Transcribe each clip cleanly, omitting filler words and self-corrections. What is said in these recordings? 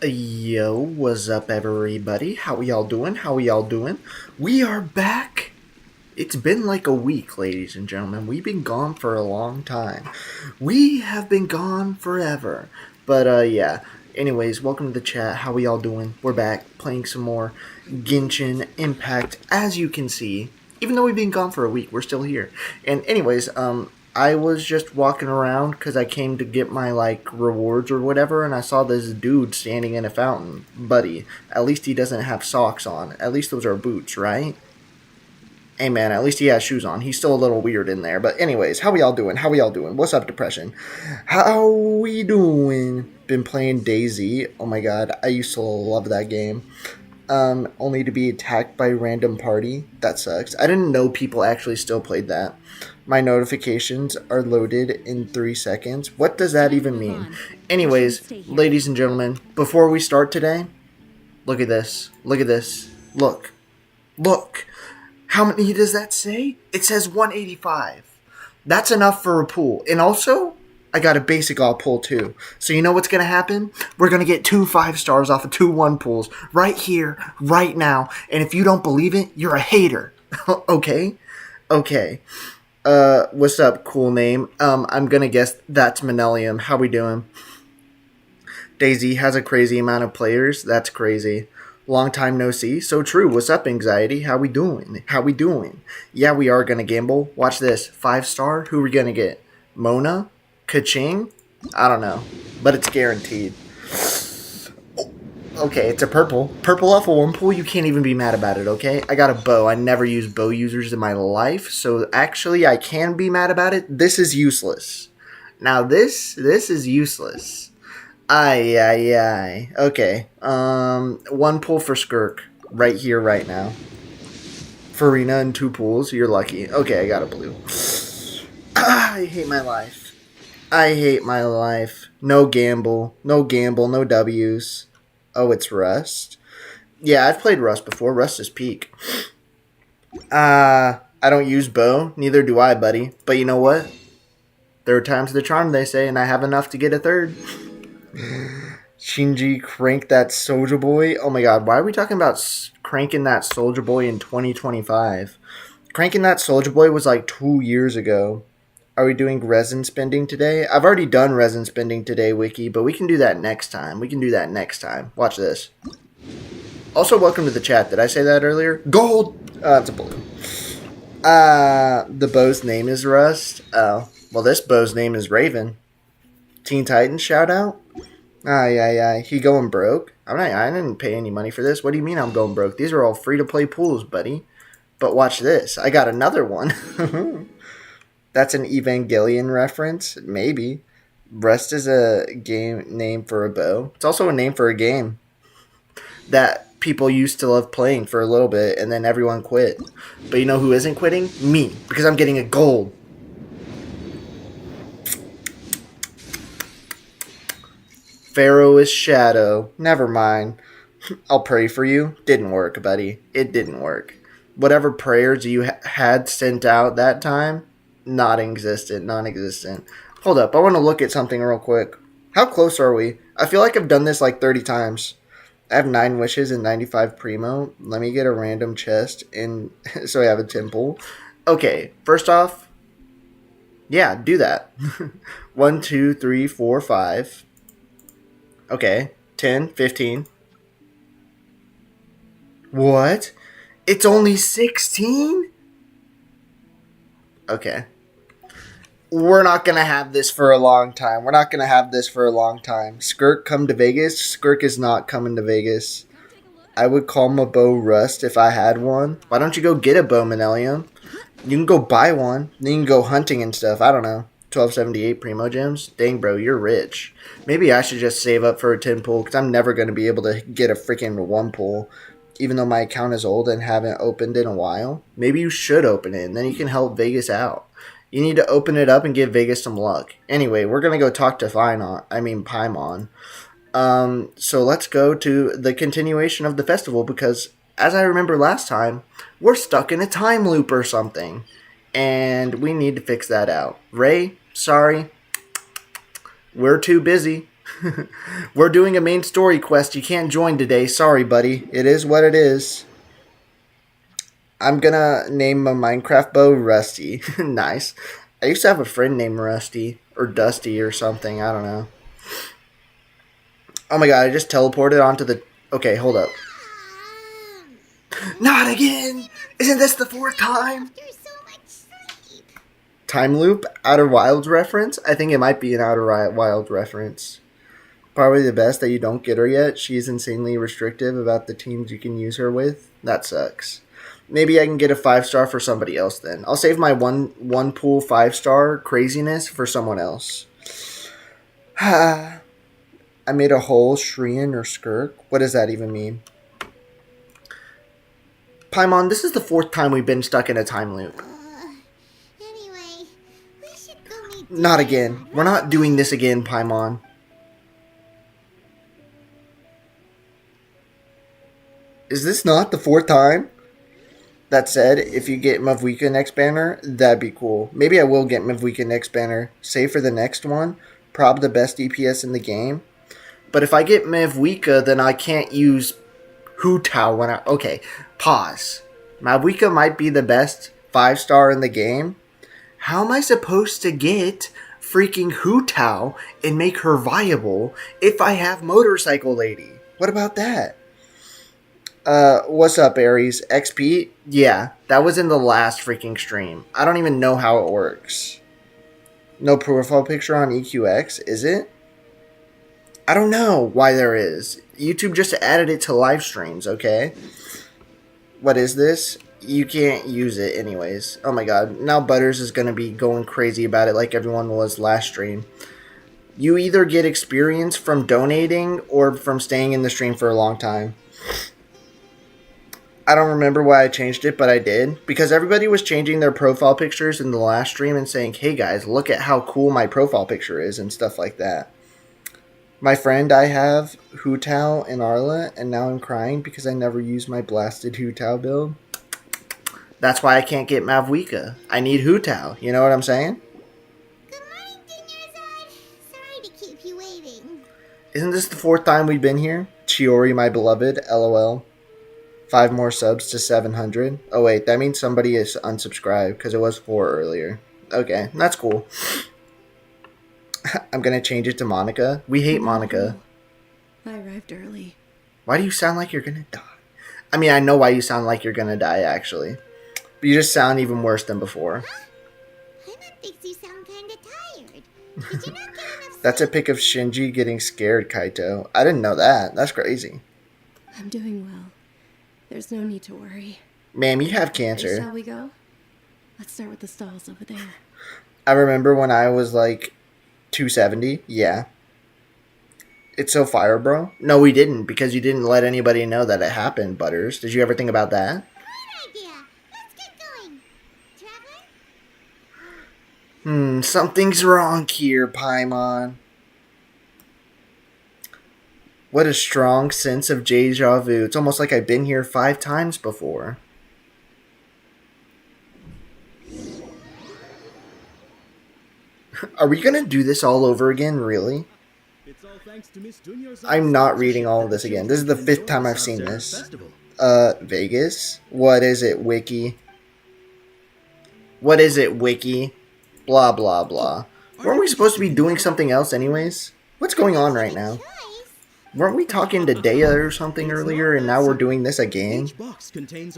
Yo, what's up, everybody? How y'all doing? How y'all doing? We are back. It's been like a week, ladies and gentlemen. We've been gone for a long time. We have been gone forever. Yeah. Anyways, welcome to the chat. How y'all doing? We're back playing some more Genshin Impact. As you can see, even though we've been gone for a week, we're still here. And I was just walking around because I came to get my rewards or whatever, and I saw this dude standing in a fountain. Buddy, at least he doesn't have socks on. At least those are boots, right? Hey man, at least he has shoes on. He's still a little weird in there. But anyways, how we all doing? How we all doing? What's up, depression? How we doing? Been playing Daisy. Oh my god, I used to love that game. Only to be attacked by a random party. That sucks. I didn't know people actually still played that. My notifications are loaded in 3 seconds. What does that even mean? Anyways, ladies and gentlemen, before we start today, look at this. Look at this. Look. Look. How many does that say? It says 185. That's enough for a pool. And also, I got a basic all pull too. So you know what's going to happen? We're going to get 2 5-stars off of 2 1 pulls right here, right now. And if you don't believe it, you're a hater. Okay? Okay. What's up, cool name? I'm going to guess that's Manelium. How we doing? Daisy has a crazy amount of players. That's crazy. Long time no see. So true. What's up, anxiety? How we doing? How we doing? Yeah, we are going to gamble. Watch this. 5-star. Who are we going to get? Mona? Kaching? I don't know. But it's guaranteed. Okay, it's a purple. Purple off of 1 pool, you can't even be mad about it, okay? I got a bow. I never used bow users in my life, so actually I can be mad about it. This is useless. Now this is useless. Aye. Okay. 1 pull for Skirk. Right here, right now. Farina and 2 pools. You're lucky. Okay, I got a blue. I hate my life. I hate my life. No gamble. No gamble. No W's. Oh, it's Rust. Yeah, I've played Rust before. Rust is peak. I don't use bow. Neither do I, buddy. But you know what? Third time's the charm, they say, and I have enough to get a third. Shinji cranked that Soulja Boy. Oh my god, why are we talking about cranking that Soulja Boy in 2025? Cranking that Soulja Boy was like 2 years ago. Are we doing resin spending today? I've already done resin spending today, Wiki, but we can do that next time. Watch this. Also, welcome to the chat. Did I say that earlier? Gold! It's a blue. The bow's name is Rust. Oh, well, this bow's name is Raven. Teen Titans shout out. Aye. He going broke. I didn't pay any money for this. What do you mean I'm going broke? These are all free-to-play pools, buddy. But watch this. I got another one. That's an Evangelion reference? Maybe. Rust is a game name for a bow. It's also a name for a game that people used to love playing for a little bit, and then everyone quit. But you know who isn't quitting? Me. Because I'm getting a gold. Pharaoh is Shadow. Never mind. I'll pray for you. Didn't work, buddy. It didn't work. Whatever prayers you had sent out that time, non-existent. Hold up, I want to look at something real quick. How close are we? I feel like I've done this like 30 times. I have 9 wishes and 95 primo. Let me get a random chest and so I have a temple. Okay, first off, yeah, do that. 1, 2, 3, 4, 5. Okay, 10, 15. What? It's only 16? Okay. We're not going to have this for a long time. Skirk come to Vegas? Skirk is not coming to Vegas. I would call my bow Rust if I had one. Why don't you go get a bow, Manelium? You can go buy one. Then you can go hunting and stuff. I don't know. 1278 Primo Gems? Dang, bro, you're rich. Maybe I should just save up for a 10 pull because I'm never going to be able to get a freaking 1 pull. Even though my account is old and haven't opened in a while. Maybe you should open it and then you can help Vegas out. You need to open it up and give Vegas some luck. Anyway, we're going to go talk to Paimon. So let's go to the continuation of the festival because, as I remember last time, we're stuck in a time loop or something. And we need to fix that out. Ray, sorry. We're too busy. We're doing a main story quest. You can't join today. Sorry, buddy. It is what it is. I'm gonna name my Minecraft bow Rusty. Nice. I used to have a friend named Rusty. Or Dusty or something. I don't know. Oh my god, I just teleported onto the... Okay, hold up. Not again! Isn't this the fourth time? Time loop? Outer Wilds reference? I think it might be an Outer Wilds reference. Probably the best that you don't get her yet. She's insanely restrictive about the teams you can use her with. That sucks. Maybe I can get a 5-star for somebody else then. I'll save my one pool 5-star craziness for someone else. I made a whole Shrian or Skirk. What does that even mean? Paimon, this is the fourth time we've been stuck in a time loop. Anyway, we should go meet... Not again. We're not doing this again, Paimon. Is this not the fourth time? That said, if you get Mavwika next banner, that'd be cool. Maybe I will get Mavwika next banner. Save for the next one. Prob the best DPS in the game. But if I get Mavwika, then I can't use Hu Tao when I... Okay, pause. Mavwika might be the best 5-star in the game. How am I supposed to get freaking Hu Tao and make her viable if I have Motorcycle Lady? What about that? What's up, Aries? XP? Yeah, that was in the last freaking stream. I don't even know how it works. No profile picture on EQX, is it? I don't know why there is. YouTube just added it to live streams, okay? What is this? You can't use it anyways. Oh my god, now Butters is going to be going crazy about it like everyone was last stream. You either get experience from donating or from staying in the stream for a long time. I don't remember why I changed it, but I did. Because everybody was changing their profile pictures in the last stream and saying, hey guys, look at how cool my profile picture is and stuff like that. My friend, I have Hu Tao and Arla, and now I'm crying because I never used my blasted Hu Tao build. That's why I can't get Mavwika. I need Hu Tao. You know what I'm saying? Good morning, Dinnerzard. Sorry to keep you waiting. Isn't this the fourth time we've been here? Chiori, my beloved, LOL. 5 more subs to 700. Oh wait, that means somebody is unsubscribed because it was 4 earlier. Okay, that's cool. I'm gonna change it to Monica. We hate Monica. I arrived early. Why do you sound like you're gonna die? I mean, I know why you sound like you're gonna die, actually. But you just sound even worse than before. Paimon thinks you sound kinda tired. Did you not get enough sleep? That's a pic of Shinji getting scared, Kaito. I didn't know that. That's crazy. I'm doing well. There's no need to worry. Ma'am, you have Shall cancer. we go? Let's start with the stalls over there. I remember when I was like 270. Yeah. It's so fire, bro. No, we didn't, because you didn't let anybody know that it happened, Butters. Did you ever think about that? Great idea. Let's get going. Traveler? Something's wrong here, Paimon. What a strong sense of deja vu. It's almost like I've been here 5 times before. Are we gonna do this all over again, really? I'm not reading all of this again. This is the 5th time I've seen this. Vegas? What is it, Wiki? What is it, Wiki? Blah, blah, blah. Weren't we supposed to be doing something else anyways? What's going on right now? Weren't we talking to Dea or something earlier, and now we're doing this again? They all sound pretty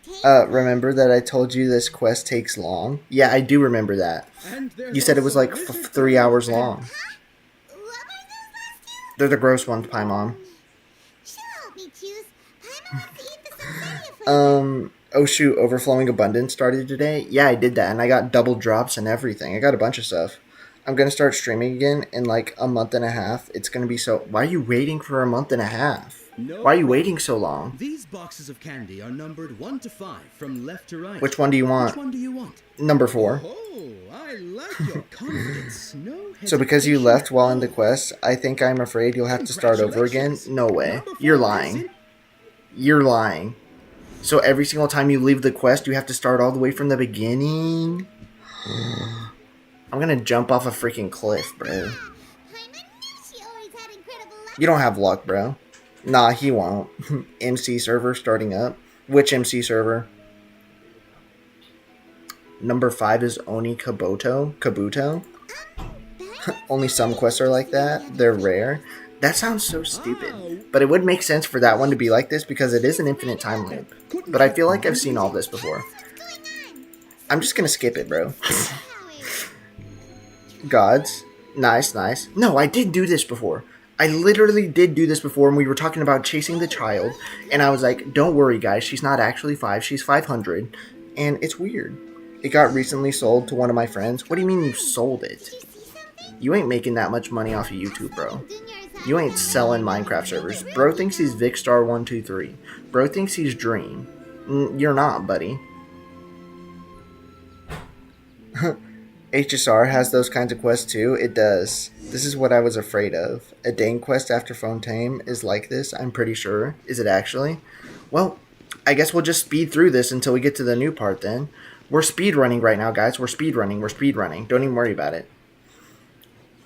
tasty. Remember that I told you this quest takes long? Yeah, I do remember that. You said it was like 3 hours long. What were those last two? They're the gross ones, Paimon. She'll help me choose. Paimon wants to eat the Senseiya flavor. Oh shoot, Overflowing Abundance started today? Yeah, I did that, and I got double drops and everything. I got a bunch of stuff. I'm gonna start streaming again in like a month and a half. It's gonna be so... Why are you waiting for a month and a half? Why are you waiting so long? These boxes of candy are numbered 1 to 5 from left to right. Which one do you want? Which one do you want? Number 4. Oh, I like your confidence. No So because you left hesitation while at in the all. quest, I think I'm afraid you'll have to start over again? Congratulations. No way. Number 4 You're is lying. in- You're lying. So every single time you leave the quest, you have to start all the way from the beginning? I'm gonna jump off a freaking cliff, bro. Paimon knew she always had incredible luck. You don't have luck, bro. Nah, he won't. MC server starting up. Which MC server? Number 5 is Oni Kabuto. Kabuto? Only some quests are like that. They're rare. That sounds so stupid. But it would make sense for that one to be like this because it is an infinite time loop. But I feel like I've seen all this before. I'm just gonna skip it, bro. Gods. Nice, nice. No, I did do this before. I literally did do this before, and we were talking about chasing the child, and I was like, don't worry, guys, she's not actually 5, she's 500, and it's weird. It got recently sold to one of my friends. What do you mean you sold it? You ain't making that much money off of YouTube, bro. You ain't selling Minecraft servers. Bro thinks he's Vicstar123. Bro thinks he's Dream. You're not, buddy. HSR has those kinds of quests too. It does. This is what I was afraid of. A Dane quest after Fontaine is like this, I'm pretty sure. Is it actually? Well, I guess we'll just speed through this until we get to the new part then. We're speed running right now, guys. We're speed running. We're speed running. Don't even worry about it.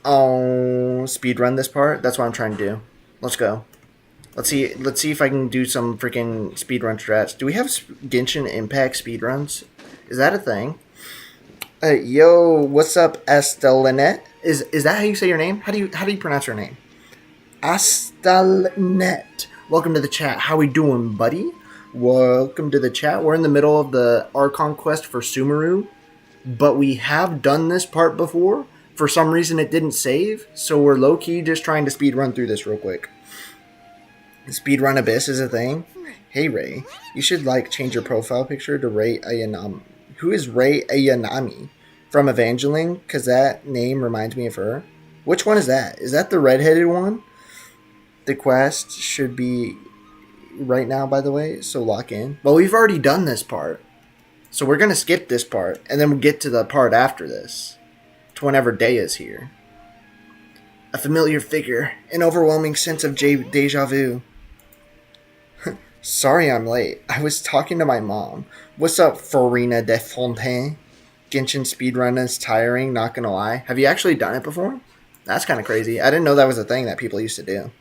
Oh, speed run this part? That's what I'm trying to do. Let's go. Let's see if I can do some freaking speed run strats. Do we have Genshin Impact speed runs? Is that a thing? Yo, what's up, Estelinet? Is that how you say your name? How do you pronounce your name? Estelinet. Welcome to the chat. How we doing, buddy? Welcome to the chat. We're in the middle of the Archon quest for Sumeru, but we have done this part before. For some reason, it didn't save, so we're low-key just trying to speed run through this real quick. Speedrun Abyss is a thing. Hey, Ray. You should, change your profile picture to Ray Ayanami. Who is Ray Ayanami? From Evangeline? Because that name reminds me of her. Which one is that? Is that the redheaded one? The quest should be right now, by the way, so lock in. Well, we've already done this part. So we're going to skip this part, and then we'll get to the part after this. To whenever Day is here. A familiar figure. An overwhelming sense of deja vu. Sorry I'm late. I was talking to my mom. What's up, Farina de Fontaine? Genshin speedrun is tiring, not gonna lie. Have you actually done it before? That's kind of crazy. I didn't know that was a thing that people used to do.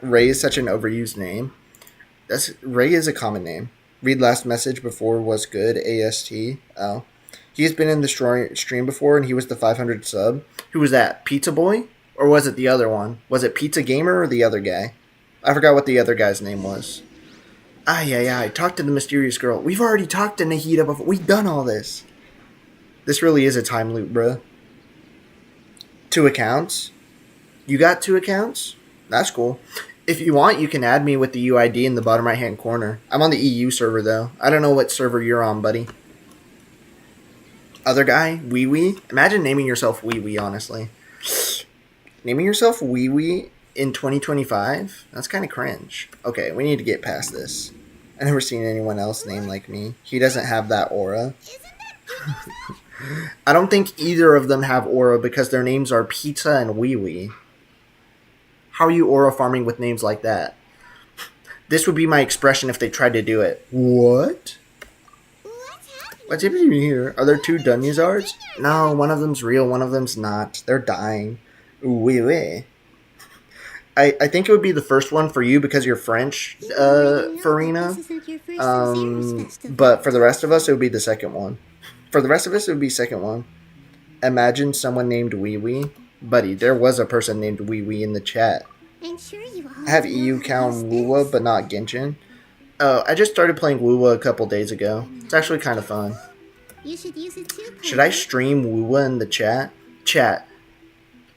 Ray is such an overused name. Ray is a common name. Read last message before was good. AST. Oh. He's been in the stream before, and he was the 500 sub. Who was that? Pizza Boy? Or was it the other one? Was it Pizza Gamer or the other guy? I forgot what the other guy's name was. Talk to the mysterious girl. We've already talked to Nahida before. We've done all this. This really is a time loop, bruh. 2 accounts? You got 2 accounts? That's cool. If you want, you can add me with the UID in the bottom right-hand corner. I'm on the EU server, though. I don't know what server you're on, buddy. Other guy? Wee Wee? Imagine naming yourself Wee Wee, honestly. Naming yourself Wee Wee in 2025? That's kind of cringe. Okay, we need to get past this. I've never seen anyone else named like me. He doesn't have that aura. I don't think either of them have aura because their names are Pizza and Wee Wee. How are you aura farming with names like that? This would be my expression if they tried to do it. What? What's happening here? Are there 2 Dunyazards? No, one of them's real, one of them's not. They're dying. Wee wee. I think it would be the first one for you because you're French, Farina. But for the rest of us, it would be the second one. For the rest of us, it would be second one. Imagine someone named Wee Wee. Buddy, there was a person named Wee Wee in the chat. I'm sure you all I have EU count Wuwa, but not Genshin. Oh, I just started playing Wuwa a couple days ago. It's actually kind of fun. You should use it too. Should I stream Wuwa in the chat? Chat.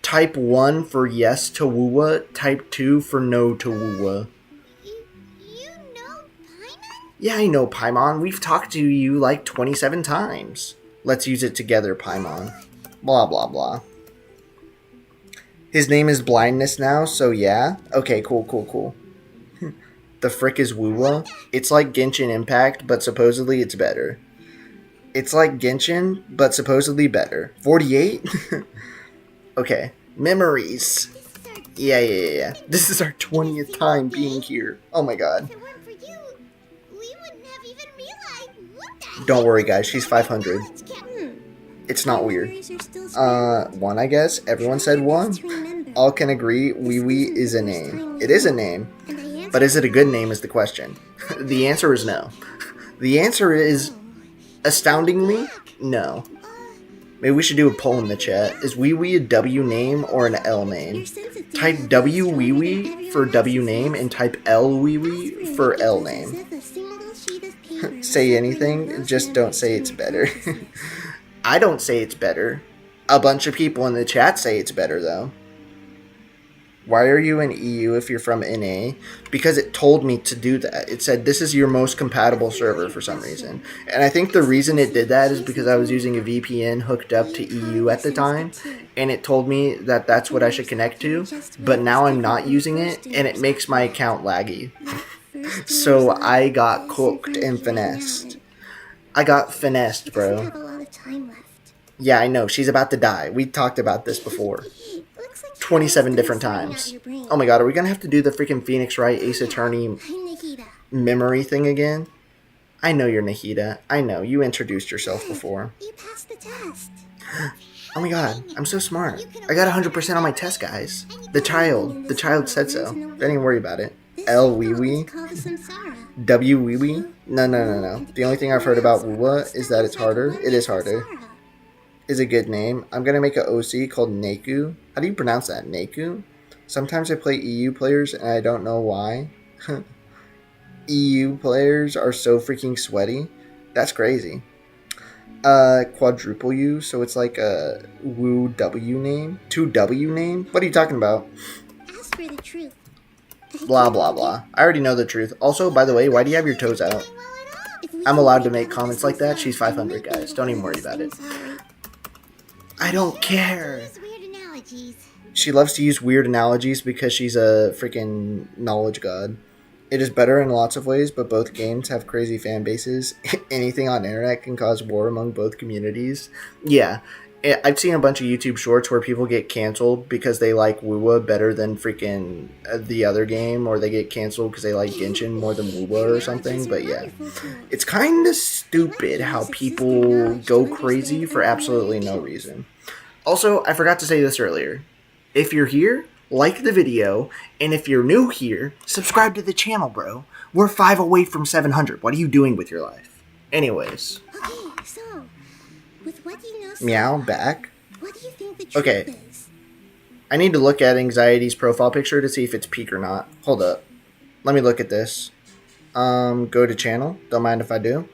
Type 1 for yes to Wuwa. Type 2 for no to Wuwa. You know Paimon? Yeah, I know Paimon. We've talked to you like 27 times. Let's use it together, Paimon. Blah, blah, blah. His name is Blindness now, so yeah. Okay, cool. The frick is Wuwa? It's like Genshin Impact, but supposedly it's better. It's like Genshin, but supposedly better. 48? Okay. Memories. Yeah. This is our 20th time being here. Oh my god. If it weren't for you, we wouldn't have even realized what the Don't worry, guys. She's 500. heck. It's not weird. Memories are still One, I guess. Everyone said one. All can agree Wee Wee is a name. It is a name, but is it a good name is the question. The answer is no. The answer is, astoundingly, no. Maybe we should do a poll in the chat. Is Wee Wee a W name or an L name? Type W Wee Wee for W name and type L Wee Wee for L name. Say anything, just don't say it's better. I don't say it's better. A bunch of people in the chat say it's better though. Why are you in EU if you're from NA? Because it told me to do that. It said this is your most compatible server for some reason. And I think the reason it did that is because I was using a VPN hooked up to EU at the time. And it told me that that's what I should connect to. But now I'm not using it and it makes my account laggy. So I got cooked and finessed. I got finessed, bro. Yeah, I know. She's about to die. We talked about this before. 27 different times. Oh my god, are we gonna have to do the freaking Phoenix Wright Ace Attorney memory thing again? I know you're Nahida. I know. You introduced yourself before. You passed the test. Oh my god, I'm so smart. I got 100% on my test, guys. The child said so. Don't even worry about it. L Wee Wee? W Wee Wee? No. The only thing I've heard about Wuwa is that it's harder. It is harder. Is a good name. I'm gonna make an OC called Neku. How do you pronounce that? Neku? Sometimes I play EU players and I don't know why. EU players are so freaking sweaty. That's crazy. Quadruple U, so it's like a Woo W name? 2W name? What are you talking about? Ask for the truth. Blah blah blah. I already know the truth. Also, by the way, why do you have your toes out? I'm allowed to make comments like that. She's 500, guys. Don't even worry about it. I don't care. Weird analogies. She loves to use weird analogies because she's a freaking knowledge god. It is better in lots of ways, but both games have crazy fan bases. Anything on the internet can cause war among both communities. Yeah, I've seen a bunch of YouTube shorts where people get canceled because they like Wuwa better than freaking the other game, or they get canceled because they like Genshin more than Wuwa or something. But yeah, it's kind of stupid how people go crazy for absolutely no reason. Also, I forgot to say this earlier. If you're here, like the video, and if you're new here, subscribe to the channel, bro. We're 5 away from 700. What are you doing with your life? Anyways. Okay, so, with what you know so Meow, far, back. what do you think the truth Okay. is? I need to look at Anxiety's profile picture to see if it's peak or not. Hold up. Let me look at this. Go to channel. Don't mind if I do.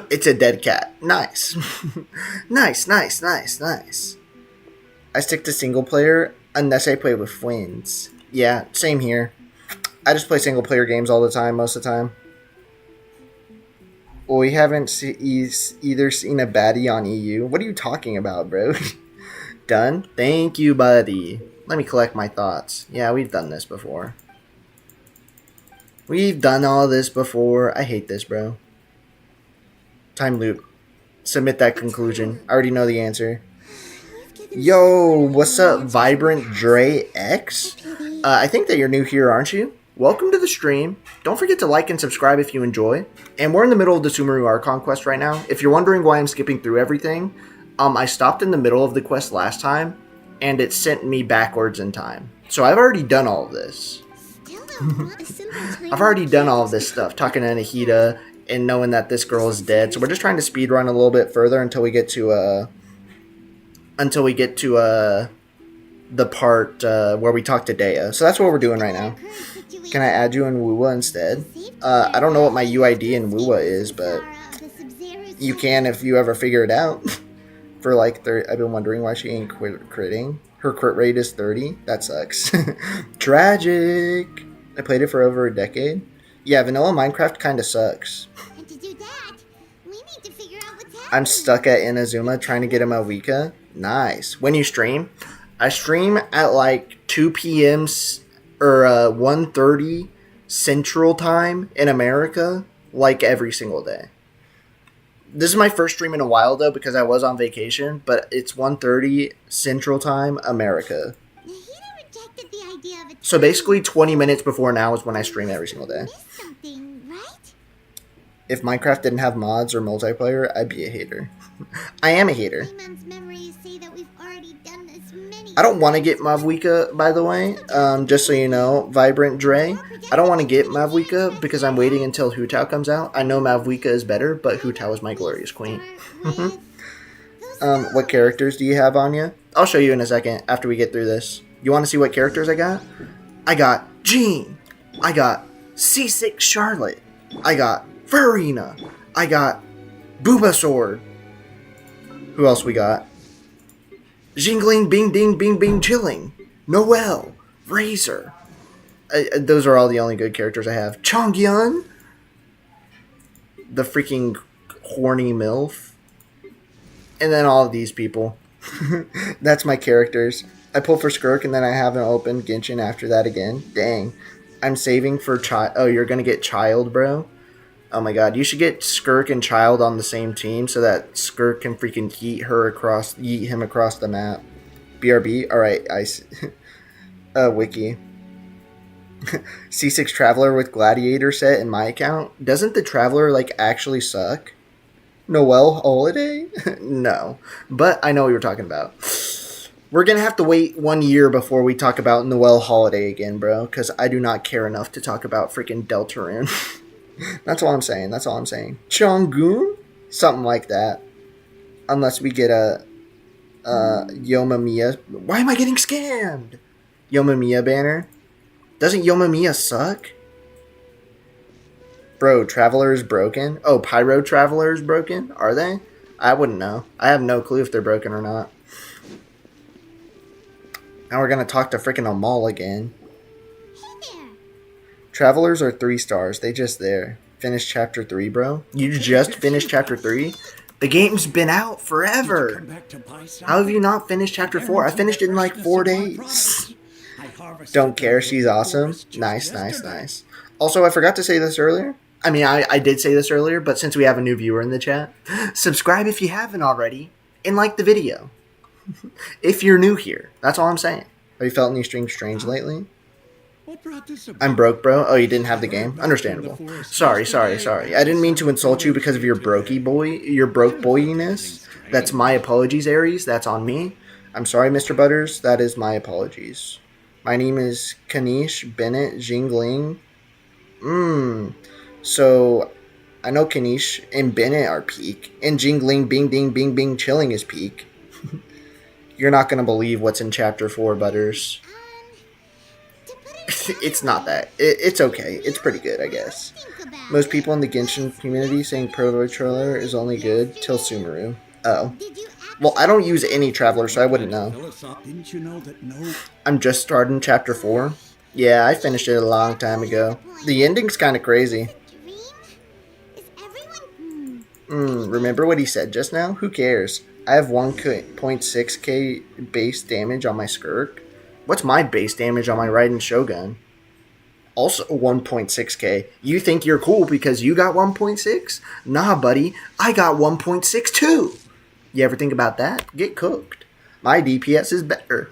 It's a dead cat. Nice. Nice. I stick to single player unless I play with friends. Yeah, same here. I just play single player games all the time, most of the time. Well, we haven't either seen a baddie on EU. What are you talking about, bro? Done? Thank you, buddy. Let me collect my thoughts. Yeah, we've done this before. We've done all this before. I hate this, bro. Time loop. Submit that conclusion. I already know the answer. Yo, what's up, Vibrant Dre X? I think that you're new here, aren't you? Welcome to the stream. Don't forget to like and subscribe if you enjoy. And we're in the middle of the Sumeru Archon quest right now. If you're wondering why I'm skipping through everything, I stopped in the middle of the quest last time, and it sent me backwards in time. So I've already done all of this. I've already done all of this stuff, talking to Nahida and knowing that this girl is dead. So we're just trying to speedrun a little bit further until we get to the part where we talk to Dea. So that's what we're doing right now. Can I add you in Wuwa instead? I don't know what my UID in Wuwa is, but you can if you ever figure it out. For like, I've been wondering why she ain't critting. Her crit rate is 30. That sucks. Tragic. I played it for over a decade. Yeah, vanilla Minecraft kind of sucks. And to do that, we need to figure out what's happening. I'm stuck at Inazuma trying to get him a Wika. Nice. When you stream, I stream at like 2 p.m. or 1:30 Central Time in America, like every single day. This is my first stream in a while though because I was on vacation, but it's 1:30 Central Time, America. Nahida rejected the idea of a So basically 20 minutes before now is when I stream every single day. missed something, right? If Minecraft didn't have mods or multiplayer, I'd be a hater. I am a hater. Paymon's memories say that we've already done this many I don't want to times. get Mavwika, by the way. Just so you know, Vibrant Dre. I don't want to get Mavwika because I'm waiting until Hu Tao comes out. I know Mavwika is better, but Hu Tao is my glorious queen. Start with those What characters do you have on you? I'll show you in a second after we get through this. You want to see what characters I got? I got Jean. I got C6 Charlotte. I got Farina. I got Booba Sword. Who else we got? Jingling, Bing Ding, Bing Bing Chilling. Noelle. Razor. Those are all the only good characters I have. Chongyun. The freaking horny MILF. And then all of these people. That's my characters. I pull for Skirk and then I haven't opened Genshin after that again. Dang. I'm saving for Child. Oh, you're gonna get Child, bro? Oh my god, you should get Skirk and Child on the same team so that Skirk can freaking yeet him across the map. BRB? Alright, Wiki. C6 Traveler with Gladiator set in my account. Doesn't the Traveler, like, actually suck? Noelle Holiday? No. But I know what you're talking about. We're gonna have to wait 1 year before we talk about Noelle Holiday again, bro, because I do not care enough to talk about freaking Deltarune. That's all I'm saying. That's all I'm saying. Chongun? Something like that. Unless we get a Yomamiya. Why am I getting scammed? Yomamiya banner? Doesn't Yomamiya suck? Bro, Traveler is broken? Oh, Pyro Traveler is broken? Are they? I wouldn't know. I have no clue if they're broken or not. Now we're gonna talk to freaking Amal again. Hey there. Travelers are 3 stars. They just there. Finished chapter 3, bro. You just finished chapter 3? The game's been out forever. How have you not finished chapter 4? I finished it in like 4 days. Don't care. She's awesome. Nice, nice, nice. Also, I forgot to say this earlier. I mean, I did say this earlier, but since we have a new viewer in the chat, subscribe if you haven't already and like the video. If you're new here. That's all I'm saying. Have you felt any strange lately? I'm broke, bro. Oh, you didn't have the game? Understandable. Sorry. I didn't mean to insult you because of your broke boyiness. That's my apologies, Aries. That's on me. I'm sorry, Mr. Butters. That is my apologies. My name is Kanish Bennett Jingling. So, I know Kanish and Bennett are peak. And Jingling Bing Ding Bing Bing Chilling is peak. You're not going to believe what's in chapter 4, Butters. To put it It's not that. It's okay. It's pretty good, I guess. think about Most it, people in the Genshin community saying Pro Traveler is only good till Sumeru. Oh. Did you Well, I don't use any Traveler, so I wouldn't know. Didn't you know that no I'm just starting chapter 4. Yeah, I finished it a long time ago. The ending's kind of crazy. dream? Is everyone Remember what he said just now? Who cares? I have 1.6k base damage on my Skirk. What's my base damage on my Raiden Shogun? Also 1.6k. You think you're cool because you got 1.6? Nah, buddy. I got 1.62. You ever think about that? Get cooked. My DPS is better.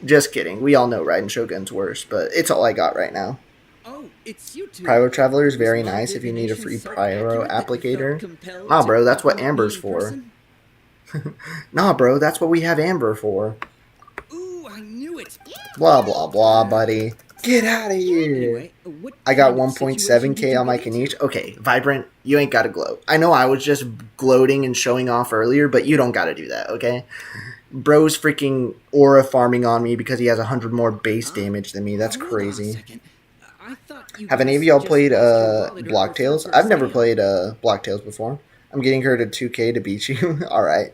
Just kidding. We all know Raiden Shogun's worse, but it's all I got right now. Oh, it's you two. Pyro Traveler is very nice if you need a free Pyro applicator. Nah, bro, that's what Amber's for. Nah, bro, that's what we have Amber for. Ooh, I knew it. Blah, blah, blah, buddy. Get out of here. Anyway, what I got kind of situation did 1.7k you on my get into? Kanish. Okay, Vibrant, you ain't gotta gloat. I know I was just gloating and showing off earlier, but you don't gotta do that, okay? Bro's freaking aura farming on me because he has 100 more base damage than me. That's Hold on a crazy. second. I thought you Have any of guys y'all just played lost your wallet or Block Tales? first I've never sale. played Block Tales before. I'm getting her to 2k to beat you. Alright.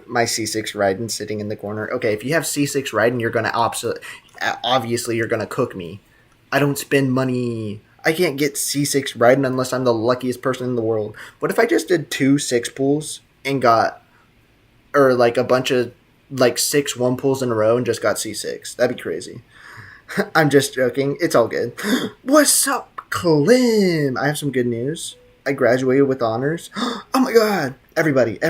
My C6 Raiden sitting in the corner. Okay, if you have C6 Raiden, you're gonna obviously you're gonna cook me. I don't spend money. I can't get C6 Raiden unless I'm the luckiest person in the world. What if I just did 2 6 pulls and got, or like a bunch of like 6 1 pulls in a row and just got C6? That'd be crazy. I'm just joking. It's all good. What's up, Clem? I have some good news. I graduated with honors. Oh my god. Everybody.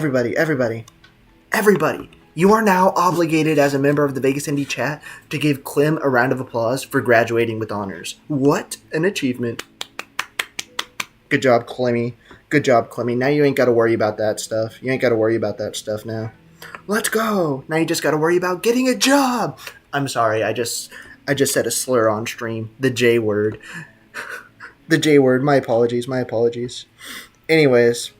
You are now obligated as a member of the Vegas Indie chat to give Clem a round of applause for graduating with honors. What an achievement. Good job, Clemmy. Good Good job, Clemmy. Now you ain't got to worry about that stuff. You ain't got to worry about that stuff now. Let's go. Now you just got to worry about getting a job. I'm sorry. I just said a slur on stream. The J word. The J word. My apologies. My apologies. Anyways,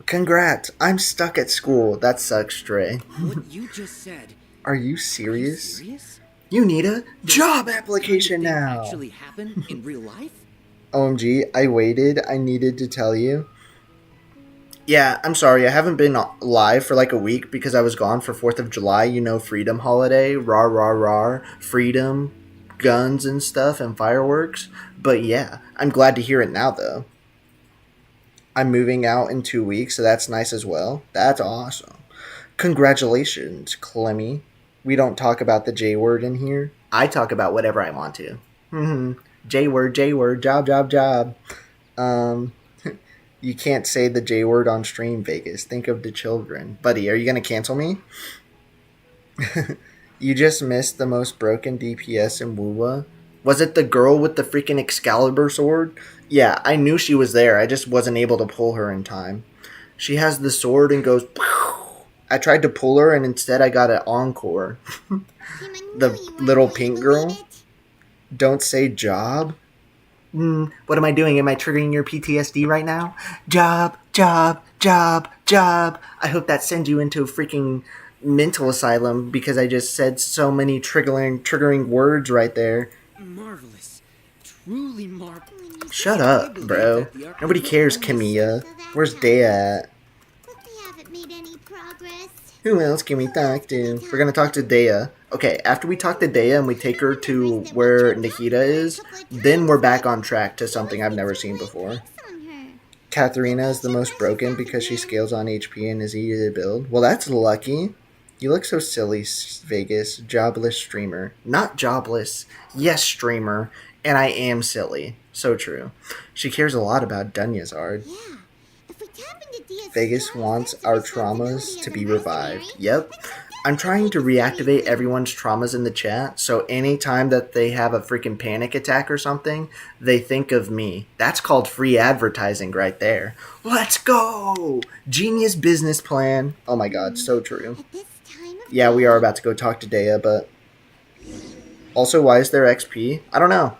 congrats. I'm stuck at school. That sucks, Dre. What you just said. Are you Are you serious? serious? You need a job Does application this kind of thing now. actually happen in real life? OMG, I waited. I needed to tell you. Yeah, I'm sorry. I haven't been live for like a week because I was gone for 4th of July, you know, freedom holiday. Rah, rah, rah. Freedom, guns and stuff, and fireworks. But yeah, I'm glad to hear it now, though. I'm moving out in 2 weeks, so that's nice as well. That's awesome. Congratulations, Clemmy. We don't talk about the J word in here. I talk about whatever I want to. J word, job, job, job. You can't say the J word on stream, Vegas. Think of the children. Buddy, are you going to cancel me? You just missed the most broken DPS in WUWA. Was it the girl with the freaking Excalibur sword? Yeah, I knew she was there. I just wasn't able to pull her in time. She has the sword and goes... I tried to pull her and instead I got an encore. Tim, I The knew you weren't little going to pink believe girl? it. Don't say job. What am I doing? Am I triggering your PTSD right now? Job, job, job, job. I hope that sends you into a freaking mental asylum because I just said so many triggering words right there. Marvelous. Truly marvelous. Shut up, bro. Nobody cares, Camilla. Where's Dea at? But they haven't made any progress. Who else can we talk to? We're gonna talk to Dea. Okay, after we talk to Dea and we take her to where Nikita is, then we're back on track to something I've never seen before. Katharina is the most broken because she scales on HP and is easy to build. Well, that's lucky. You look so silly, Vegas. Jobless streamer. Not jobless. Yes, streamer. And I am silly. So true. She cares a lot about Dunyazard. Yeah. If we tap into Dia's Vegas strong wants sense our of traumas responsibility to as be a revived. mercenary, Yep. I'm trying to reactivate everyone's traumas in the chat, so anytime that they have a freaking panic attack or something, they think of me. That's called free advertising right there. Let's go! Genius business plan. Oh my god, so true. At this time of Yeah, we are about to go talk to Dea, but... Also, why is there XP? I don't know.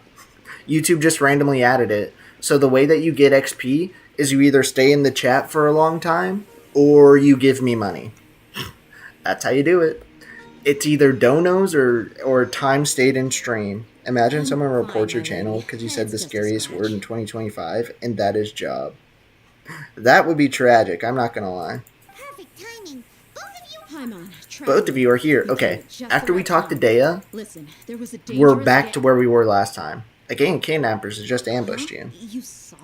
YouTube just randomly added it. So the way that you get XP is you either stay in the chat for a long time, or you give me money. That's how you do it. It's either donos or time stayed in stream. Imagine someone reports your channel because you said the scariest word in 2025, and that is job. That would be tragic, I'm not gonna lie. perfect timing. Both of you I'm on. Both of you are here. Okay, after we talk to Dea, Listen, there was a we're dangerous back to gang- where we were last time. A gang of kidnappers has just ambushed you. You saw?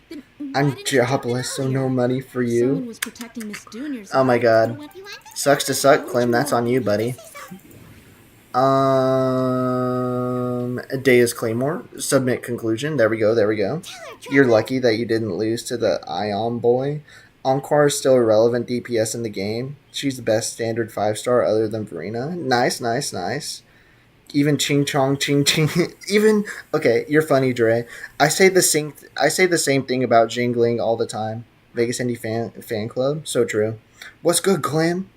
Then why I'm didn't you tell me jobless, so no earlier? money for Someone you. was protecting Miss Dune or Oh my something. god. what you want to Sucks to suck, Clem. That's on you, buddy. Dea's Claymore. Submit conclusion. There we go, there we go. You're lucky that you didn't lose to the Ion boy. Encore is still a relevant DPS in the game. She's the best standard 5-star other than Verena. Nice, nice, nice. Even Ching Chong Ching Ching. Even okay, you're funny, Dre. I say the same thing about Jingling all the time. Vegas Indie fan club. So true. What's good, Clem?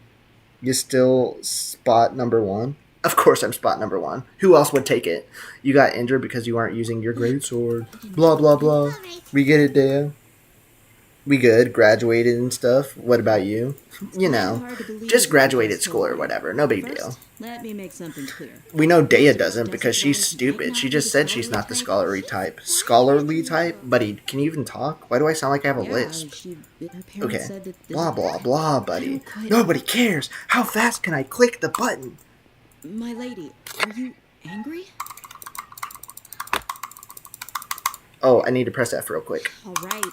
You still spot number one? Of course I'm spot number one. Who else would take it? You got injured because you aren't using your great sword. Blah blah blah. We get it, Dea. We good. Graduated and stuff. What about you? You know, just graduated school or whatever. No big deal. Let me make something clear. We know Dea doesn't because she's stupid. She just said she's not the scholarly type. Scholarly type? Buddy, can you even talk? Why do I sound like I have a lisp? Okay. Blah, blah, blah, buddy. Nobody cares. How fast can I click the button? My lady, are you angry? Oh, I need to press F real quick. All right.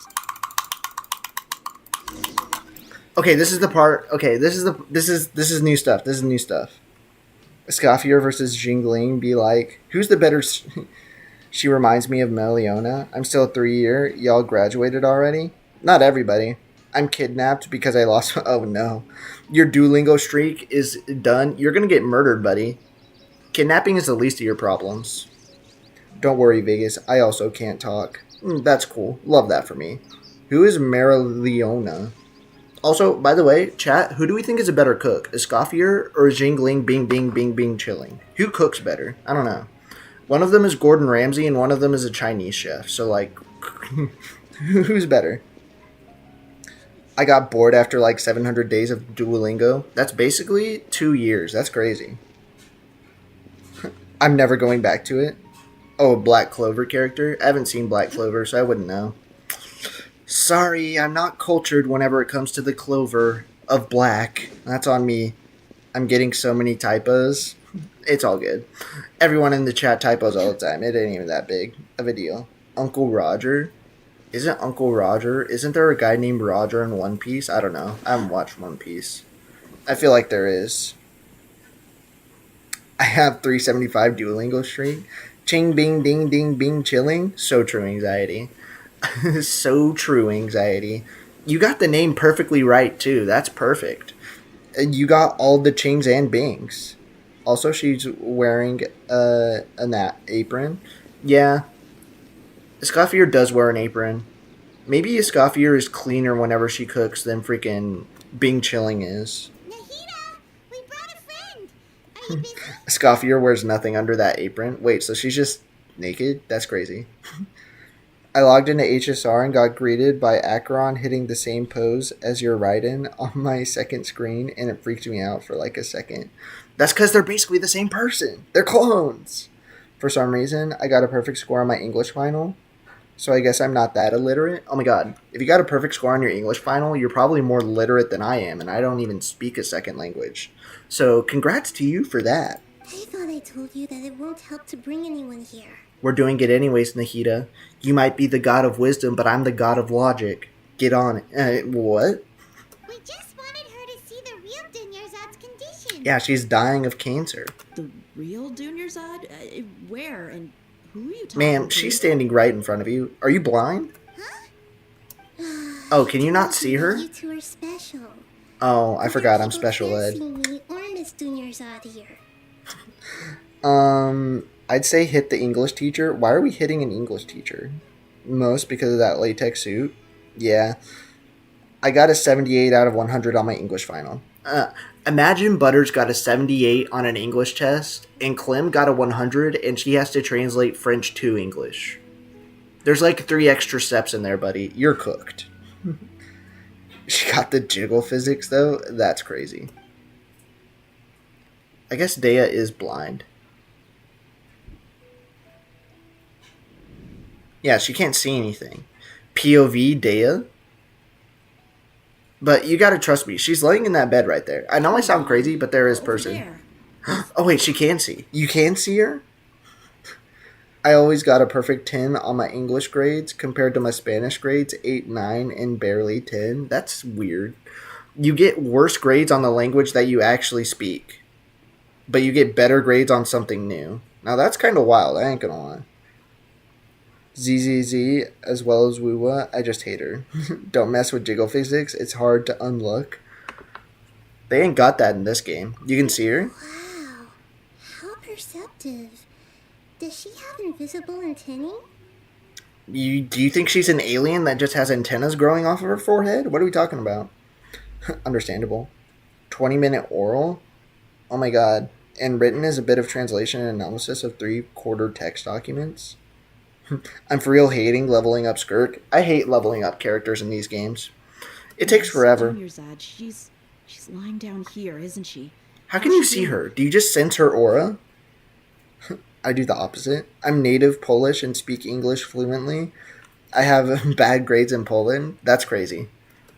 Okay, this is the part. Okay, this is new stuff. This is new stuff. Scoffier versus Jingling be like, who's the better? She reminds me of Meliona. I'm still a 3-year. Y'all graduated already? Not everybody. I'm kidnapped because I lost. Oh no, your Duolingo streak is done. You're gonna get murdered, buddy. Kidnapping is the least of your problems. Don't worry, Vegas. I also can't talk. That's cool. Love that for me. Who is Marileona? Also, by the way, chat, who do we think is a better cook? Escoffier or Jingling Bing Bing Bing Bing Chilling? Who cooks better? I don't know. One of them is Gordon Ramsay and one of them is a Chinese chef. So, like, who's better? I got bored after like 700 days of Duolingo. That's basically 2 years. That's crazy. I'm never going back to it. Oh, a Black Clover character? I haven't seen Black Clover, so I wouldn't know. Sorry, I'm not cultured whenever it comes to the clover of black. That's on me. I'm getting so many typos. It's all good. Everyone in the chat typos all the time. It ain't even that big of a deal. Uncle Roger? Isn't Uncle Roger? Isn't there a guy named Roger in One Piece? I don't know. I haven't watched One Piece. I feel like there is. I have 375 Duolingo streak. Ching bing ding ding bing chilling. So true, anxiety. So true, anxiety. You got the name perfectly right too. That's perfect. You got all the chings and bings. Also, she's wearing an apron. Yeah. Escoffier does wear an apron. Maybe Escoffier is cleaner whenever she cooks than freaking Bing Chilling is. Nahida, we brought a friend. Are you busy? Escoffier wears nothing under that apron. Wait, so she's just naked? That's crazy. I logged into HSR and got greeted by Acheron hitting the same pose as your Raiden on my second screen, and it freaked me out for like a second. That's because they're basically the same person. They're clones. For some reason, I got a perfect score on my English final, so I guess I'm not that illiterate. Oh my god, if you got a perfect score on your English final, you're probably more literate than I am, and I don't even speak a second language. So congrats to you for that. I thought I told you that it won't help to bring anyone here. We're doing it anyways, Nahida. You might be the god of wisdom, but I'm the god of logic. Get on it. What? We just wanted her to see the real Dunyarzad's condition. Yeah, she's dying of cancer. The real Dunyarzad? Where and who are you talking Ma'am, to? she's standing right in front of you. Are you blind? Oh, can you not see her? You two are special. Oh, I forgot I'm People special can't ed. see me or Miss Dunyarzad here. I'd say hit the English teacher. Why are we hitting an English teacher? Most because of that latex suit. Yeah. I got a 78 out of 100 on my English final. Imagine Butters got a 78 on an English test, and Clem got a 100, and she has to translate French to English. There's like 3 extra steps in there, buddy. You're cooked. She got the jiggle physics, though. That's crazy. I guess Dea is blind. Yeah, she can't see anything. POV Dea. But you gotta trust me. She's laying in that bed right there. I know I sound crazy, but there is Over person. there. Oh wait, she can see. You can see her? I always got a perfect 10 on my English grades compared to my Spanish grades, 8, 9, and barely 10. That's weird. You get worse grades on the language that you actually speak, but you get better grades on something new. Now that's kind of wild, I ain't gonna lie. ZZZ as well as Wuwa, I just hate her. Don't mess with jiggle physics, it's hard to unlock. They ain't got that in this game. You can see her? Wow. How perceptive. Does she have invisible antennae? Do you think she's an alien that just has antennas growing off of her forehead? What are we talking about? Understandable. 20-minute oral? Oh my god. And written is a bit of translation and analysis of 3/4 text documents. I'm for real hating leveling up Skirk. I hate leveling up characters in these games. It takes forever. Dunyarzad, she's lying down here, isn't she? How can you see her? Do you just sense her aura? I do the opposite. I'm native Polish and speak English fluently. I have bad grades in Poland. That's crazy.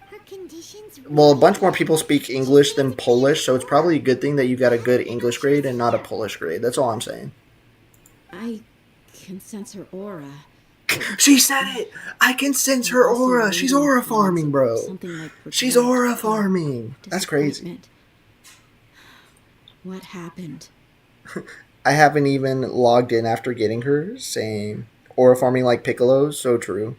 Her condition's Well, a bunch more people speak English than Polish, so it's probably a good thing that you got a good English grade and not a Polish grade. That's all I'm saying. I can sense her aura. She said it! I can sense her aura! She's aura farming, bro! Something like She's protect aura or farming! That's crazy. disappointment. What happened? I haven't even logged in after getting her. Same. Aura farming like Piccolo, so true.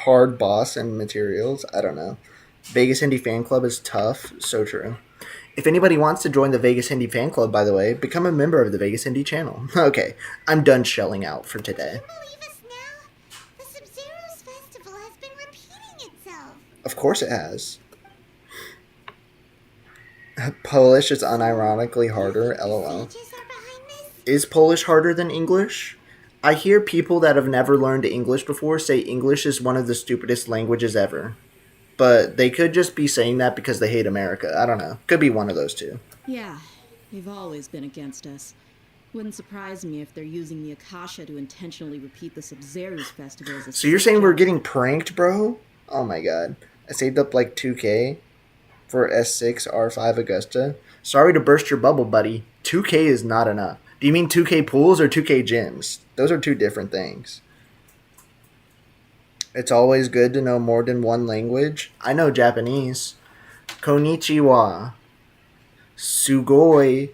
Hard boss and materials, I don't know. Vegas Indie Fan Club is tough, so true. If anybody wants to join the Vegas Indie Fan Club, by the way, become a member of the Vegas Indie channel. Okay, I'm done shelling out for today. Believe us now? The Sub-Zero's festival has been Of course it has. Polish is unironically harder, lol. Sages are behind this? Is Polish harder than English? I hear people that have never learned English before say English is one of the stupidest languages ever. But they could just be saying that because they hate America. I don't know. Could be one of those two. Yeah, they've always been against us. Wouldn't surprise me if they're using the Akasha to intentionally repeat the Sub-Zero's festival as a So you're saying we're joke. getting pranked, bro? Oh my god. I saved up like 2k for S6 R5 Augusta. Sorry to burst your bubble, buddy. 2k is not enough. Do you mean 2k pools or 2k gyms? Those are two different things. It's always good to know more than one language. I know Japanese. Konnichiwa. Sugoi.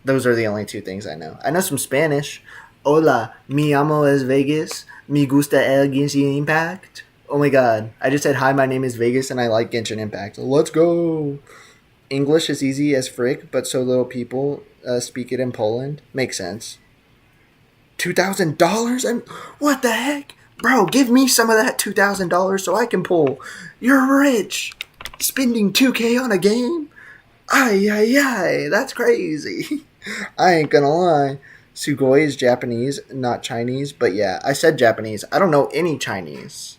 Those are the only two things I know. I know some Spanish. Hola, mi amo es Vegas. Me gusta el Genshin Impact. Oh my god. I just said, hi, my name is Vegas and I like Genshin Impact. Let's go. English is easy as frick, but so little people speak it in Poland. Makes sense. $2,000? And what the heck? Bro, give me some of that $2,000 so I can pull. You're rich. Spending 2k on a game? Ay, ay, ay. That's crazy. I ain't gonna lie. Sugoi is Japanese, not Chinese. But yeah, I said Japanese. I don't know any Chinese.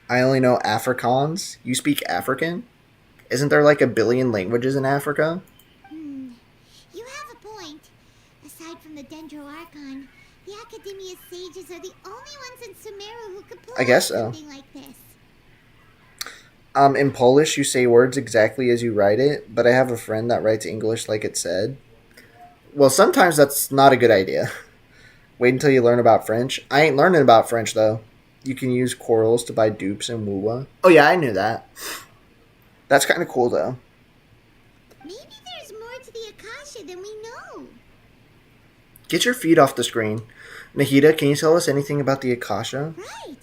I only know Afrikaans. You speak African? Isn't there like a billion languages in Africa? You have a point. Aside from the Dendro Archon, the Academia Sages are the only ones in Sumeru who could pull I guess off so. something like this. In Polish, you say words exactly as you write it, but I have a friend that writes English like it said. Well, sometimes that's not a good idea. Wait until you learn about French. I ain't learning about French, though. You can use corals to buy dupes in Wuwa. Oh, yeah, I knew that. That's kind of cool, though. Maybe there's more to the Akasha than we know. Get your feet off the screen. Nahida, can you tell us anything about the Akasha? Right.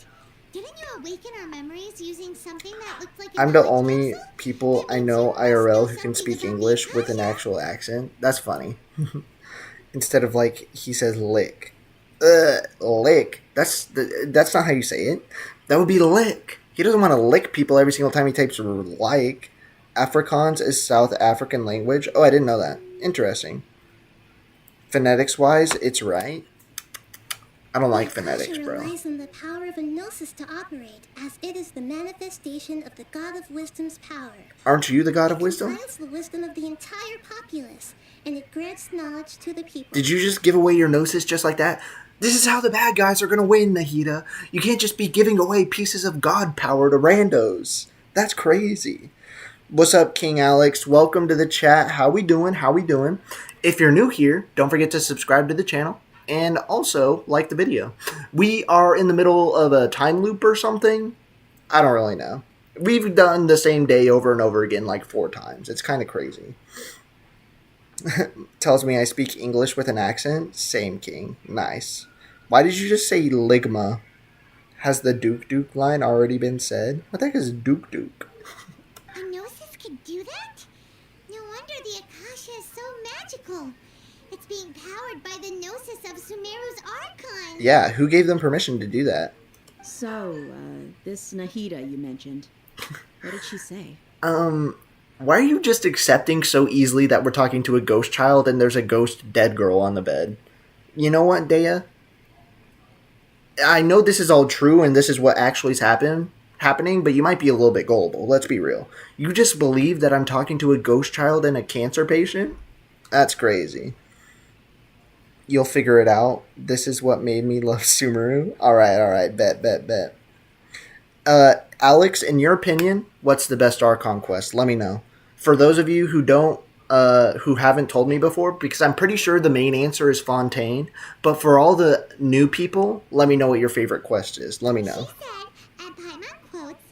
Didn't you awaken our memories using something that looked like a I'm the knowledge only capsule? people That I means know you must IRL who can something speak about the English with an Akasha. actual accent. That's funny. Instead of like he says lick. Lick. That's not how you say it. That would be lick. He doesn't want to lick people every single time he types like. Afrikaans is South African language. Oh, I didn't know that. Interesting. Phonetics wise, it's right. I don't like The phonetics, Akasha bro. relies on the power of a gnosis to operate, as it is the manifestation of the God of Wisdom's power. Aren't you the god of It wisdom? compiles the wisdom of the entire populace, and it grants knowledge to the people. Did you just give away your gnosis just like that? This is how the bad guys are gonna win, Nahida. You can't just be giving away pieces of god power to randos. That's crazy. What's up, King Alex? Welcome to the chat. How we doing? How we doing? If you're new here, don't forget to subscribe to the channel and also like the video. We are in the middle of a time loop or something. I don't really know. We've done the same day over and over again like 4 times. It's kind of crazy. Tells me I speak English with an accent. Same, King. Nice. Why did you just say Ligma? Has the Duke line already been said? What the heck is Duke? A gnosis could do that? No wonder the Akasha is so magical. It's being powered by the gnosis of Sumeru's Archon. Yeah, who gave them permission to do that? So, this Nahida you mentioned. What did she say? Why are you just accepting so easily that we're talking to a ghost child and there's a ghost dead girl on the bed? You know what, Dea? I know this is all true and this is what actually is happening, but you might be a little bit gullible. Let's be real. You just believe that I'm talking to a ghost child and a cancer patient? That's crazy. You'll figure it out. This is what made me love Sumeru. Alright, bet. Alex, in your opinion, what's the best Archon quest? Let me know. For those of you who who haven't told me before, because I'm pretty sure the main answer is Fontaine, but for all the new people, let me know what your favorite quest is. Let me know. She said, and Paimon quotes,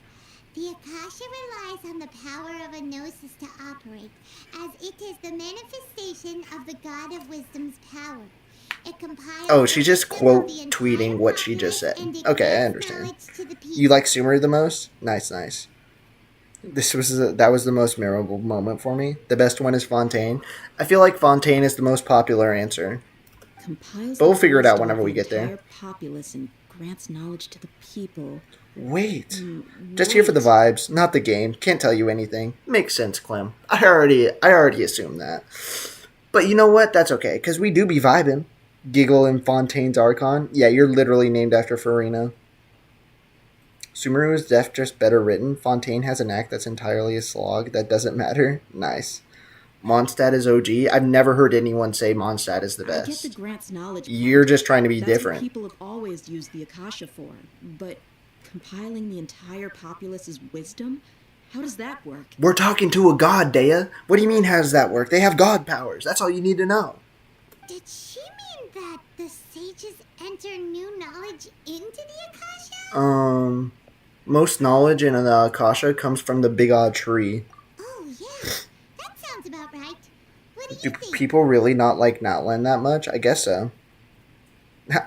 the Akasha relies on the power of a gnosis to operate, as it is the manifestation of the God of Wisdom's power. It compiles Oh, she just the wisdom of quote the tweeting entire what she just populace, said. and it Okay, I grants understand. knowledge to the people. You like Sumeru the most? Nice. That was the most memorable moment for me. The best one is Fontaine. I feel like Fontaine is the most popular answer. Compiles But we'll the figure it out wisdom of whenever we the get there. entire populace and grants knowledge to the people. Wait. Just here for the vibes, not the game. Can't tell you anything. Makes sense, Clem. I already assumed that. But you know what? That's okay, because we do be vibing. Giggle and Fontaine's Archon. Yeah, you're literally named after Farina. Sumeru is deaf, just better written. Fontaine has an act that's entirely a slog. That doesn't matter. Nice. Mondstadt is OG. I've never heard anyone say Mondstadt is the I get best. the grants knowledge. You're part. just trying to be That's what different. people have always used the Akasha for. But compiling the entire populace's wisdom? How does that work? We're talking to a god, Dea. What do you mean, how does that work? They have god powers. That's all you need to know. Did she mean that the sages enter new knowledge into the Akasha? Most knowledge in the Akasha comes from the Big Odd Tree. Oh, yeah. That sounds about right. What do Do you think? people really not like Natlan that much? I guess so.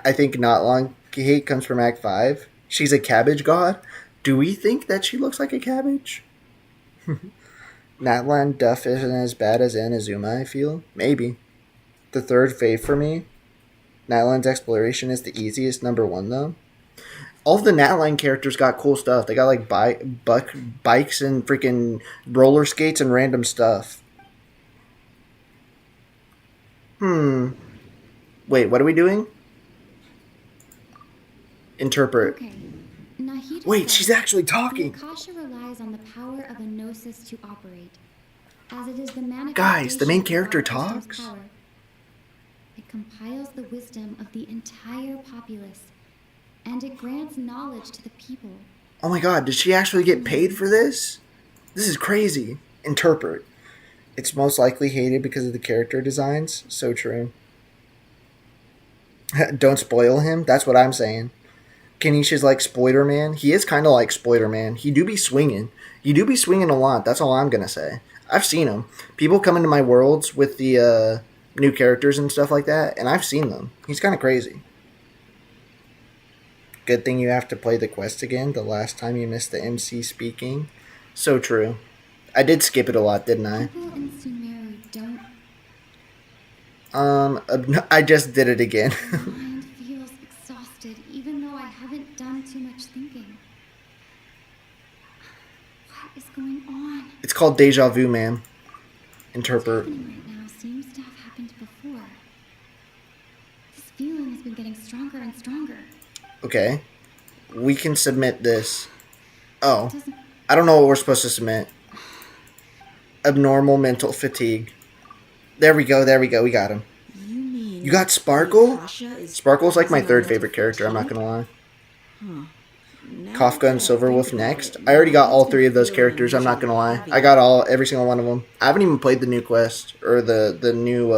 I think Natlan hate comes from Act 5. She's a cabbage god. Do we think that she looks like a cabbage? Natlan Duff isn't as bad as Inazuma, I feel. Maybe. The third fave for me. Natlan's exploration is the easiest, number 1 though. All of the Natlan characters got cool stuff. They got like bikes and freaking roller skates and random stuff. Wait, what are we doing? Interpret. Okay. Nahida Wait, says, she's actually the talking. Akasha relies on the power of a gnosis to operate, as it is the manifestation Guys, the main of character our wisdom's talks. power. It compiles the wisdom of the entire populace, and it grants knowledge to the people. Oh my god, did she actually get paid for this? This is crazy. Interpret. It's most likely hated because of the character designs. So true. Don't spoil him. That's what I'm saying. Kenisha's like Spoiler-Man. He is kind of like Spoiler-Man. He do be swinging. You do be swinging a lot. That's all I'm going to say. I've seen him. People come into my worlds with the new characters and stuff like that, and I've seen them. He's kind of crazy. Good thing you have to play the quest again the last time you missed the MC speaking. So true. I did skip it a lot, didn't I? People in Sumeru don't. I just did it again. My mind feels exhausted, even though I haven't done too much thinking. What is going on? It's called deja vu, man. Interpret. What's happening right now seems to have happened before. This feeling has been getting stronger and stronger. Okay. We can submit this. Oh. Doesn't I don't know what we're supposed to submit. Abnormal mental fatigue. There we go, we got him. You mean You got Sparkle? Akasha is Sparkle's like my causing third a favorite character, I'm not fatigue? gonna lie. Now Kafka and that I Silverwolf think about next. it, I already got all it's three of those feeling characters, I'm not gonna lie. heavy. I got every single one of them. I haven't even played the new quest, or the new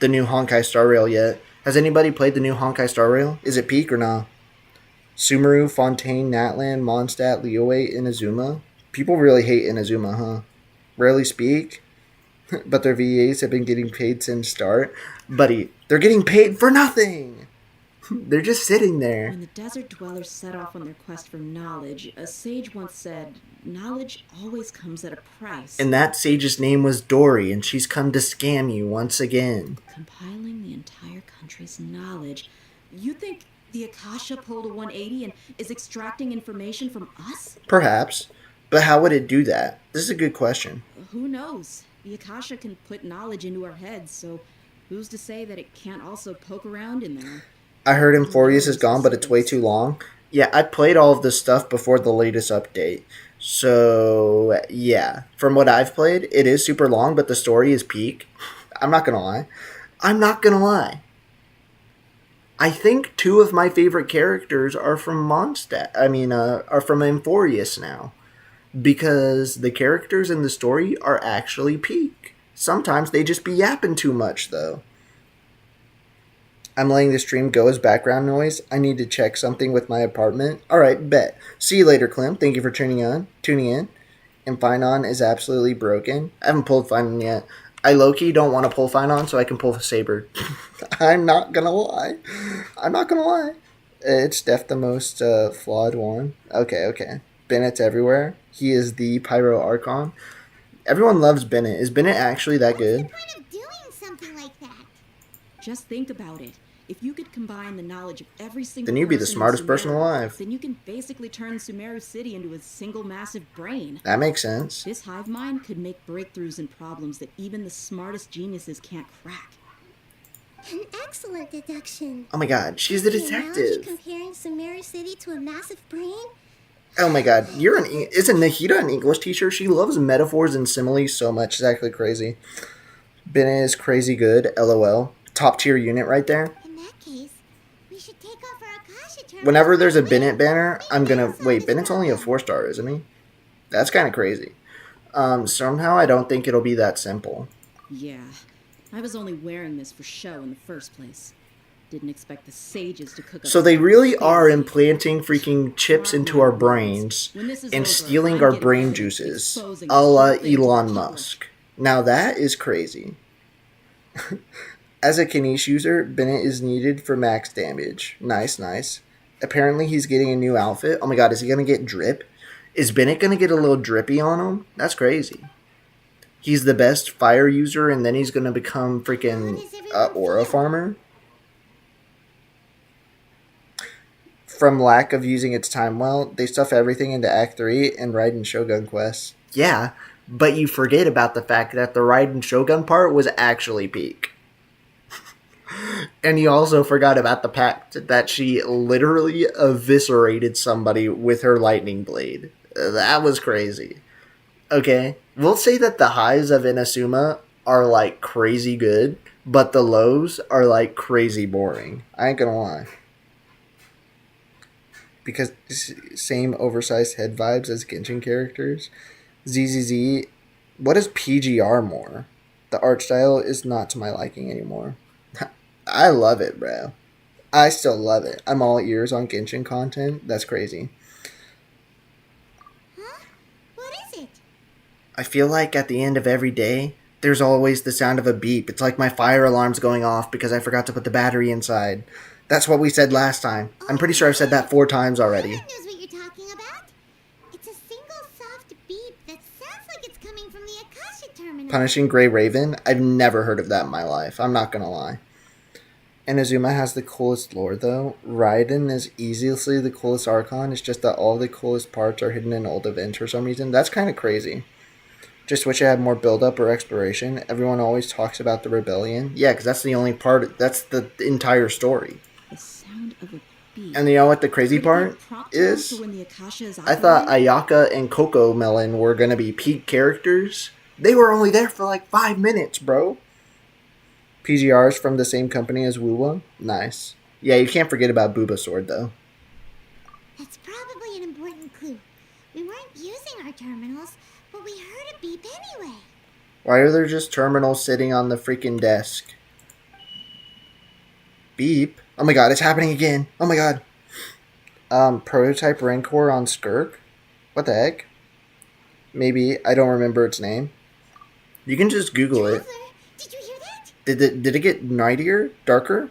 Honkai Star Rail yet. Has anybody played the new Honkai Star Rail? Is it peak or not? Sumeru, Fontaine, Natlan, Mondstadt, Liyue, Inazuma. People really hate Inazuma, huh? Rarely speak, but their VAs have been getting paid since start. Buddy, they're getting paid for nothing! They're just sitting there. When the desert dwellers set off on their quest for knowledge, a sage once said, knowledge always comes at a price. And that sage's name was Dory, and she's come to scam you once again. Compiling the entire country's knowledge. You think the Akasha pulled a 180 and is extracting information from us? Perhaps. But how would it do that? This is a good question. Who knows? The Akasha can put knowledge into our heads, so who's to say that it can't also poke around in there? I heard Emphorius is gone, but it's way too long. Yeah, I played all of this stuff before the latest update. So, yeah. From what I've played, it is super long, but the story is peak. I'm not gonna lie. I think two of my favorite characters are from Mondstadt. Are from Emphorius now. Because the characters in the story are actually peak. Sometimes they just be yapping too much, though. I'm letting the stream go as background noise. I need to check something with my apartment. Alright, bet. See you later, Clem. Thank you for tuning in. And Finon is absolutely broken. I haven't pulled Finon yet. I low-key don't want to pull Finon so I can pull Saber. I'm not gonna lie. It's Def the most flawed one. Okay. Bennett's everywhere. He is the Pyro Archon. Everyone loves Bennett. Is Bennett actually that good? What's the point of doing something like that? Just think about it. If you could combine the knowledge of every single Then you'd be the person in smartest person Sumeru, alive. then you can basically turn Sumeru City into a single massive brain. That makes sense. This hive mind could make breakthroughs in problems that even the smartest geniuses can't crack. An excellent deduction. Oh my god, she's the The analogy detective. comparing Sumeru City to a massive brain? Oh my god, isn't Nahida an English teacher? She loves metaphors and similes so much. It's actually crazy. Bennett is crazy good, lol. Top tier unit right there. In that case, we should take off our Akasha terminals. Whenever there's a and Bennett banner, I'm gonna... Bennet's Wait, on Bennett's his only a own. 4-star, isn't he? That's kind of crazy. Somehow I don't think it'll be that simple. Yeah, I was only wearing this for show in the first place. Didn't expect the sages to cook up. So they really fancy. are implanting freaking chips into our brains When this is and over, stealing I'm our getting brain ready, juices, exposing a la the whole thing to the Elon public. Musk. Now that is crazy. As a Kanish user, Bennett is needed for max damage. Nice, nice. Apparently he's getting a new outfit. Oh my god, is he gonna get drip? Is Bennett gonna get a little drippy on him? That's crazy. He's the best fire user and then he's gonna become freaking aura farmer? From lack of using its time well, they stuff everything into Act 3 and Raiden Shogun quests. Yeah, but you forget about the fact that the Raiden Shogun part was actually peak. And you also forgot about the fact that she literally eviscerated somebody with her lightning blade. That was crazy. Okay, we'll say that the highs of Inazuma are like crazy good, but the lows are like crazy boring. I ain't gonna lie. Because same oversized head vibes as Genshin characters. ZZZ, what is PGR more? The art style is not to my liking anymore. I love it, bro. I still love it. I'm all ears on Genshin content. That's crazy. Huh? What is it? I feel like at the end of every day, there's always the sound of a beep. It's like my fire alarm's going off because I forgot to put the battery inside. That's what we said last time. I'm pretty sure I've said that 4 times already. Everyone knows what you're talking about. It's a single soft beep that sounds like it's coming from the Akasha terminal. Punishing Grey Raven? I've never heard of that in my life. I'm not gonna lie. Inazuma has the coolest lore though. Raiden is easily the coolest Archon. It's just that all the coolest parts are hidden in old events for some reason. That's kind of crazy. Just wish I had more build-up or exploration. Everyone always talks about the rebellion. Yeah, because that's the only part. That's the entire story. The sound of a beep. And you know what the crazy part is? For when the Akasha is I thought operating? Ayaka and Coco Melon were going to be peak characters. They were only there for like 5 minutes, bro. PGRs from the same company as Wuwa. Nice. Yeah, you can't forget about Booba Sword, though. That's probably an important clue. We weren't using our terminals, but we heard a beep anyway. Why are there just terminals sitting on the freaking desk? Beep. Oh my god, it's happening again. Oh my god. Prototype Rancor on Skirk? What the heck? Maybe. I don't remember its name. You can just Google it. Traveler, did you hear that? Did it get nightier? Darker?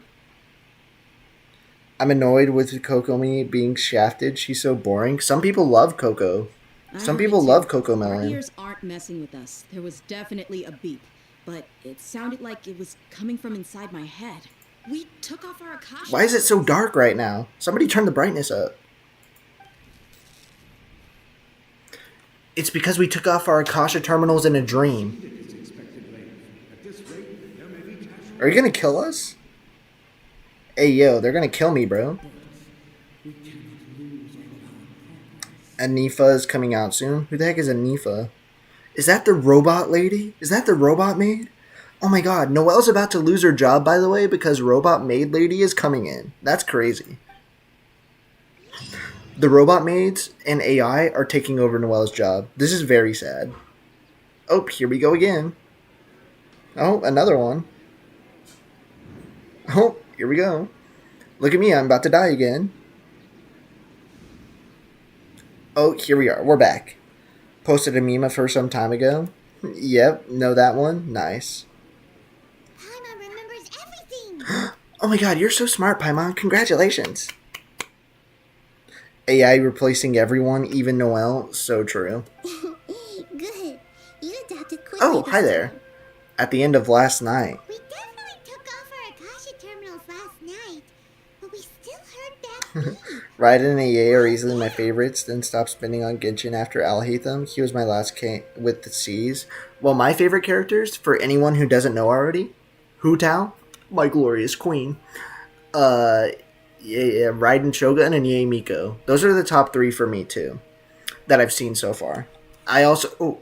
I'm annoyed with Kokomi being shafted. She's so boring. Some people love Coco. Some people love Coco Our Melon. ears aren't messing with us. There was definitely a beep, but it sounded like it was coming from inside my head. We took off our Akasha. Why is it so dark right now? Somebody turn the brightness up. It's because we took off our Akasha terminals in a dream. Are you gonna kill us? Hey yo, they're gonna kill me, bro. Anifa is coming out soon. Who the heck is Anifa? Is that the robot lady? Is that the robot maid? Oh my god, Noelle's about to lose her job, by the way, because robot maid lady is coming in. That's crazy. The robot maids and AI are taking over Noelle's job. This is very sad. Oh, here we go again. Oh, another one. Oh, here we go. Look at me, I'm about to die again. Oh, here we are. We're back. Posted a meme for some time ago. Yep, know that one? Nice. Paimon remembers everything. Oh my god, you're so smart, Paimon. Congratulations. AI replacing everyone, even Noelle. So true. Good. You adapted quickly. Oh, this hi there. time. At the end of last night. We definitely took off our Akasha terminals last night. Raiden and EA are easily my favorites, then stop spending on Genshin after Alhaitham. He was my last king with the C's. Well, my favorite characters, for anyone who doesn't know already, Hu Tao, my glorious queen, Raiden Shogun, and Yae Miko. Those are the top 3 for me, too, that I've seen so far. I also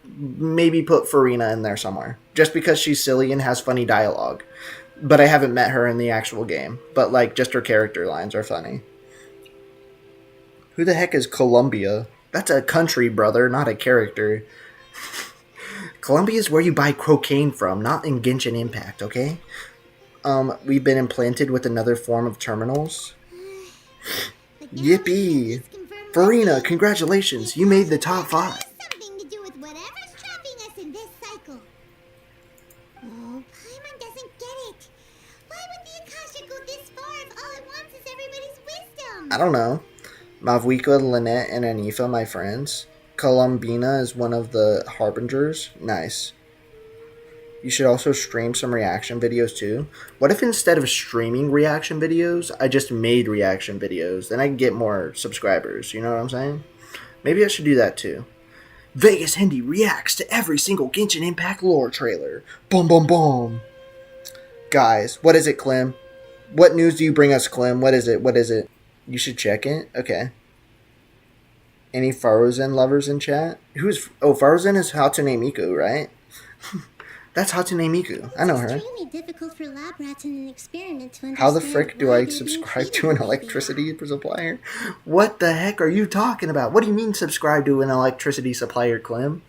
maybe put Farina in there somewhere, just because she's silly and has funny dialogue. But I haven't met her in the actual game. But, like, just her character lines are funny. Who the heck is Columbia? That's a country, brother, not a character. Columbia is where you buy cocaine from, not in Genshin Impact, okay? We've been implanted with another form of terminals. Yippee! Farina, congratulations! You made the top 5. Something to do with whatever's trapping us in this cycle. Oh, Paimon doesn't get it. Why would the Akasha go this far if all it wants is everybody's wisdom? I don't know. Mavwika, Lynette, and Anifa, my friends. Columbina is one of the Harbingers. Nice. You should also stream some reaction videos too. What if instead of streaming reaction videos, I just made reaction videos? Then I can get more subscribers. You know what I'm saying? Maybe I should do that too. Vegas Hindi reacts to every single Genshin Impact lore trailer. Boom, boom, boom. Guys, what is it, Clem? What news do you bring us, Clem? What is it? What is it? You should check it? Okay. Any Farozen lovers in chat? Farozen is Hatsune Miku, right? That's Hatsune Miku. I know her. It's extremely difficult for lab rats in an experiment to understand. How the frick do why I they're being subscribe treated to an the way they electricity are. supplier? What the heck are you talking about? What do you mean subscribe to an electricity supplier, Clem?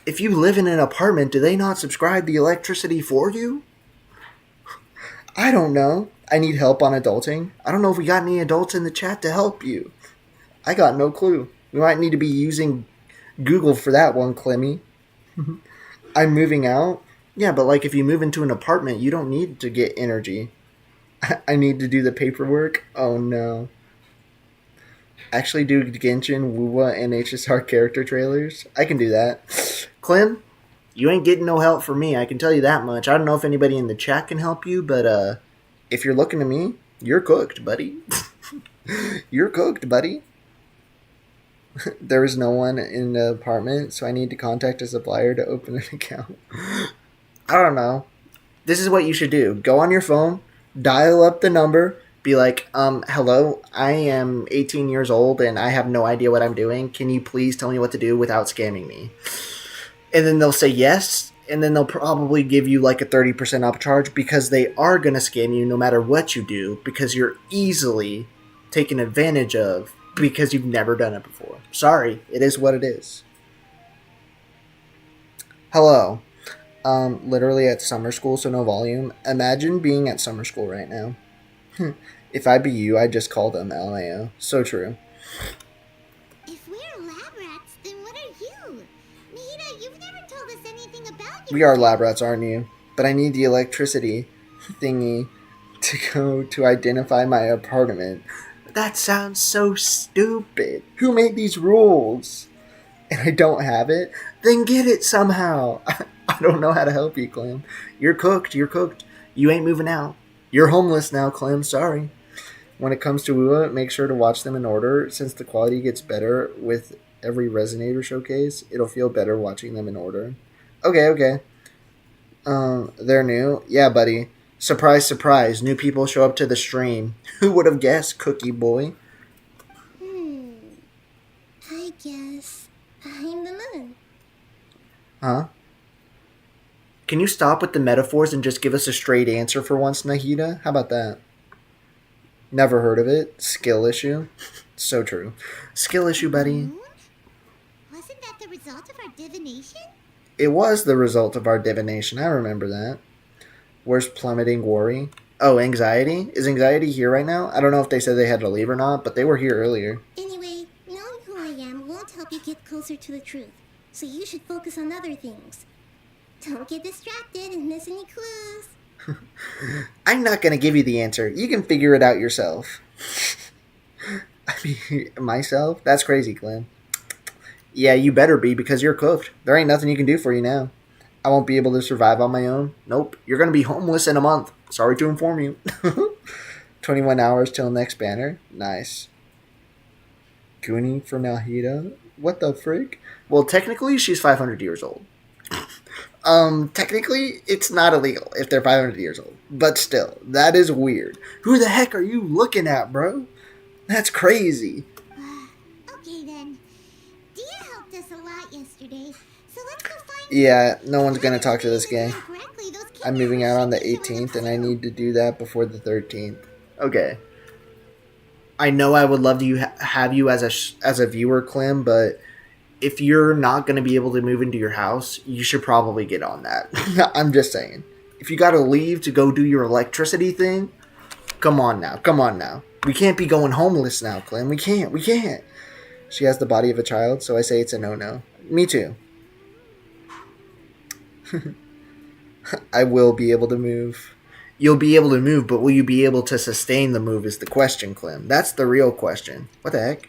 If you live in an apartment, do they not subscribe the electricity for you? I don't know. I need help on adulting. I don't know if we got any adults in the chat to help you. I got no clue. We might need to be using Google for that one, Clemmy. I'm moving out? Yeah, but like if you move into an apartment, you don't need to get energy. I need to do the paperwork? Oh no. Actually do Genshin, Wuwa, and HSR character trailers? I can do that. Clem, you ain't getting no help from me, I can tell you that much. I don't know if anybody in the chat can help you, but if you're looking to me, you're cooked, buddy. You're cooked, buddy. There is no one in the apartment, so I need to contact a supplier to open an account. I don't know. This is what you should do. Go on your phone, dial up the number, be like, hello, I am 18 years old and I have no idea what I'm doing. Can you please tell me what to do without scamming me? And then they'll say yes, and then they'll probably give you like a 30% upcharge because they are going to scam you no matter what you do because you're easily taken advantage of because you've never done it before. Sorry, it is what it is. Hello. Literally at summer school, so no volume. Imagine being at summer school right now. If I be you, I'd just call them LAO. So true. If we're lab rats, then what are you? Nahida, you've never told us anything about We are lab rats, aren't you? But I need the electricity thingy to go to identify my apartment. That sounds so stupid. Who made these rules? And I don't have it? Then get it somehow. I don't know how to help you, Clem. You're cooked. You're cooked. You ain't moving out. You're homeless now, Clem. Sorry. When it comes to Wua, make sure to watch them in order. Since the quality gets better with every Resonator showcase, it'll feel better watching them in order. Okay. They're new. Yeah, buddy. Surprise, surprise. New people show up to the stream. Who would have guessed, Cookie Boy? I guess I'm the moon. Huh? Can you stop with the metaphors and just give us a straight answer for once, Nahida? How about that? Never heard of it. Skill issue. So true. Skill issue, buddy. Moon? Wasn't that the result of our divination? It was the result of our divination. I remember that. Where's plummeting worry? Oh, anxiety? Is anxiety here right now? I don't know if they said they had to leave or not, but they were here earlier. Anyway, knowing who I am won't help you get closer to the truth, so you should focus on other things. Don't get distracted and miss any clues. I'm not going to give you the answer. You can figure it out yourself. I mean, myself? That's crazy, Glenn. Yeah, you better be because you're cooked. There ain't nothing you can do for you now. I won't be able to survive on my own. Nope. You're going to be homeless in a month. Sorry to inform you. 21 hours till next banner. Nice. Gooning for Nahida? What the frick? Well, technically, she's 500 years old. Technically, it's not illegal if they're 500 years old. But still, that is weird. Who the heck are you looking at, bro? That's crazy. Okay then. Dia helped us a lot yesterday, so let's go find Yeah, no one's gonna talk to this guy. correctly. Those I'm moving out on the kidnappers should be showing 18th, and up I soon. need to do that before the 13th. Okay. I know I would love to have you as a viewer, Clem, but if you're not going to be able to move into your house, you should probably get on that. I'm just saying. If you got to leave to go do your electricity thing, come on now. Come on now. We can't be going homeless now, Clem. We can't. We can't. She has the body of a child, so I say it's a no-no. Me too. I will be able to move. You'll be able to move, but will you be able to sustain the move is the question, Clem. That's the real question. What the heck?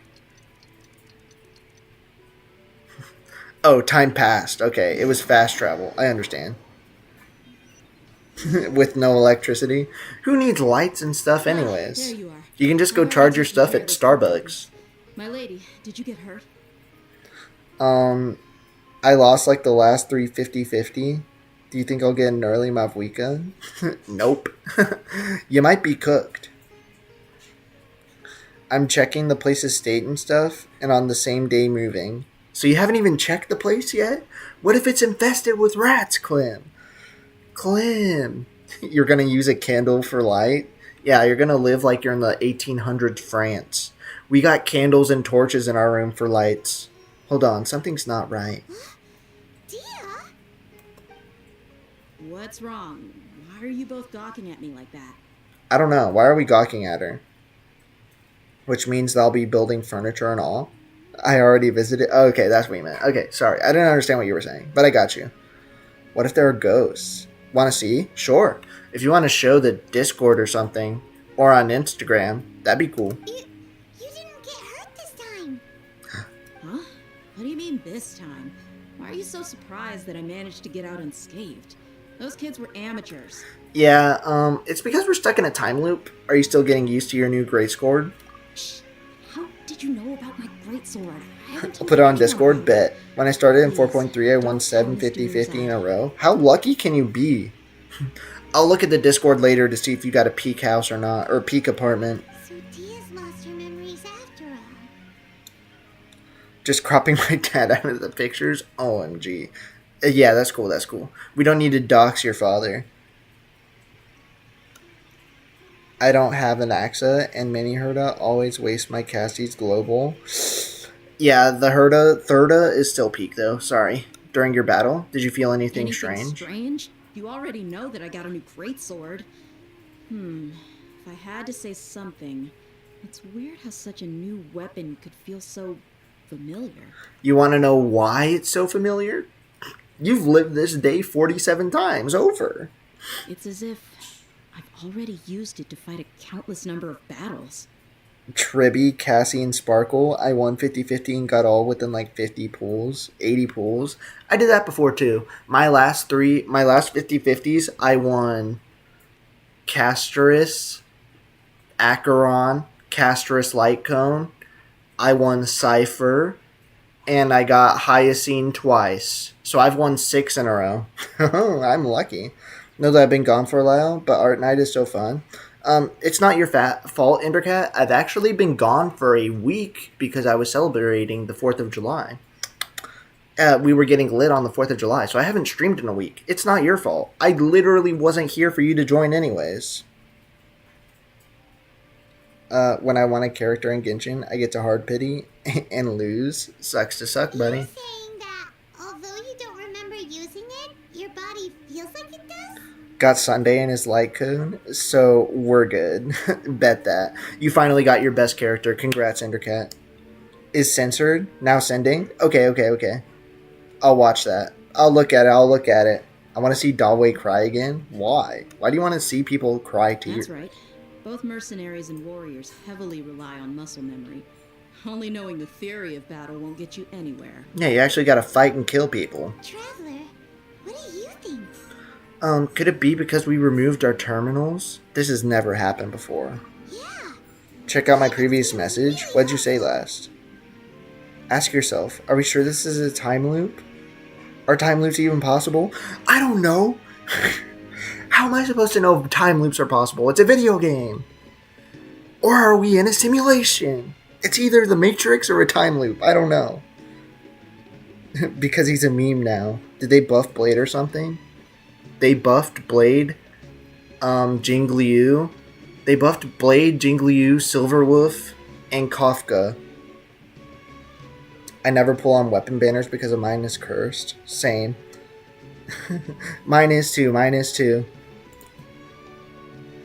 Oh, time passed. Okay, it was fast travel. I understand. With no electricity. Who needs lights and stuff There anyways? you are. You can just go Now I charge your take stuff care at of this Starbucks. My lady, did you get hurt? I lost like the last 3 50-50. Do you think I'll get an early Mavwika? Nope. You might be cooked. I'm checking the place's state and stuff, and on the same day moving. So you haven't even checked the place yet? What if it's infested with rats, Clem? Clem! You're gonna use a candle for light? Yeah, you're gonna live like you're in the 1800s France. We got candles and torches in our room for lights. Hold on, something's not right. Dia? What's wrong? Why are you both gawking at me like that? I don't know. Why are we gawking at her? Which means they'll be building furniture and all. I already visited. Oh, okay, that's what you meant. Okay, sorry. I didn't understand what you were saying, but I got you. What if there are ghosts? Want to see? Sure. If you want to show the Discord or something, or on Instagram, that'd be cool. You didn't get hurt this time. Huh? What do you mean this time? Why are you so surprised that I managed to get out unscathed? Those kids were amateurs. Yeah, it's because we're stuck in a time loop. Are you still getting used to your new great sword? Shh. How did you know about my greatsword? I haven't I'll told put it on anyone Discord, about it. bet. When I started in Please, 4.3, I won don't 7 tell Mr. 50-50 in a Muzak. row. How lucky can you be? I'll look at the Discord later to see if you got a peak house or not, or peak apartment. So Dia's lost her memories after all. Just cropping my dad out of the pictures? OMG. Yeah, that's cool, that's cool. We don't need to dox your father. I don't have an AXA, and Mini Herda always waste my Cassie's global. Yeah, the Thurda is still peak, though. Sorry. During your battle, did you feel anything strange? Strange? You already know that I got a new greatsword. If I had to say something, it's weird how such a new weapon could feel so familiar. You want to know why it's so familiar? You've lived this day 47 times over. It's as if I've already used it to fight a countless number of battles. Tribby, Cassie, and Sparkle, I won 50-50 and got all within like 50 pulls, 80 pulls. I did that before too. My last 50-50s, I won Castris, Acheron, Castris Light Cone. I won Cypher, and I got Hyacine twice. So I've won 6 in a row. I'm lucky. Know that I've been gone for a while, but Art Night is so fun. It's not your fault, Endercat. I've actually been gone for a week because I was celebrating the 4th of July. We were getting lit on the 4th of July, so I haven't streamed in a week. It's not your fault. I literally wasn't here for you to join anyways. When I want a character in Genshin, I get to hard pity and lose. Sucks to suck, buddy. You're saying that although you don't remember using it, your body feels like it does? Got Sunday in his light code, so we're good. Bet that. You finally got your best character. Congrats, Endercat. Is censored? Now sending? Okay. I'll watch that. I'll look at it. I want to see Dalway cry again. Why? Why do you want to see people cry to That's you? right. Both mercenaries and warriors heavily rely on muscle memory. Only knowing the theory of battle won't get you anywhere. Yeah, you actually gotta fight and kill people. Traveler, what do you think? Could it be because we removed our terminals? This has never happened before. Yeah, Check out my previous message. What'd you say last? Ask yourself, are we sure this is a time loop? Are time loops even possible? I don't know. How am I supposed to know if time loops are possible? It's a video game. Or are we in a simulation? It's either the Matrix or a time loop. I don't know. Because he's a meme now. Did they buff Blade or something? They buffed Blade, Jing Liu. They buffed Blade, Jing Liu, Silverwolf, and Kafka. I never pull on weapon banners because of mine is cursed. Same. Mine is too.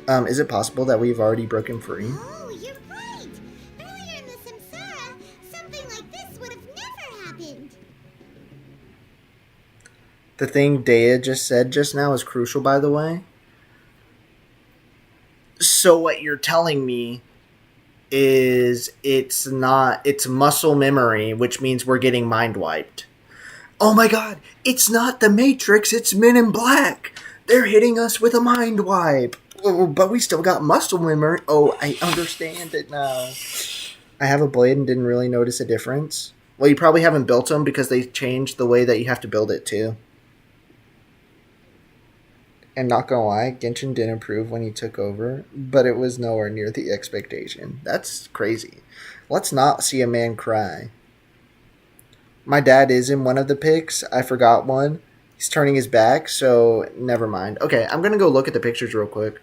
Is it possible that we've already broken free? Oh, you're right. Earlier in the Samsara, something like this would have never happened. The thing Dea just said just now is crucial, by the way. So what you're telling me is it's muscle memory, which means we're getting mind wiped. Oh my god, it's not the Matrix, it's Men in Black. They're hitting us with a mind wipe. But we still got muscle memory. Oh, I understand it now. I have a Blade and didn't really notice a difference. Well, you probably haven't built them because they changed the way that you have to build it too. And not gonna lie, Genshin did improve when he took over, but it was nowhere near the expectation. That's crazy. Let's not see a man cry. My dad is in one of the pics. I forgot one. He's turning his back, so never mind. Okay, I'm gonna go look at the pictures real quick.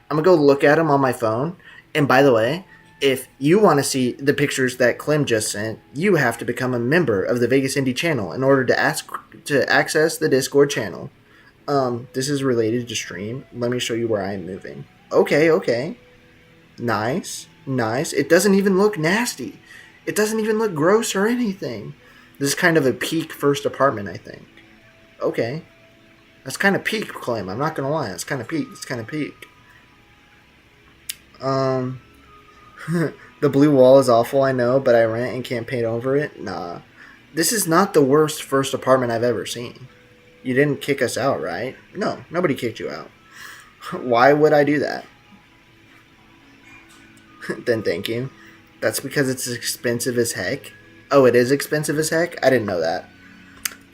I'm gonna go look at them on my phone. And by the way, if you want to see the pictures that Clem just sent, you have to become a member of the Vegas Indie channel in order to access the Discord channel. This is related to stream. Let me show you where I am moving. Okay. Nice. It doesn't even look nasty. It doesn't even look gross or anything. This is kind of a peak first apartment, I think. Okay. That's kind of peak, Clem. I'm not gonna lie. It's kind of peak. The blue wall is awful, I know, but I rent and can't paint over it. Nah. This is not the worst first apartment I've ever seen. You didn't kick us out, right? No, nobody kicked you out. Why would I do that? Then thank you. That's because it's expensive as heck. Oh, it is expensive as heck? I didn't know that.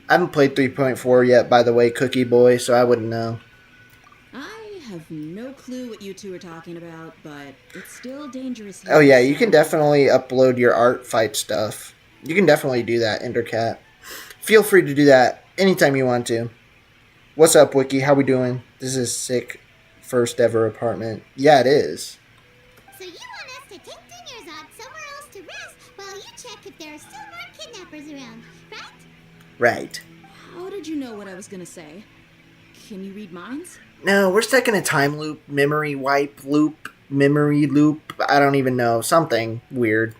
I haven't played 3.4 yet, by the way, Cookie Boy, so I wouldn't know. I have no clue what you two are talking about, but it's still dangerous here. Oh yeah, you can definitely upload your art fight stuff. You can definitely do that, Endercat. Feel free to do that anytime you want to. What's up, Wiki? How we doing? This is sick first ever apartment. Yeah, it is. So you want us to take Dingerzad somewhere else to rest while you check if there are still more kidnappers around, right? Right. How did you know what I was gonna say? Can you read minds? No, we're stuck in a time loop, memory wipe loop, memory loop. I don't even know. Something weird.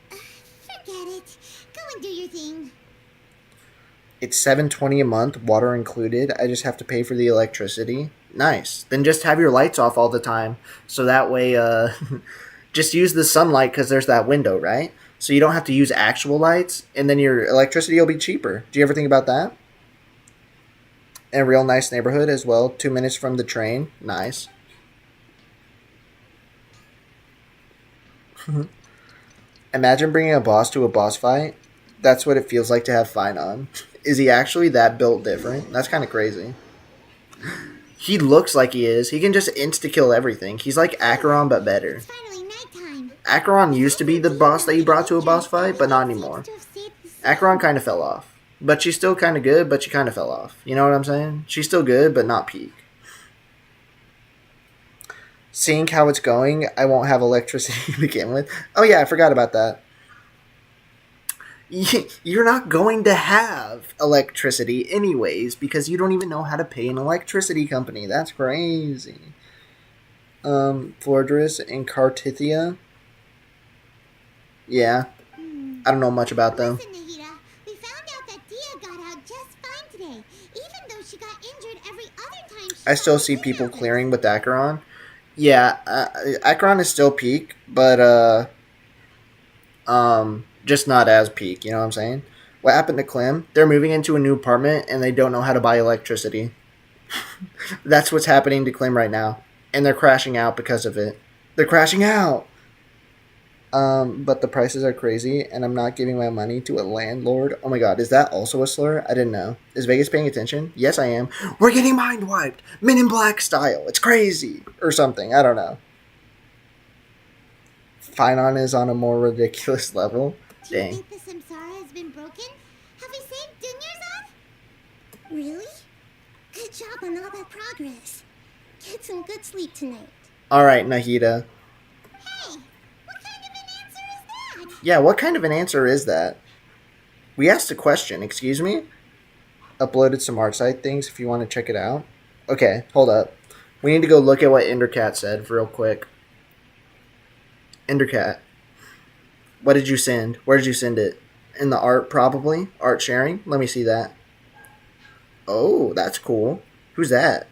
Forget it. Go and do your thing. It's $7.20 a month, water included. I just have to pay for the electricity. Nice. Then just have your lights off all the time. So that way, just use the sunlight because there's that window, right? So you don't have to use actual lights, and then your electricity will be cheaper. Do you ever think about that? In a real nice neighborhood as well. 2 minutes from the train. Nice. Imagine bringing a boss to a boss fight. That's what it feels like to have Fine on. Is he actually that built different? That's kind of crazy. He looks like he is. He can just insta-kill everything. He's like Acheron, but better. It's finally nighttime. Acheron used to be the boss that you brought to a boss fight, but not anymore. Acheron kind of fell off. But she's still kind of good, but she kind of fell off. You know what I'm saying? She's still good, but not peak. Seeing how it's going, I won't have electricity to begin with. Oh yeah, I forgot about that. You're not going to have electricity anyways because you don't even know how to pay an electricity company. That's crazy. Flordris and Cartithia. Yeah. I don't know much about them. Listen, Nahida, we found out that Dia got out just fine today, even though she got injured every other time she I still see people clearing with Acheron. Yeah, Acheron is still peak, but just not as peak, you know what I'm saying? What happened to Clem? They're moving into a new apartment and they don't know how to buy electricity. That's what's happening to Clem right now. And they're crashing out because of it. They're crashing out! But the prices are crazy, and I'm not giving my money to a landlord. Oh my god, is that also a slur? I didn't know. Is Vegas paying attention? Yes, I am. We're getting mind wiped, Men in Black style. It's crazy, or something. I don't know. Finon is on a more ridiculous level. Do you Dang. think the samsara has been broken? Have we saved Dunyarzad? Really? Good job on all that progress. Get some good sleep tonight. All right, Nahida. Hey, what kind of an answer is that? Yeah, what kind of an answer is that? We asked a question. Excuse me. Uploaded some ArtSide things if you want to check it out. Okay, hold up. We need to go look at what Endercat said real quick. Endercat, what did you send? Where did you send it? In the art, probably? Art sharing? Let me see that. Oh, that's cool. Who's that?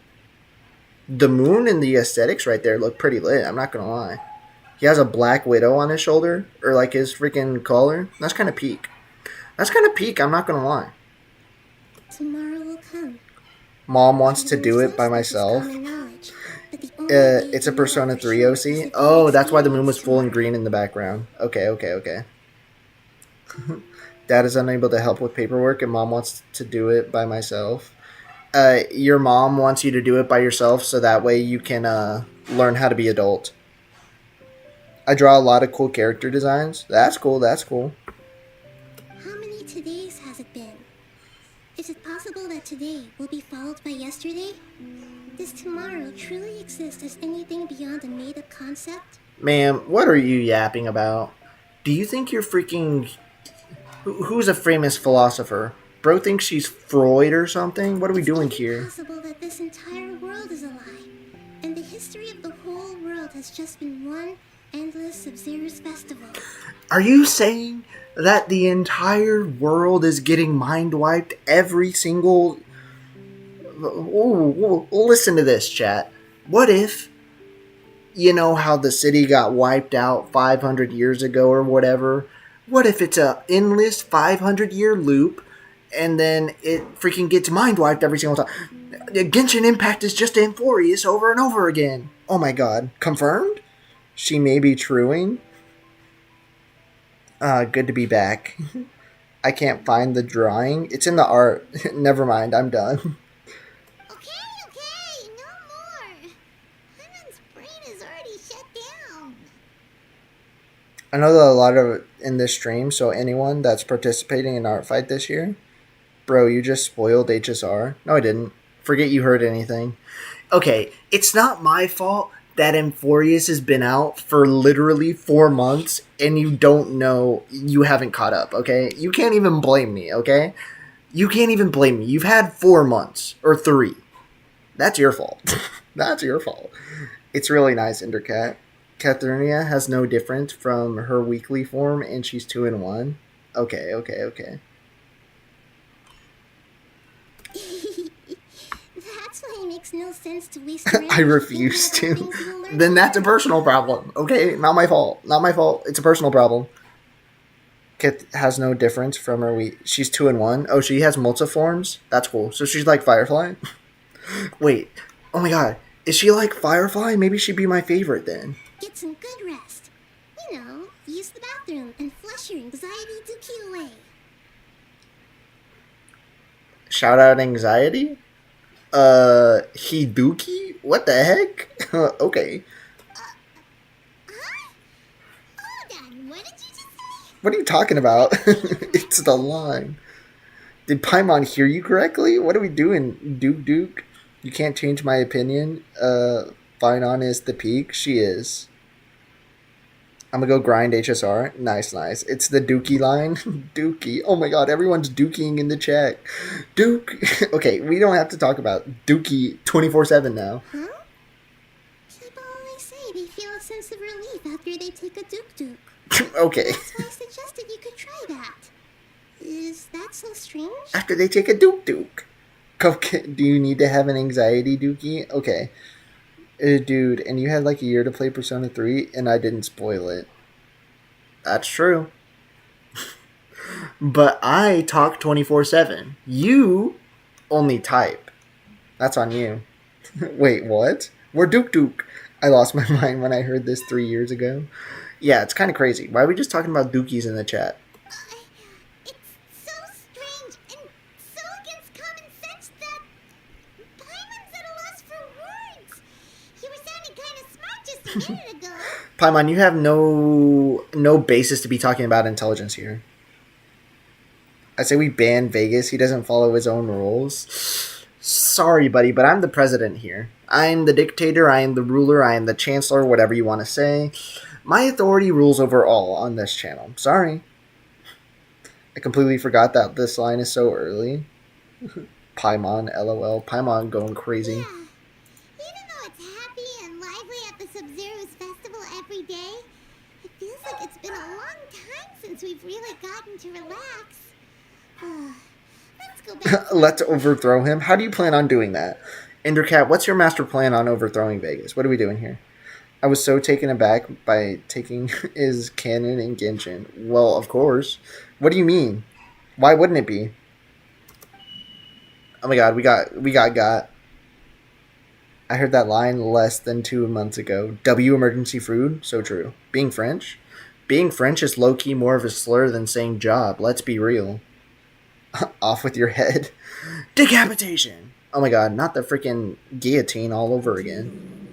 The moon and the aesthetics right there look pretty lit, I'm not gonna lie. He has a black widow on his shoulder, or like his freaking collar. That's kind of peak. That's kind of peak, I'm not gonna lie. Tomorrow will come. Mom wants to do it by myself. It's a Persona 3 OC. Oh, that's why the moon was full and green in the background. Okay. Dad is unable to help with paperwork, and Mom wants to do it by myself. Your mom wants you to do it by yourself, so that way you can learn how to be adult. I draw a lot of cool character designs. That's cool. How many todays has it been? Is it possible that today will be followed by yesterday? Does tomorrow truly exist as anything beyond a made-up concept? Ma'am, what are you yapping about? Do you think you're freaking... Who's a famous philosopher? Bro thinks she's Freud or something? What are we doing here? Is it possible that this entire world is a lie, and the history of the whole world has just been one endless Sub-Zero's festival? Are you saying that the entire world is getting mind wiped every single... Ooh, listen to this, chat. What if, you know how the city got wiped out 500 years ago or whatever? What if it's a endless 500-year loop, and then it freaking gets mind wiped every single time? Genshin Impact is just Amphorius over and over again. Oh my god. Confirmed? She may be truing. Good to be back. I can't find the drawing. It's in the art. Never mind, I'm done. Okay, no more. Hyman's brain is already shut down. I know that a lot of in this stream, so anyone that's participating in Art Fight this year, bro, you just spoiled HSR. No, I didn't. Forget you heard anything. Okay, it's not my fault that Amphorius has been out for literally 4 months and you don't know, you haven't caught up, okay? You can't even blame me, okay? You can't even blame me. You've had 4 months, or 3. That's your fault. That's your fault. It's really nice, Endercat. Catherine has no difference from her weekly form, and she's 2 in 1. Okay. That's why it makes no sense to waste I refuse to. Then that's a personal problem. Okay, not my fault. It's a personal problem. Kit has no difference from her week. She's 2 in 1. Oh, she has multiforms? That's cool. So she's like Firefly? Wait. Oh my god. Is she like Firefly? Maybe she'd be my favorite then. Get some good rest. You know, use the bathroom and flush your anxiety dookie away. Shout out anxiety? Hiduki? What the heck? Okay. Hold on, what did you just say? What are you talking about? It's the line. Did Paimon hear you correctly? What are we doing, Duke? You can't change my opinion. Finon is the peak. She is. I'm gonna go grind HSR. Nice. It's the Dookie line. Dookie. Oh my god, everyone's dooking in the chat. Duke. Okay, we don't have to talk about Dookie 24/7 now. Huh? People always say they feel a sense of relief after they take a Duke. Okay. That's why I suggested you could try that. Is that so strange? After they take a Duke. Okay, do you need to have an anxiety, Dookie? Okay. Dude, and you had like a year to play Persona 3, and I didn't spoil it. That's true. But I talk 24/7. You only type. That's on you. Wait, what? We're Duke. I lost my mind when I heard this 3 years ago. Yeah, it's kind of crazy. Why are we just talking about dookies in the chat? It's so strange and so against common sense that Paimon's at a loss for words. You were sounding kind of smart just a minute ago. Paimon, you have no basis to be talking about intelligence here. I say we ban Vegas. He doesn't follow his own rules. Sorry, buddy, but I'm the president here. I'm the dictator. I am the ruler. I am the chancellor, whatever you want to say. My authority rules over all on this channel. Sorry. I completely forgot that this line is so early. Paimon, LOL. Paimon going crazy. Yeah. Even though it's happy and lively at the Sub-Zero's festival every day, it feels like it's been a long time since we've really gotten to relax. Let's go back. Let's overthrow him. How do you plan on doing that? Endercat, what's your master plan on overthrowing Vegas? What are we doing here? I was so taken aback by taking his cannon in Genshin. Well, of course. What do you mean? Why wouldn't it be? Oh my god, we got. I heard that line less than 2 months ago. W emergency food? So true. Being French? Being French is low-key more of a slur than saying job. Let's be real. Off with your head. Decapitation! Oh my god, not the freaking guillotine all over again.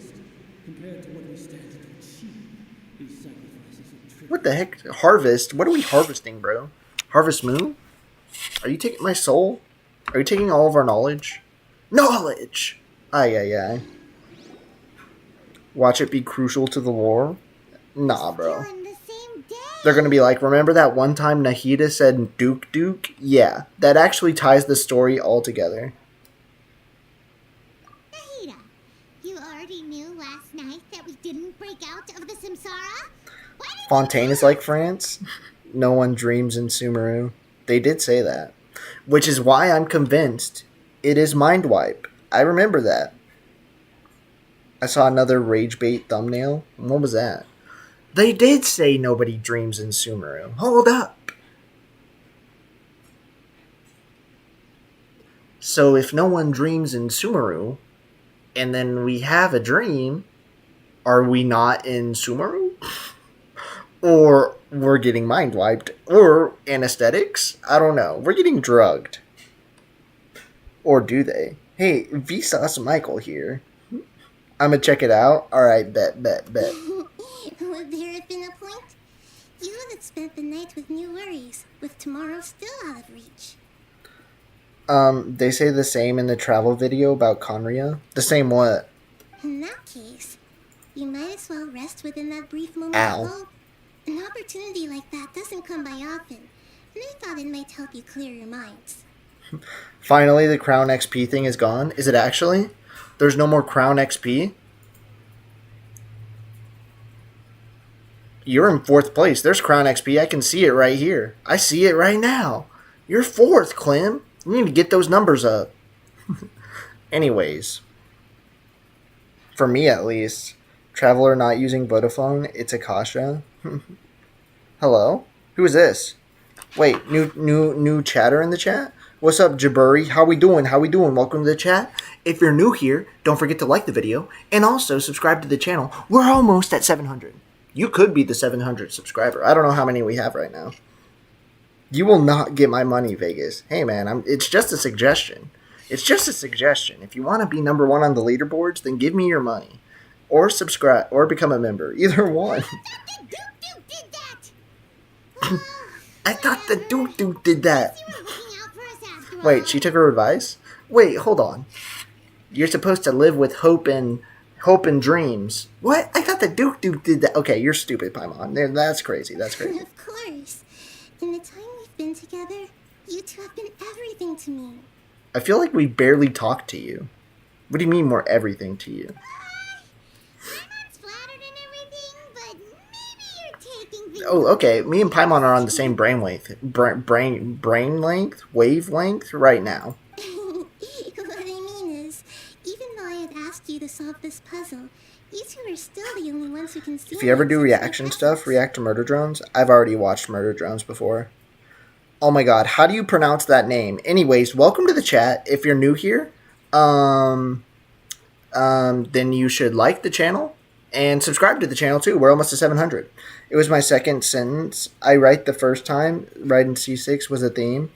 What the heck? Harvest? What are we harvesting, bro? Harvest Moon? Are you taking my soul? Are you taking all of our knowledge? Knowledge! Ay. Watch it be crucial to the lore? Nah, bro. Still in the same day. They're gonna be like, remember that one time Nahida said Duke? Yeah, that actually ties the story all together. Nahida, you already knew last night that we didn't break out of the Samsara? Why did Fontaine is like France. No one dreams in Sumeru. They did say that. Which is why I'm convinced it is Mind Wipe. I remember that. I saw another rage bait thumbnail. What was that? They did say nobody dreams in Sumeru. Hold up. So if no one dreams in Sumeru, and then we have a dream, are we not in Sumeru? Or we're getting mind wiped, or anesthetics? I don't know. We're getting drugged. Or do they? Hey, Vsauce Michael here. I'ma check it out. Alright, bet. Would there have been a point? You would have spent the night with new worries, with tomorrow still out of reach. They say the same in the travel video about Conria. The same what? In that case, you might as well rest within that brief moment Ow. of hope. An opportunity like that doesn't come by often, and I thought it might help you clear your minds. Finally, the Crown XP thing is gone. Is it actually? There's no more Crown XP? You're in 4th place. There's Crown XP. I can see it right here. I see it right now. You're 4th, Clem. You need to get those numbers up. Anyways. For me, at least. Traveler not using Vodafone. It's Akasha. Hello? Who is this? Wait, new chatter in the chat? What's up, Jaburi? How we doing? Welcome to the chat. If you're new here, don't forget to like the video and also subscribe to the channel. We're almost at 700. You could be the 700 subscriber. I don't know how many we have right now. You will not get my money, Vegas. Hey, man, it's just a suggestion. It's just a suggestion. If you want to be number 1 on the leaderboards, then give me your money. Or subscribe, or become a member. Either one. Duke did that! I thought the Duke did that. You were looking out for us after all. Wait, she took her advice? Wait, hold on. You're supposed to live with hope and dreams. What? I thought the Duke did that. Okay, you're stupid, Paimon. That's crazy. Of course. In the time we've been together, you two have been everything to me. I feel like we barely talked to you. What do you mean we're everything to you? Paimon's flattered and everything, but maybe you're taking things... Oh, okay. Me and Paimon are on the same wavelength right now. What I mean is, even though I had asked you to solve this puzzle, you two are still the only ones who can see... If you ever do answers to reaction the stuff, puzzles. react to Murder Drones. I've already watched Murder Drones before. Oh my god, how do you pronounce that name? Anyways, welcome to the chat. If you're new here, then you should like the channel. And subscribe to the channel too. We're almost to 700. It was my second sentence. I write the first time. Write in C6 was a theme.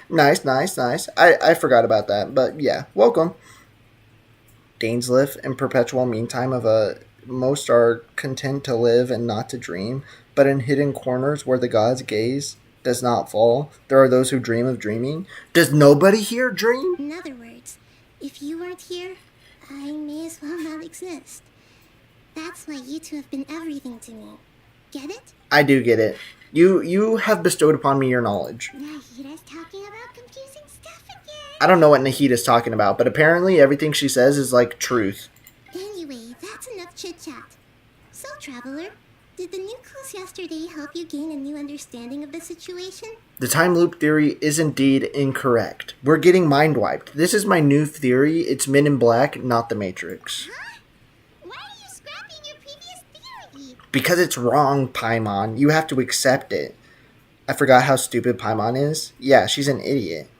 Nice, nice, nice. I forgot about that. But yeah, welcome. Dainsleif in perpetual meantime of a most are content to live and not to dream, but in hidden corners where the gods gaze does not fall, there are those who dream of dreaming. Does nobody here dream? In other words, if you weren't here, I may as well not exist. That's why you two have been everything to me. Get it? I do get it. You have bestowed upon me your knowledge. Nahita's talking about confusing stuff again. I don't know what Nahita's talking about, but apparently everything she says is like truth. Anyway, that's enough chit-chat. So, Traveler, did the new clues yesterday help you gain a new understanding of the situation? The time loop theory is indeed incorrect. We're getting mind wiped. This is my new theory. It's Men in Black, not the Matrix. Huh? Why are you scrapping your previous theory? Because it's wrong, Paimon. You have to accept it. I forgot how stupid Paimon is. Yeah, she's an idiot.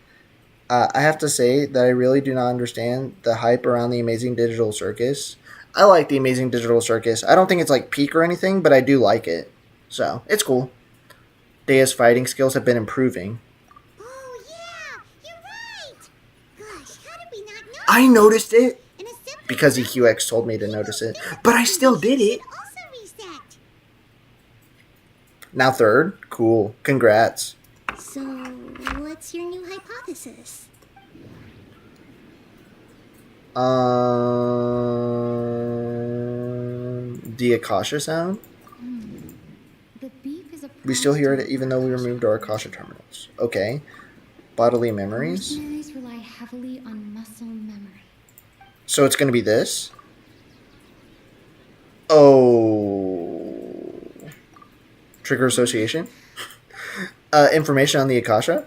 I have to say that I really do not understand the hype around the Amazing Digital Circus. I like the Amazing Digital Circus. I don't think it's like peak or anything, but I do like it. So, it's cool. Deia's fighting skills have been improving. Oh, yeah! You're right! Gosh, how did we not know? I noticed it In a simple because example, EQX told me to notice it, but I still did it. also reset. Now third. Cool. Congrats. So, what's your new hypothesis? The Akasha sound? The beep is a We still hear it prototype even though we Akasha removed our records. Akasha terminals. Okay. Bodily memories. Mercenaries rely heavily on muscle memory. So it's going to be this. Oh. Trigger association. Information on the Akasha.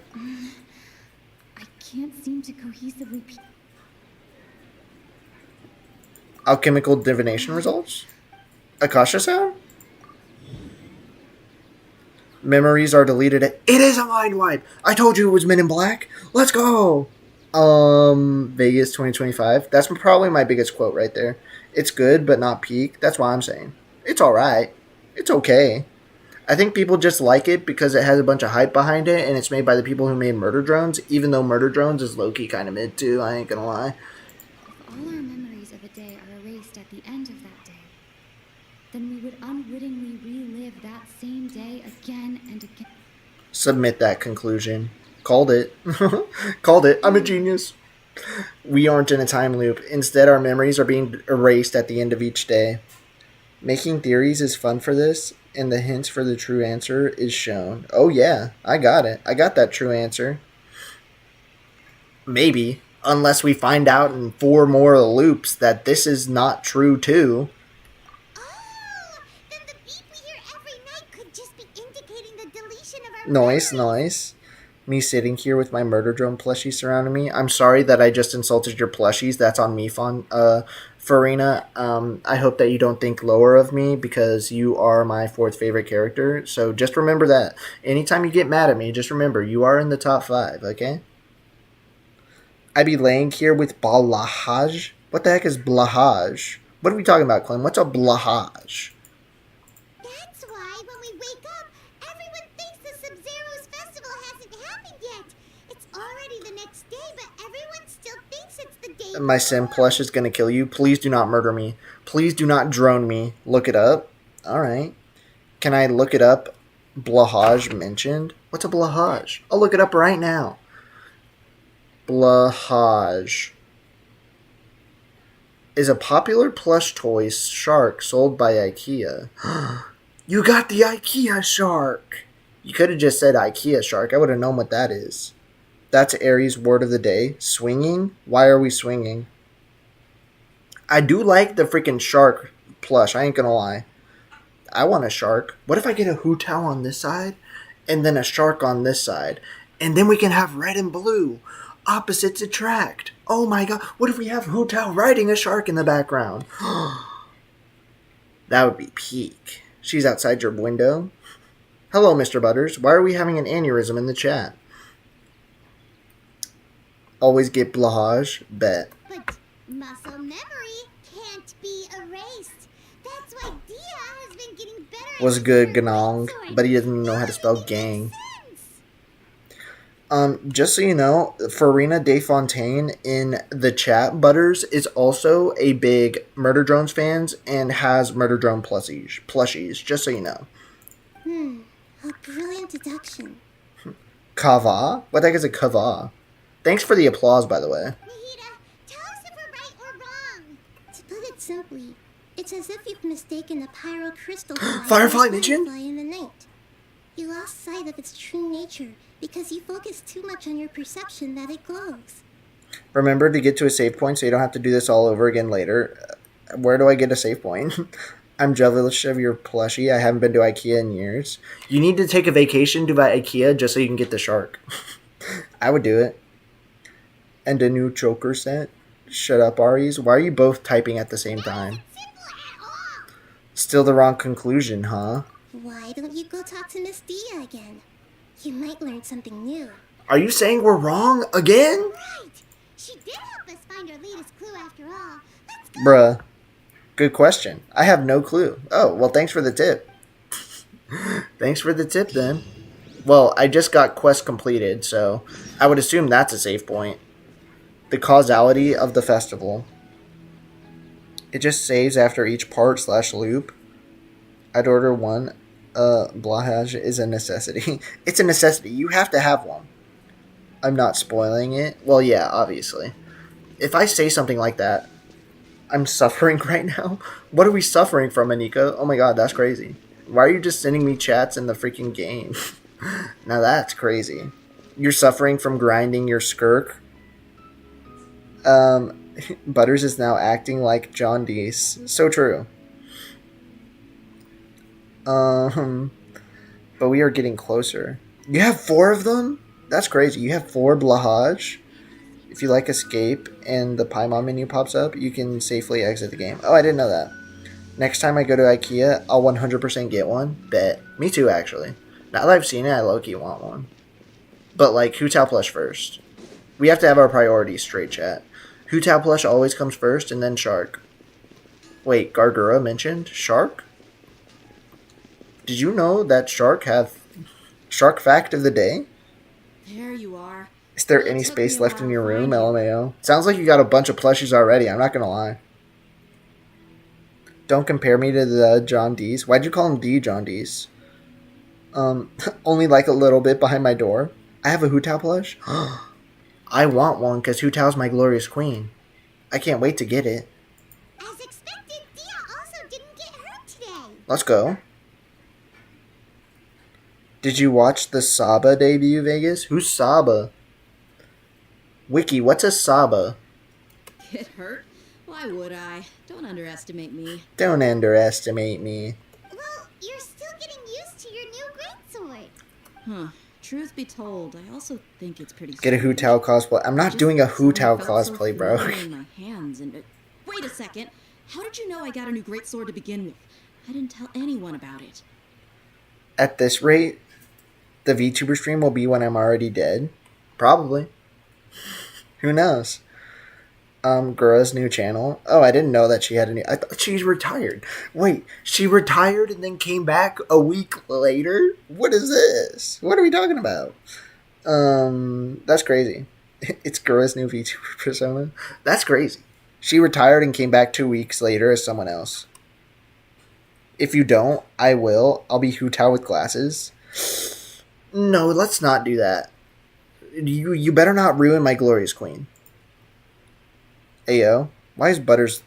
I can't seem to cohesively Alchemical divination results. Akasha sound. Memories are deleted. It is a mind wipe. I told you it was Men in Black. Let's go. Vegas 2025. That's probably my biggest quote right there. It's good, but not peak. That's why I'm saying. It's alright. It's okay. I think people just like it because it has a bunch of hype behind it, and it's made by the people who made Murder Drones, even though Murder Drones is low-key kind of mid too, I ain't gonna lie. If all our memories of a day are erased at the end of that day, then we would unwittingly relive that same day again and again. Submit that conclusion. Called it. Called it. I'm a genius. We aren't in a time loop. Instead, our memories are being erased at the end of each day. Making theories is fun for this, and the hints for the true answer is shown. Oh yeah, I got it. I got that true answer. Maybe. Unless we find out in 4 more loops that this is not true too. Oh! Then the beep we hear every night could just be indicating the deletion of our Nice, memories. nice. Me sitting here with my Murder Drone plushie surrounding me. I'm sorry that I just insulted your plushies. That's on me, Farina. I hope that you don't think lower of me because you are my 4th favorite character. So just remember that. Anytime you get mad at me, just remember you are in the top 5, okay? I be laying here with Blahaj. What the heck is Blahaj? What are we talking about, Clem? What's a Blahaj? That's why when we wake up, everyone thinks the Sub-Zero's festival hasn't happened yet. It's already the next day, but everyone still thinks it's the day My sim before. plush is going to kill you. Please do not murder me. Please do not drone me. Look it up. Alright. Can I look it up? Blahaj mentioned? What's a Blahaj? I'll look it up right now. Blahaj is a popular plush toy shark sold by IKEA. You got the IKEA shark! You could have just said IKEA shark. I would have known what that is. That's Aries' word of the day. Swinging? Why are we swinging? I do like the freaking shark plush. I ain't gonna lie. I want a shark. What if I get a Hu Tao on this side and then a shark on this side? And then we can have red and blue. Opposites attract. Oh my god. What if we have Hu Tao riding a shark in the background? That would be peak. She's outside your window. Hello, Mr. Butters. Why are we having an aneurysm in the chat? Always get Blahaj. Bet. But muscle memory can't be erased. That's That's why Dia has been getting better at Was using good, her Ganong, greatsword. but he doesn't know how to spell gang. Just so you know, Farina De Fontaine in the chat, Butters, is also a big Murder Drones fans and has Murder Drone plushies, just so you know. A brilliant deduction. Kava? What the heck is a kava? Thanks for the applause, by the way. Nahida, tell us if we're right or wrong. To put it simply, it's as if you've mistaken a pyro crystal fly Firefly for a Mission? firefly in the night. You lost sight of its true nature because you focused too much on your perception that it glows. Remember to get to a save point so you don't have to do this all over again later. Where do I get a save point? I'm jealous of your plushie. I haven't been to IKEA in years. You need to take a vacation to IKEA just so you can get the shark. I would do it. And a new choker set. Shut up, Aries. Why are you both typing at the same time? Simple at all. Still the wrong conclusion, huh? Why don't you go talk to Miss Dia again? You might learn something new. Are you saying we're wrong again? Right. She did help us find our latest clue after all. Let's go. Bruh. Good question. I have no clue. Oh, well, thanks for the tip. Thanks for the tip, then. Well, I just got quest completed, so I would assume that's a save point. The causality of the festival. It just saves after each part / loop. I'd order one. Blahaj is a necessity. It's a necessity. You have to have one. I'm not spoiling it. Well, yeah, obviously. If I say something like that, I'm suffering right now. What are we suffering from, Anika? Oh my god, that's crazy. Why are you just sending me chats in the freaking game? Now that's crazy. You're suffering from grinding your skirk. Butters is now acting like John Deese. So true. But we are getting closer. You have 4 of them? That's crazy. You have 4 Blahaj. If you like escape and the Paimon menu pops up, you can safely exit the game. Oh, I didn't know that. Next time I go to IKEA, I'll 100% get one. Bet. Me too, actually. Now that I've seen it, I low-key want one. But, like, Hu Tao plush first. We have to have our priorities straight, chat. Hu Tao plush always comes first, and then Shark. Wait, Gargura mentioned Shark? Did you know that Shark have Shark fact of the day? There you are. Is there Well, it any took space me a left in while your to room, find you. LMAO? Sounds like you got a bunch of plushies already, I'm not gonna lie. Don't compare me to the John Dees. Why'd you call him D John Dees? Only like a little bit behind my door. I have a Hu Tao plush? I want one because Hu Tao's my glorious queen. I can't wait to get it. As expected, Dia also didn't get hurt today. Let's go. Did you watch the Saba debut, Vegas? Who's Saba? Wiki, what's a Saba? Get hurt? Why would I? Don't underestimate me. Don't underestimate me. Well, you're still getting used to your new greatsword. Huh. Truth be told, I also think it's pretty Get a Hu Tao cosplay. I'm not Just doing a Hu Tao suddenly felt so cosplay, bro. familiar in my hands and wait a second. How did you know I got a new greatsword to begin with? I didn't tell anyone about it. At this rate, the VTuber stream will be when I'm already dead. Probably. Who knows? Gura's new channel. Oh, I didn't know that she had a new... I thought she's retired. Wait, she retired and then came back a week later? What is this? What are we talking about? That's crazy. It's Gura's new VTuber persona. That's crazy. She retired and came back 2 weeks later as someone else. If you don't, I will. I'll be Hu Tao with glasses. No, let's not do that. You better not ruin my glorious queen. Ayo, why is Butters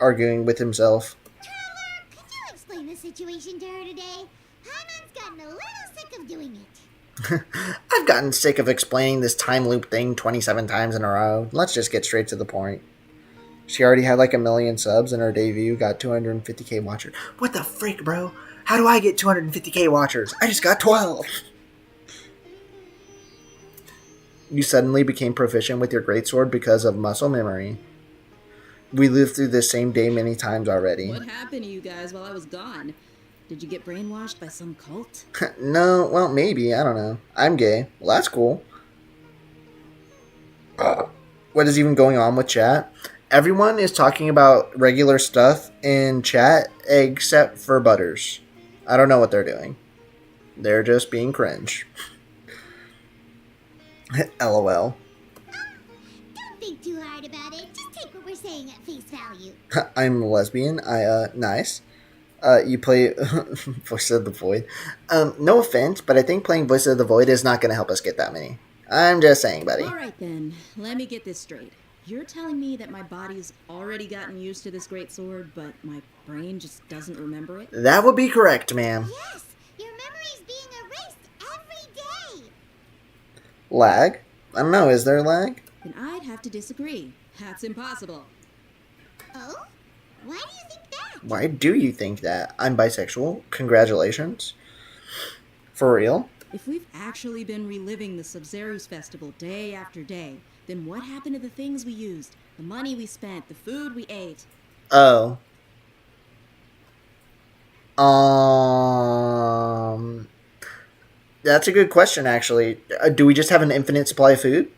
arguing with himself? Trevor, could you explain the situation to her today? Hyman's gotten a little sick of doing it. I've gotten sick of explaining this time loop thing 27 times in a row. Let's just get straight to the point. She already had like 1 million subs and her debut got 250k watchers. What the freak, bro? How do I get 250k watchers? I just got 12. You suddenly became proficient with your greatsword because of muscle memory. We lived through this same day many times already. What happened to you guys while I was gone? Did you get brainwashed by some cult? No, well, maybe. I don't know. I'm gay. Well, that's cool. What is even going on with chat? Everyone is talking about regular stuff in chat except for Butters. I don't know what they're doing. They're just being cringe. LOL. Don't think too hard about it. Just take what we're saying at face value. I'm lesbian. Nice. You play Voice of the Void. No offense, but I think playing Voice of the Void is not going to help us get that many. I'm just saying, buddy. Alright then, let me get this straight. You're telling me that my body's already gotten used to this great sword, but my brain just doesn't remember it? That would be correct, ma'am. Yes, your memory's being erased every day. Lag? I don't know, is there lag? Then I'd have to disagree. That's impossible. Oh? Why do you think that? Why do you think that? I'm bisexual. Congratulations. For real? If we've actually been reliving the Sub-Zerus festival day after day, then what happened to the things we used, the money we spent, the food we ate? Oh. That's a good question, actually. Do we just have an infinite supply of food?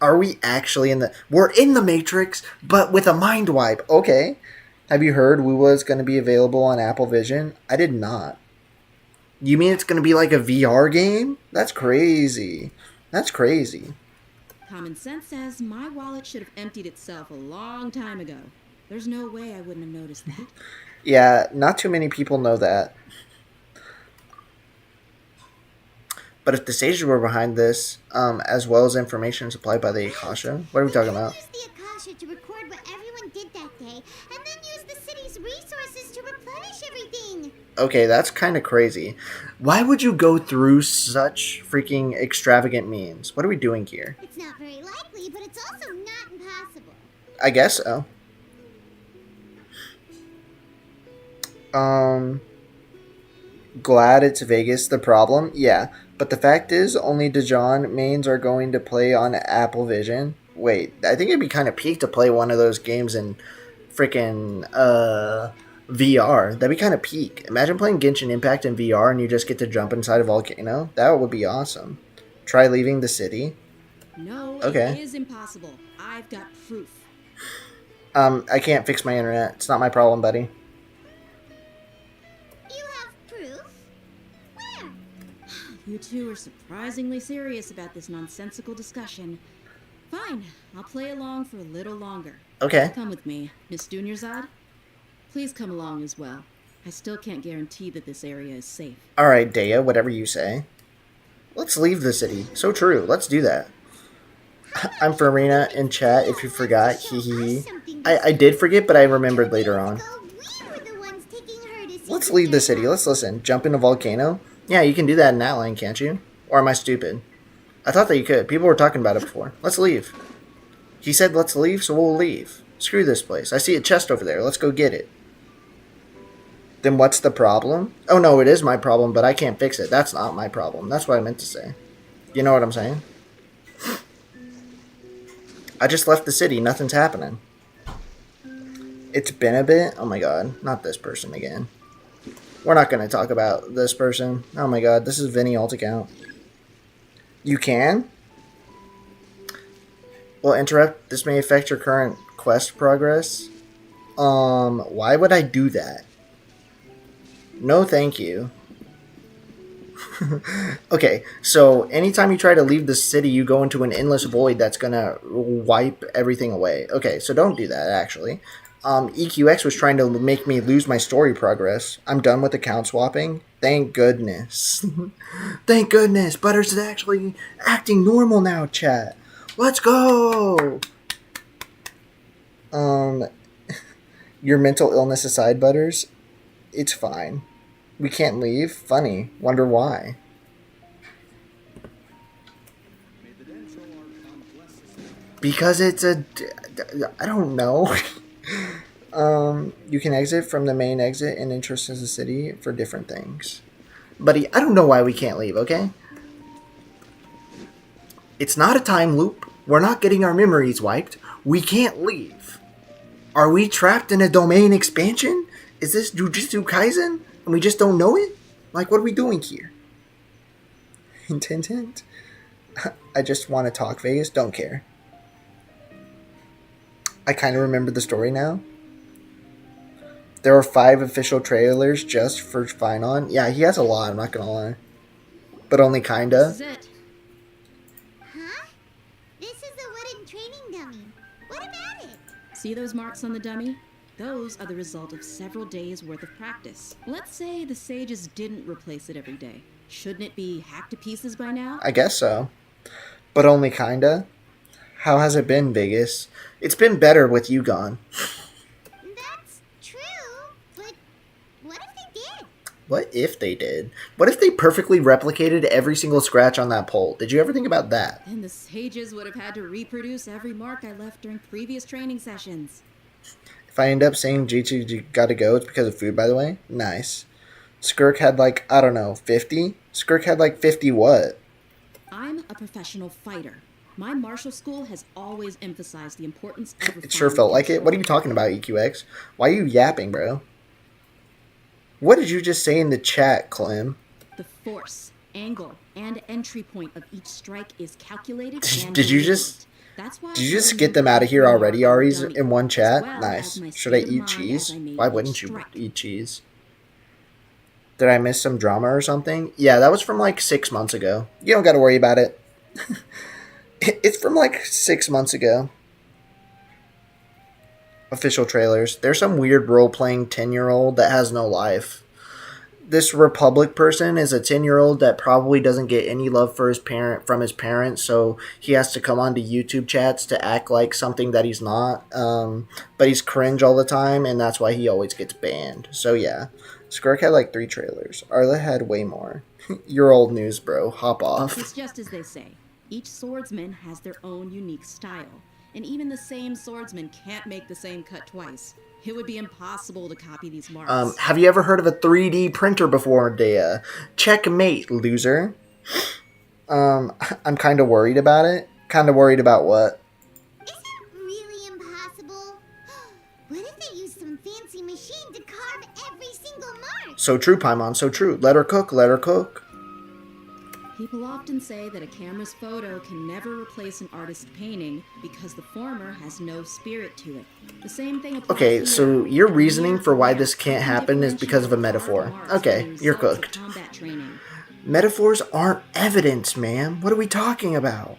Are we actually in the... We're in the Matrix, but with a mind wipe. Okay. Have you heard WUWA's going to be available on Apple Vision? I did not. You mean it's going to be like a VR game? That's crazy. That's crazy. Common sense says my wallet should have emptied itself a long time ago. There's no way I wouldn't have noticed that. Yeah, not too many people know that. But if the sages were behind this, as well as information supplied by the Akasha, what are we talking about? Use the Akasha to record what everyone did that day, and then use the city's resources to replenish everything. Okay, that's kind of crazy. Why would you go through such freaking extravagant means? What are we doing here? It's not very likely, but it's also not impossible. I guess so. Glad it's Vegas the problem? Yeah. But the fact is, only Dijon mains are going to play on Apple Vision. Wait, I think it'd be kind of peak to play one of those games in freaking VR. That'd be kind of peak. Imagine playing Genshin Impact in VR and you just get to jump inside a volcano. That would be awesome. Try leaving the city. No, Okay. it is impossible. I've got proof. I can't fix my internet. It's not my problem, buddy. You have proof? Where? You two are surprisingly serious about this nonsensical discussion. Fine, I'll play along for a little longer. Okay. Come with me, Miss Dunyarzad. Please come along as well. I still can't guarantee that this area is safe. Alright, Dea, whatever you say. Let's leave the city. So true. Let's do that. I'm Farina in chat if you forgot. Hee hee hee. I did forget, but I remembered later on. We were the ones taking her to see Let's leave the city. Let's listen. Jump in a volcano? Yeah, you can do that in Outline, can't you? Or am I stupid? I thought that you could. People were talking about it before. Let's leave. He said let's leave, so we'll leave. Screw this place. I see a chest over there. Let's go get it. Then what's the problem? Oh no, it is my problem, but I can't fix it. That's not my problem. That's what I meant to say. You know what I'm saying? I just left the city. Nothing's happening. It's been a bit. Oh my god. Not this person again. We're not going to talk about this person. Oh my god. This is Vinny alt account. You can? Well, interrupt. This may affect your current quest progress. Why would I do that? No, thank you. Okay, so anytime you try to leave the city, you go into an endless void that's gonna wipe everything away. Okay, so don't do that, actually. EQX was trying to make me lose my story progress. I'm done with account swapping. Thank goodness. Thank goodness. Butters is actually acting normal now, chat. Let's go! Your mental illness aside, Butters, it's fine. We can't leave? Funny. Wonder why. Because it's a... I don't know. You can exit from the main exit and interest in the city for different things. Buddy, I don't know why we can't leave, okay? It's not a time loop. We're not getting our memories wiped. We can't leave. Are we trapped in a domain expansion? Is this Jujutsu Kaisen? And we just don't know it? Like, what are we doing here? Hint, hint, hint. I just want to talk, Vegas. Don't care. I kind of remember the story now. There were 5 official trailers just for Finon. Yeah, he has a lot, I'm not gonna lie. But only This kinda. is it. Huh? This is a wooden training dummy. What about it? See those marks on the dummy? Those are the result of several days worth of practice. Let's say the sages didn't replace it every day. Shouldn't it be hacked to pieces by now? I guess so. But only kinda. How has it been, Vegas? It's been better with you gone. That's true, but what if they did? What if they did? What if they perfectly replicated every single scratch on that pole? Did you ever think about that? Then the sages would have had to reproduce every mark I left during previous training sessions. If I end up saying G2 gotta go, it's because of food, by the way. Nice. Skirk had like, I don't know, 50? Skirk had like 50 what? I'm a professional fighter. My martial school has always emphasized the importance of It sure refining felt like it. What are you control. talking about, EQX? Why are you yapping, bro? What did you just say in the chat, Clem? The force, angle, and entry point of each strike is calculated and Did you deliberate. just- That's why Did you I just remember get them out of every here already, mark on the Ari's dummy, in one as chat? well Nice. as my Should I state of eat mind cheese? as I made Why each wouldn't you strike. eat cheese? Did I miss some drama or something? Yeah, that was from like 6 months ago. You don't gotta worry about it. It's from like 6 months ago. Official trailers. There's some weird role-playing 10-year-old that has no life. This Republic person is a 10-year-old that probably doesn't get any love for from his parents, so he has to come onto YouTube chats to act like something that he's not. But he's cringe all the time, and that's why he always gets banned. So yeah, Skirk had like 3 trailers. Arla had way more. You're old news, bro. Hop off. It's just as they say. Each swordsman has their own unique style, and even the same swordsman can't make the same cut twice. It would be impossible to copy these marks. Have you ever heard of a 3D printer before, Dea? Checkmate, loser. I'm kind of worried about it. Kind of worried about what? Is it really impossible? What if they use some fancy machine to carve every single mark? So true, Paimon, so true. Let her cook, let her cook. People often say that a camera's photo can never replace an artist's painting because the former has no spirit to it. The same thing applies Okay, here. so your reasoning for why Yeah, this can't I can happen is because of a differentiate metaphor. hard marks Okay, from the you're results of cooked. combat training. Metaphors aren't evidence, ma'am. What are we talking about?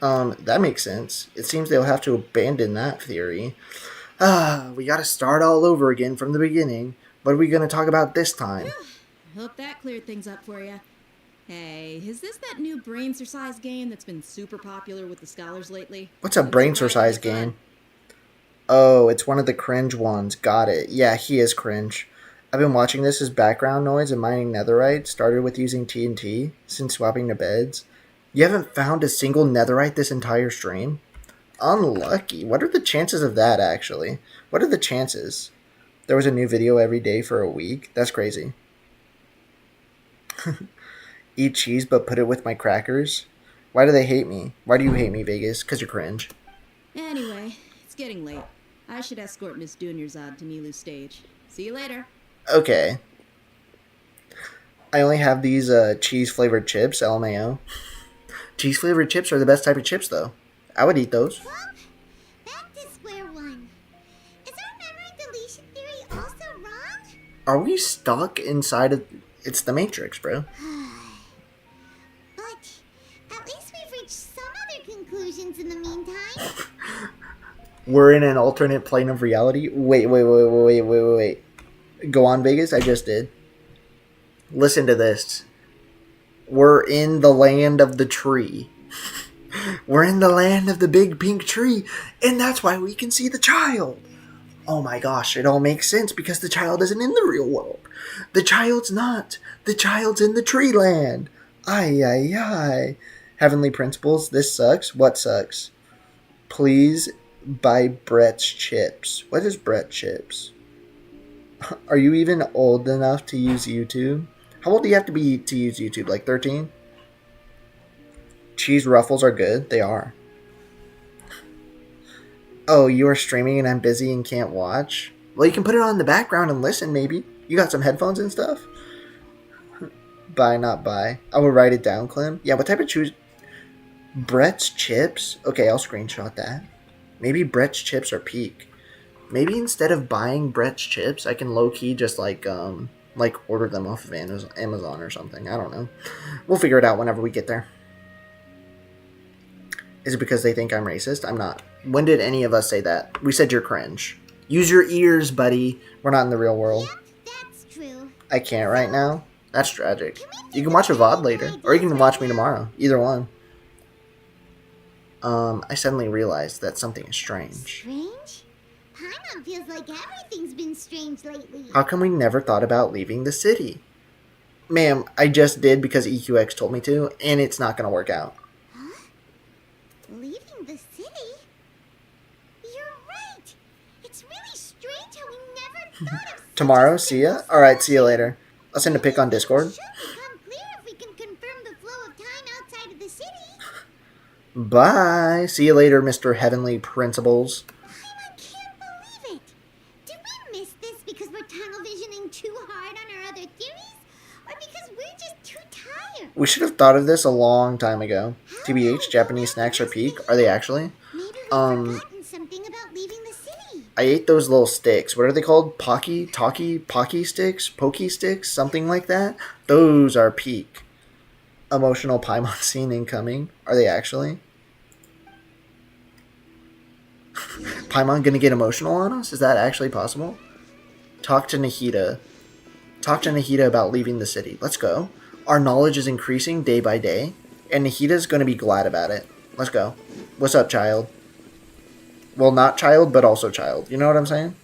That makes sense. It seems they'll have to abandon that theory. We gotta start all over again from the beginning. What are we gonna talk about this time? Hope that cleared things up for you. Hey, is this that new brain exercise game that's been super popular with the scholars lately? What's a brain exercise game? Oh, it's one of the cringe ones. Got it. Yeah, he is cringe. I've been watching this as background noise and mining netherite. Started with using TNT, since swapping to beds. You haven't found a single netherite this entire stream? Unlucky. What are the chances of that, actually? What are the chances? There was a new video every day for a week? That's crazy. Eat cheese, but put it with my crackers? Why do they hate me? Why do you hate me, Vegas? Because you're cringe. Anyway, it's getting late. I should escort Miss Dunyarzad to Nilu's stage. See you later. Okay. I only have these cheese-flavored chips, LMAO. Cheese-flavored chips are the best type of chips, though. I would eat those. Well, back to square one. Is our memory deletion theory also wrong? Are we stuck inside of... It's the Matrix, bro. But at least we've reached some other conclusions in the meantime. We're in an alternate plane of reality. Wait. Go on, Vegas. I just did. Listen to this. We're in the land of the tree. We're in the land of the big pink tree, and that's why we can see the child. Oh my gosh, it all makes sense because the child isn't in the real world. The child's not. The child's in the tree land. Ay. Heavenly Principles, this sucks. What sucks? Please buy Brett's chips. What is Brett chips? Are you even old enough to use YouTube? How old do you have to be to use YouTube? Like 13? Cheese ruffles are good. They are. Oh, you are streaming and I'm busy and can't watch? Well, you can put it on in the background and listen, maybe. You got some headphones and stuff? Buy, not buy. I will write it down, Clem. Yeah, what type of cheese... Brett's Chips? Okay, I'll screenshot that. Maybe Brett's Chips are peak. Maybe instead of buying Brett's Chips, I can low-key just like order them off of Amazon or something. I don't know. We'll figure it out whenever we get there. Is it because they think I'm racist? I'm not. When did any of us say that? We said you're cringe. Use your ears, buddy. We're not in the real world. Yep, that's true. I can't right now. That's tragic. You can watch a VOD later. Or you can watch me tomorrow. Either one. I suddenly realized that something is strange. Strange? Paimon feels like everything's been strange lately. How come we never thought about leaving the city? Ma'am, I just did because EQX told me to, and it's not going to work out. Huh? Leaving the city? You're right. It's really strange how we never thought of such Tomorrow, a see ya? simple Alright, see ya solution. later. I'll send a pic on Discord. It should become clear if we can confirm the flow of time outside of the city. Bye. See you later, Mr. Heavenly Principles. I can't believe it. Did we miss this because we're tunnel visioning too hard on our other theories? Or because we're just too tired? We should have thought of this a long time ago. TBH, Japanese snacks are peak. Are they actually? Maybe we've forgotten something about leaving the city. I ate those little sticks. What are they called? Pocky sticks? Pokey sticks? Something like that? Those are peak. Emotional Paimon scene incoming. Are they actually? Paimon gonna get emotional on us? Is that actually possible? Talk to Nahida. Talk to Nahida about leaving the city. Let's go. Our knowledge is increasing day by day, and Nahida's gonna be glad about it. Let's go. What's up, child? Well, not child, but also child. You know what I'm saying?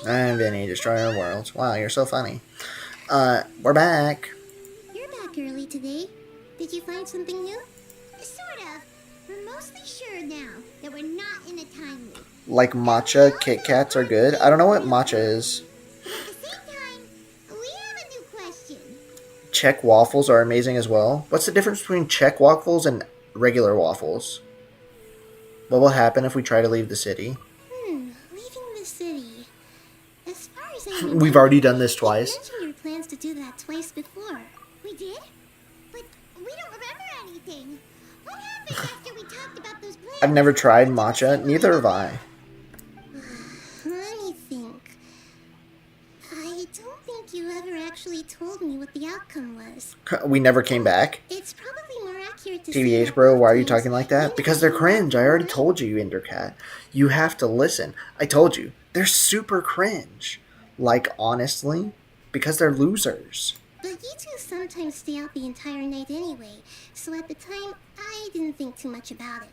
I'm Vinny, destroyer of worlds. Wow, you're so funny. We're back. You're back early today. Did you find something new? Sort of. We're mostly sure now that we're not in a time loop. Like matcha Kit Kats are good. I don't know what matcha is. But at the same time, we have a new question. Czech waffles are amazing as well. What's the difference between Czech waffles and regular waffles? What will happen if we try to leave the city? Leaving the city. As far as I We've remember, already done this you twice. mentioned your plans to do that twice before. We did? But we don't remember anything. What happened after we talked about those plans? I've never tried matcha. Neither have I. Let me think. I don't think you ever actually told me what the outcome was. We never came back. It's probably more accurate to say TBH, that bro, both why are you times talking like that? you Because they're knew cringe. I already what told you, Endercat. You have to listen. I told you. They're super cringe. Like, honestly, because they're losers. But you two sometimes stay out the entire night anyway, so at the time, I didn't think too much about it.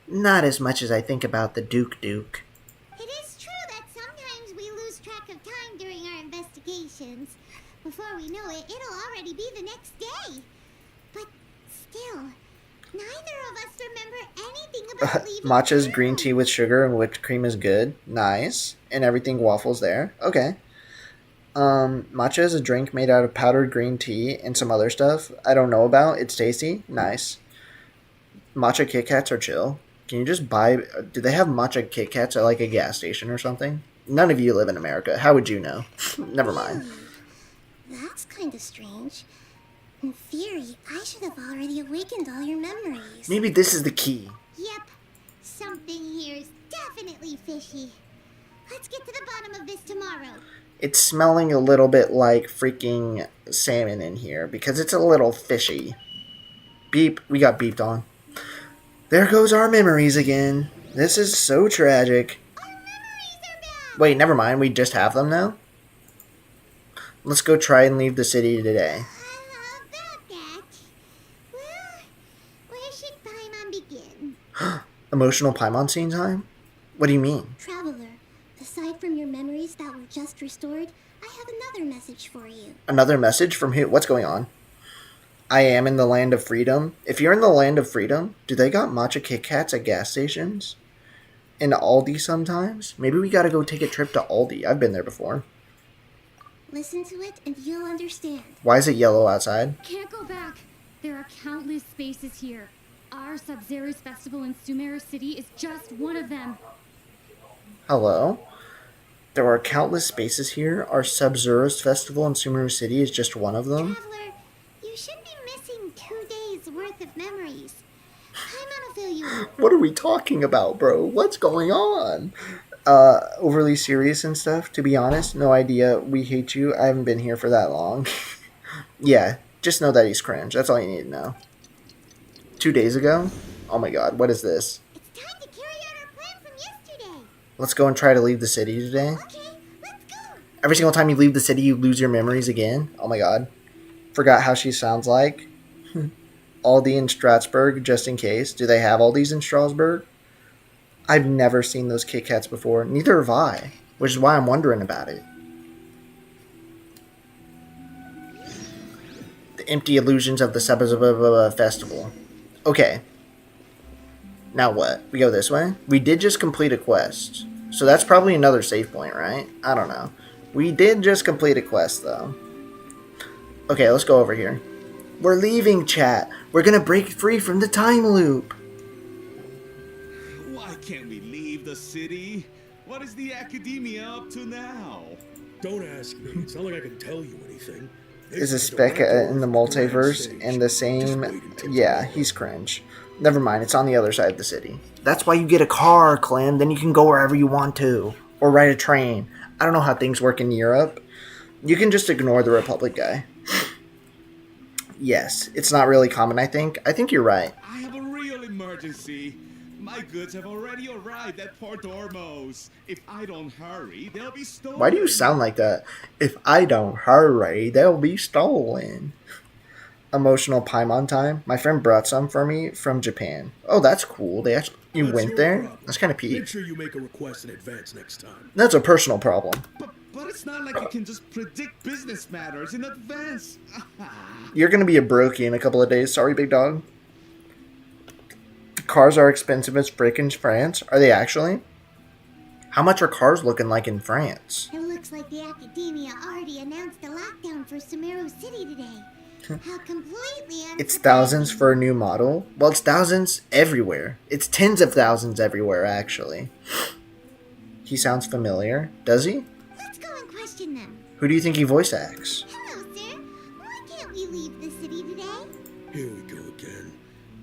Not as much as I think about the Duke. It is true that sometimes we lose track of time during our investigations. Before we know it, it'll already be the next day. But still, neither of us remember anything about leaving Matcha's town. green tea with sugar and whipped cream is good. Nice. And everything waffles there. Okay. Matcha is a drink made out of powdered green tea and some other stuff I don't know about. It's tasty. Nice. Matcha Kit Kats are chill. Can you just buy... Do they have matcha Kit Kats at like a gas station or something? None of you live in America. How would you know? Never mind. That's kind of strange. In theory, I should have already awakened all your memories. Maybe this is the key. Yep, something here is definitely fishy. Let's get to the bottom of this tomorrow. It's smelling a little bit like freaking salmon in here because it's a little fishy. Beep. We got beeped on. There goes our memories again. This is so tragic. Our memories are back! Wait, never mind. We just have them now? Let's go try and leave the city today. About that. Well, where should Paimon begin? Emotional Paimon scene time? What do you mean? Traveler, aside from your memories that were just restored, I have another message for you. Another message from who? What's going on? I am in the land of freedom. If you're in the land of freedom, do they got matcha Kit Kats at gas stations? In Aldi sometimes? Maybe we gotta go take a trip to Aldi. I've been there before. Listen to it and you'll understand. Why is it yellow outside? Can't go back. There are countless spaces here. Our Sub-Zero's festival in Sumeru City is just one of them. Hello? There are countless spaces here. Our Sub-Zero's festival in Sumeru City is just one of them. Traveler, you should be missing 2 days worth of memories. Paimon will fill you in. What are we talking about, bro? What's going on? Overly serious and stuff. To be honest, no idea. We hate you. I haven't been here for that long. Yeah, just know that he's cringe. That's all you need to know. 2 days ago? Oh my god, what is this? It's time to carry out our plan from yesterday. Let's go and try to leave the city today. Okay, let's go. Every single time you leave the city, you lose your memories again. Oh my god. Forgot how she sounds like. Aldi in Strasbourg, just in case. Do they have Aldi's in Strasbourg? I've never seen those Kit Kats before. Neither have I. Which is why I'm wondering about it. The empty illusions of the Sabazababa festival. Okay. Now what? We go this way? We did just complete a quest. So that's probably another save point, right? I don't know. We did just complete a quest, though. Okay, let's go over here. We're leaving, chat. We're gonna break free from the time loop. Why can't we leave the city? What is the academia up to now? Don't ask me. It's not like I can tell you anything. Is a spec in the multiverse and the same? Yeah, he's cringe. Never mind, it's on the other side of the city. That's why you get a car, Clem. Then you can go wherever you want to. Or ride a train. I don't know how things work in Europe. You can just ignore the Republic guy. Yes, it's not really common, I think. I think you're right. I have a real emergency. My goods have already arrived at Port Ormos. If I don't hurry, they'll be stolen. Why do you sound like that? If I don't hurry, they'll be stolen. Emotional Paimon time. My friend brought some for me from Japan. Oh, that's cool. They actually you That's went your there? problem. That's kind of Make peak. sure you make a request in advance next time. That's a personal problem. But it's not like you can just predict business matters in advance. You're gonna be a brokey in a couple of days. Sorry, big dog. Cars are expensive as frick in France. Are they actually? How much are cars looking like in France? It looks like the academia already announced a lockdown for Sumeru City today. How completely It's thousands for a new model. Well, it's thousands everywhere. It's tens of thousands everywhere, actually. He sounds familiar. Does he? Let's go and question them. Who do you think he voice acts? Hello, sir. Why can't we leave the city today? Here we go again.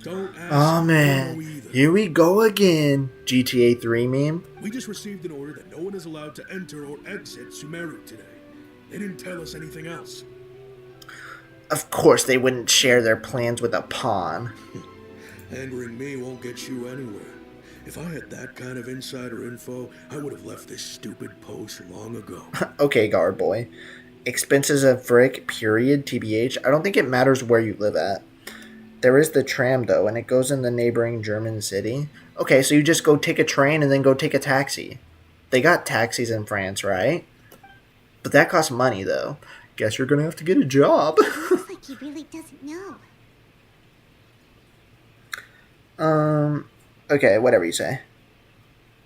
Don't ask. Oh me, man, I don't know either. here we go again. GTA 3 meme. We just received an order that no one is allowed to enter or exit Sumeru today. They didn't tell us anything else. Of course they wouldn't share their plans with a pawn. Angering me won't get you anywhere. If I had that kind of insider info, I would have left this stupid post long ago. Okay, guard boy. Expenses of frick, period, TBH. I don't think it matters where you live at. There is the tram, though, and it goes in the neighboring German city. Okay, so you just go take a train and then go take a taxi. They got taxis in France, right? But that costs money, though. Guess you're gonna have to get a job. Looks like he really doesn't know. Okay, whatever you say.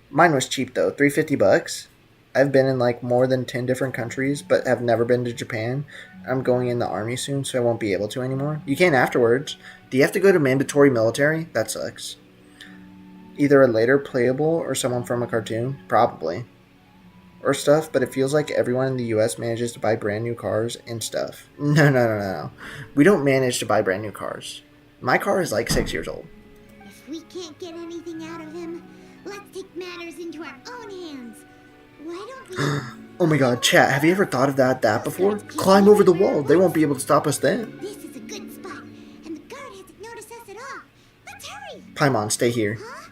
Mine was cheap, though. $350. I've been in, like, more than 10 different countries, but have never been to Japan. I'm going in the army soon, so I won't be able to anymore. You can afterwards. Do you have to go to mandatory military? That sucks. Either a later playable or someone from a cartoon? Probably. Or stuff, but it feels like everyone in the US manages to buy brand new cars and stuff. No. We don't manage to buy brand new cars. My car is like 6 years old. If we can't get anything out of him, let's take matters into our own hands. Why don't we... Oh my god, chat, have you ever thought of that before? Climb over the wall. They won't be able to stop us then. This is a good spot, and the guard hasn't noticed us at all. Let's hurry! Paimon, stay here. Huh?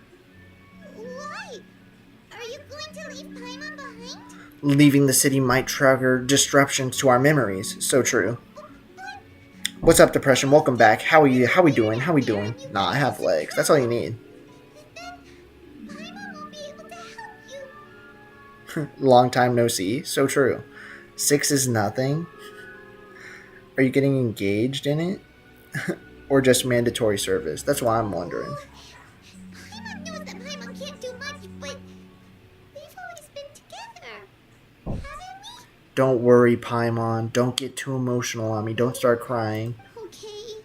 Why? Are you going to leave Paimon behind? Leaving the city might trigger disruptions to our memories. So true. What's up, Depression? Welcome back. How are you? How we doing? How we doing? Nah, I have legs. That's all you need. Then Paimon won't be able to help you. Long time no see. So true. 6 is nothing. Are you getting engaged in it? Or just mandatory service? That's why I'm wondering. Paimon knows that Paimon can't do much, but we've always been together. Haven't we? Don't worry, Paimon. Don't get too emotional on me. Don't start crying. Okay.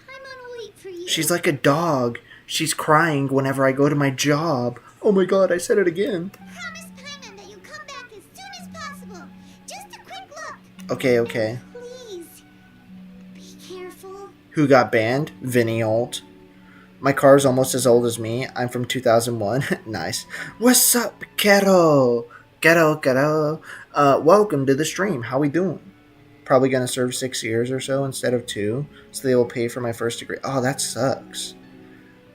Paimon will wait for you. She's like a dog. She's crying whenever I go to my job. Oh my god, I said it again. Promise Paimon that you'll come back as soon as possible. Just a quick look. Okay. Please. Be careful. Who got banned? Vinny Holt. My car's almost as old as me. I'm from 2001. Nice. What's up, Kero? Kero. Welcome to the stream. How we doing? Probably going to serve 6 years or so instead of 2. So they will pay for my first degree. Oh, that sucks.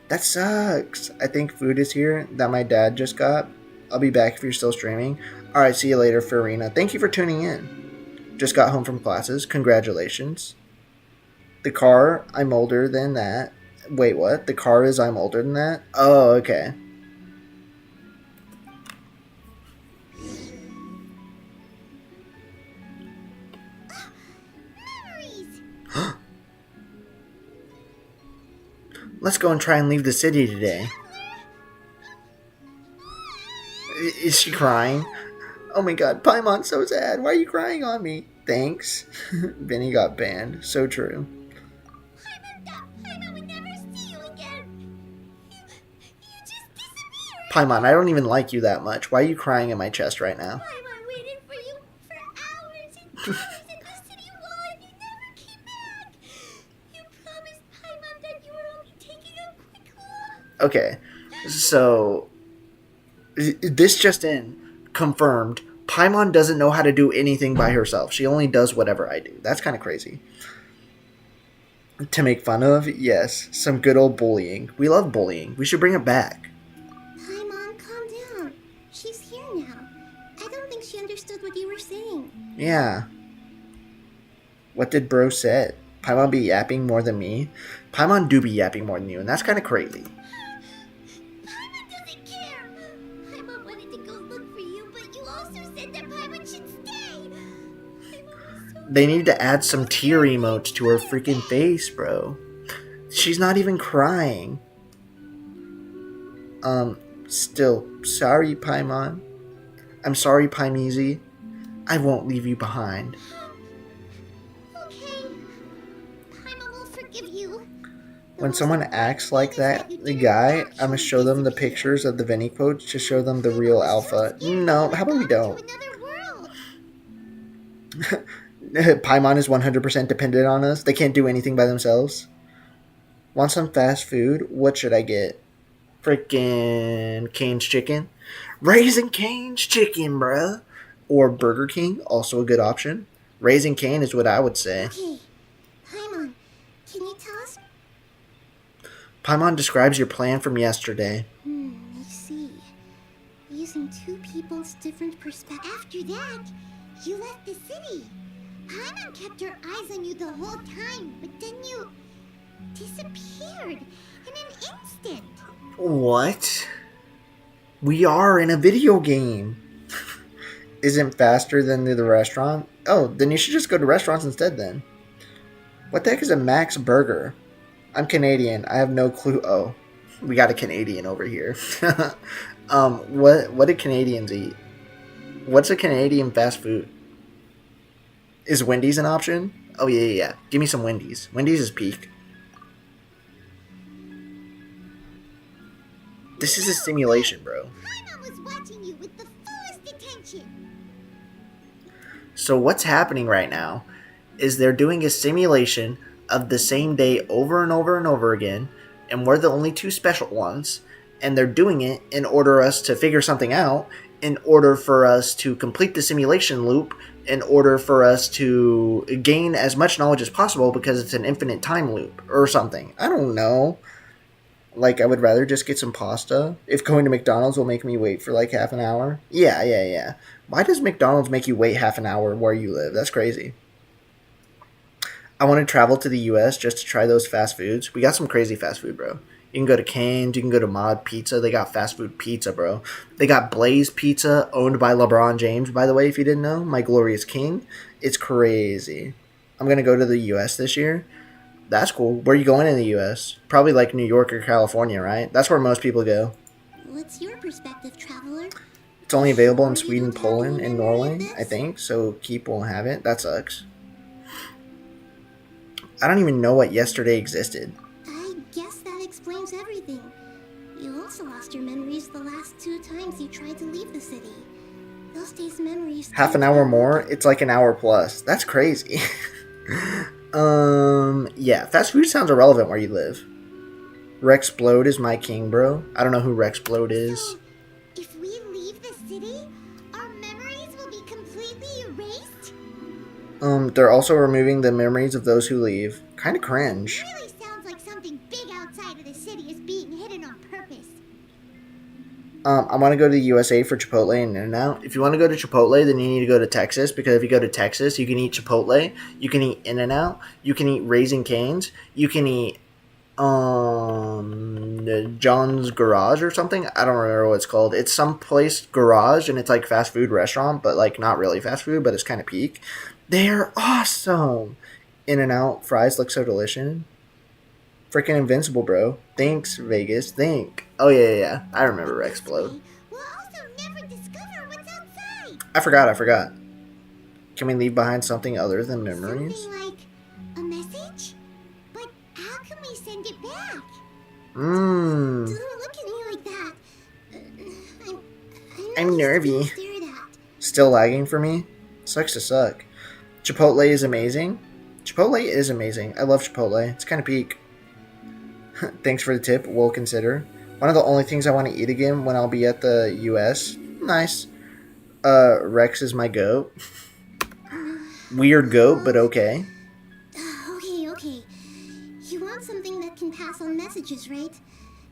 That sucks. I think food is here that my dad just got. I'll be back if you're still streaming. Alright, see you later, Farina. Thank you for tuning in. Just got home from classes. Congratulations. The car, I'm older than that. Wait, what? The car is I'm older than that? Oh, okay. Let's go and try and leave the city today. Is she crying? Oh my god, Paimon's so sad. Why are you crying on me? Thanks. Vinny got banned. So true. Paimon would never see you again. You just disappeared. Paimon, I don't even like you that much. Why are you crying in my chest right now? Paimon waited for you for hours and hours in the city wall and you never came back. You promised Paimon that you were only taking a quick walk. Okay, so this just in, confirmed. Paimon doesn't know how to do anything by herself. She only does whatever I do. That's kind of crazy. To make fun of? Yes. Some good old bullying. We love bullying. We should bring it back. Paimon, calm down. She's here now. I don't think she understood what you were saying. Yeah. What did bro say? Paimon be yapping more than me? Paimon do be yapping more than you, and that's kind of crazy. Paimon doesn't care. Paimon wanted to go look for you, but you also said that Paimon should stay. Paimon was so They need to add some tear emotes to her freaking face, bro. She's not even crying. Still, sorry, Paimon. I'm sorry, Paimeezy. I won't leave you behind. okay. Paimon will forgive you. When someone acts like that, the guy, I'm gonna show them the pictures of the Vinny quotes to show them the real alpha. No, how about we don't? Paimon is 100% dependent on us. They can't do anything by themselves. Want some fast food? What should I get? Freaking Cane's Chicken? Raising Cane's Chicken, bruh. Or Burger King, also a good option. Raising Cane is what I would say. Okay. Paimon, can you tell us? Paimon describes your plan from yesterday. I see. Using two people's different perspectives. After that, you left the city. Paimon kept her eyes on you the whole time, but then you disappeared in an instant. What? We are in a video game. Isn't faster than the restaurant? Oh, then you should just go to restaurants instead then. What the heck is a Max Burger? I'm Canadian. I have no clue. Oh, we got a Canadian over here. What do Canadians eat? What's a Canadian fast food? Is Wendy's an option? Oh, yeah. Give me some Wendy's. Wendy's is peak. This is a simulation, bro. Paimon was watching you with the fullest attention. So what's happening right now is they're doing a simulation of the same day over and over and over again, and we're the only two special ones, and they're doing it in order us to figure something out, in order for us to complete the simulation loop, in order for us to gain as much knowledge as possible because it's an infinite time loop or something. I don't know. Like, I would rather just get some pasta. If going to McDonald's will make me wait for like half an hour. Yeah. Why does McDonald's make you wait half an hour where you live? That's crazy. I want to travel to the US just to try those fast foods. We got some crazy fast food, bro. You can go to Cane's, you can go to Mod Pizza. They got fast food pizza, bro. They got Blaze Pizza, owned by LeBron James, by the way, if you didn't know. My Glorious King. It's crazy. I'm going to go to the US this year. That's cool. Where are you going in the US? Probably like New York or California, right? That's where most people go. What's your perspective, traveler? It's only available in Sweden, Poland, and Norway, I think. So Keep won't have it. That sucks. I don't even know what yesterday existed. I guess that explains everything. You also lost your memories the last 2 times you tried to leave the city. Those days' memories... Half an hour more? It's like an hour plus. That's crazy. Yeah, fast food sounds irrelevant where you live. Rexplode is my king, bro. I don't know who Rexplode is. So, if we leave the city, our memories will be completely erased? They're also removing the memories of those who leave. Kind of cringe. It really sounds like something big outside of the city is being hidden on purpose. I want to go to the USA for Chipotle and In-N-Out. If you want to go to Chipotle, then you need to go to Texas, because if you go to Texas, you can eat Chipotle, you can eat In-N-Out, you can eat Raising Cane's, you can eat John's Garage or something. I don't remember what it's called. It's some place garage, and it's like fast food restaurant, but like not really fast food, but it's kind of peak. They're awesome. In-N-Out fries look so delicious. Freaking invincible, bro. Thanks, Vegas. Oh yeah. I remember Rexplode. We'll also never discover what's outside. I forgot. Can we leave behind something other than memories? Something like a message? But how can we send it back? Don't look at me like that. I'm nervy. Stared at. Still lagging for me? Sucks to suck. Chipotle is amazing. I love Chipotle. It's kind of peak. Thanks for the tip. We'll consider. One of the only things I want to eat again when I'll be at the US. Nice. Rex is my goat. Weird goat, but okay. Okay. You want something that can pass on messages, right?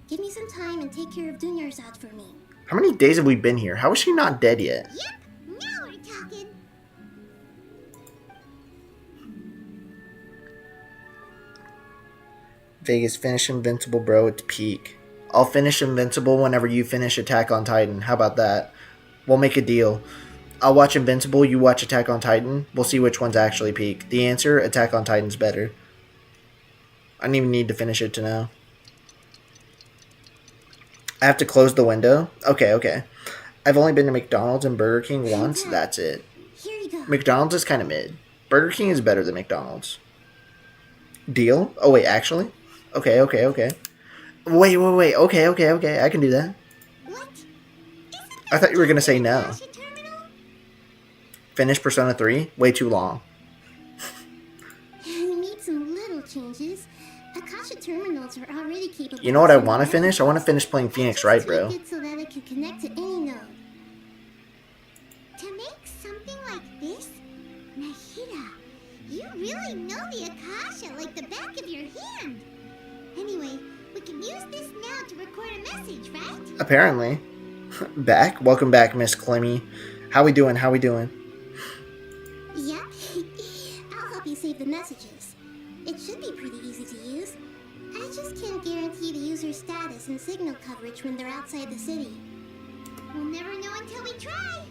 Give me some time and take care of Dunyarzad for me. How many days have we been here? How is she not dead yet? Yep, now we're talking. Vegas, finish Invincible, bro. It's peak. I'll finish Invincible whenever you finish Attack on Titan. How about that? We'll make a deal. I'll watch Invincible, you watch Attack on Titan. We'll see which one's actually peak. The answer, Attack on Titan's better. I don't even need to finish it to know. I have to close the window? Okay. I've only been to McDonald's and Burger King once. That's it. Here you go. McDonald's is kind of mid. Burger King is better than McDonald's. Deal? Oh, wait, actually? Okay. Wait. Okay. I can do that. What? I thought you were going to say no. Akasha Terminal? Finish Persona 3? Way too long. You need some little changes. Akasha terminals are already capable. You know what I want to finish? I want to finish playing Phoenix Wright, bro. Tweak it so that it can connect to any node. To make something like this? Nahida, you really know the Akasha like the back of your hand. Anyway, we can use this now to record a message, right? Apparently. Back? Welcome back, Miss Clemmy. How we doing? Yep. I'll help you save the messages. It should be pretty easy to use. I just can't guarantee the user's status and signal coverage when they're outside the city. We'll never know until we try.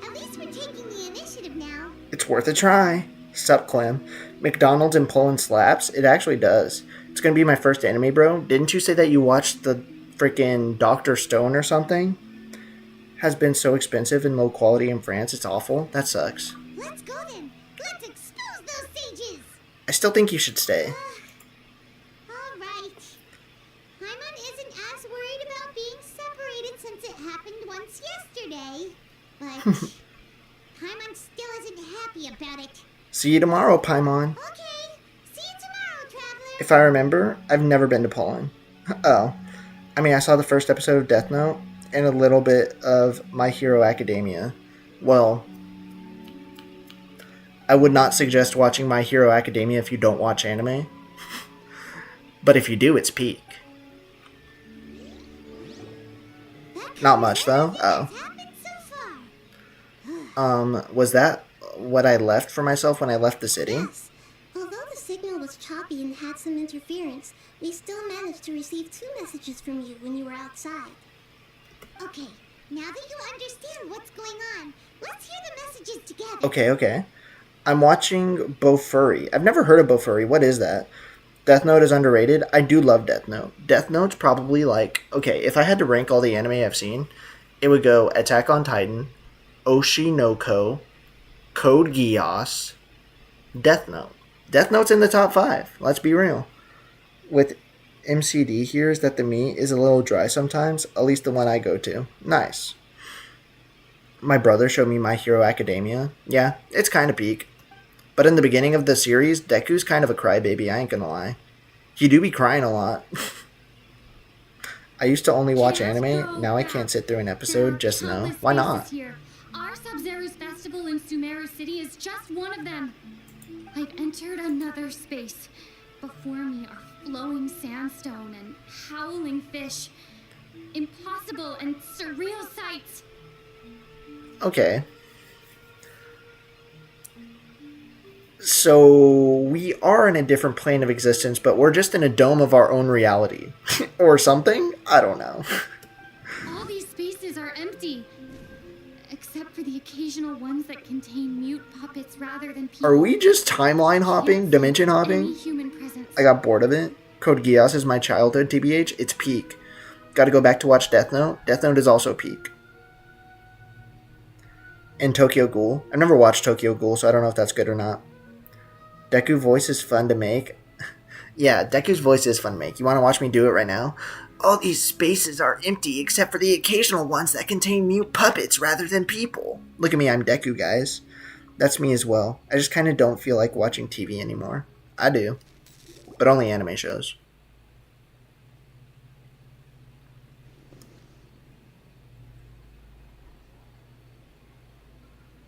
At least we're taking the initiative now. It's worth a try. Sup, Clem. McDonald's and Poland slaps? It actually does. It's gonna be my first anime, bro. Didn't you say that you watched the freaking Dr. Stone or something? Has been so expensive and low quality in France. It's awful. That sucks. Let's go then. Let's expose those sages. I still think you should stay. All right. Paimon isn't as worried about being separated since it happened once yesterday. But Paimon still isn't happy about it. See you tomorrow, Paimon. Okay. See you tomorrow, traveler. If I remember, I've never been to Poland. Oh. I mean, I saw the first episode of Death Note and a little bit of My Hero Academia. Well, I would not suggest watching My Hero Academia if you don't watch anime. But if you do, it's peak. Not much, though. Oh. Was that what I left for myself when I left the city? Yes. Although the signal was choppy and had some interference, we still managed to receive 2 messages from you when you were outside. Okay, now that you understand what's going on, let's hear the messages together. Okay. I'm watching Bofuri. I've never heard of Bofuri. What is that? Death Note is underrated. I do love Death Note. Death Note's probably like... Okay, if I had to rank all the anime I've seen, it would go Attack on Titan, Oshinoko, Code Geass, Death Note. Death Note's in the top 5. Let's be real. With MCD here is that the meat is a little dry sometimes, at least the one I go to. Nice. My brother showed me My Hero Academia. Yeah, it's kind of peak. But in the beginning of the series, Deku's kind of a crybaby, I ain't gonna lie. He do be crying a lot. I used to only watch anime, now I can't sit through an episode, just no. Why not? Here. Our Sub-Zero's festival in Sumeru City is just one of them. I've entered another space. Before me are flowing sandstone and howling fish. Impossible and surreal sights. Okay. So we are in a different plane of existence, but we're just in a dome of our own reality. Or something? I don't know. All these spaces are empty. Except for the occasional ones that contain mute puppets rather than people. Are we just timeline hopping? Dimension hopping? Human presence. I got bored of it. Code Geass is my childhood, TBH. It's peak. Gotta go back to watch Death Note. Death Note is also peak. And Tokyo Ghoul. I've never watched Tokyo Ghoul, so I don't know if that's good or not. Deku voice is fun to make. Yeah, Deku's voice is fun to make. You want to watch me do it right now? All these spaces are empty except for the occasional ones that contain mute puppets rather than people. Look at me, I'm Deku, guys. That's me as well. I just kind of don't feel like watching TV anymore. I do. But only anime shows.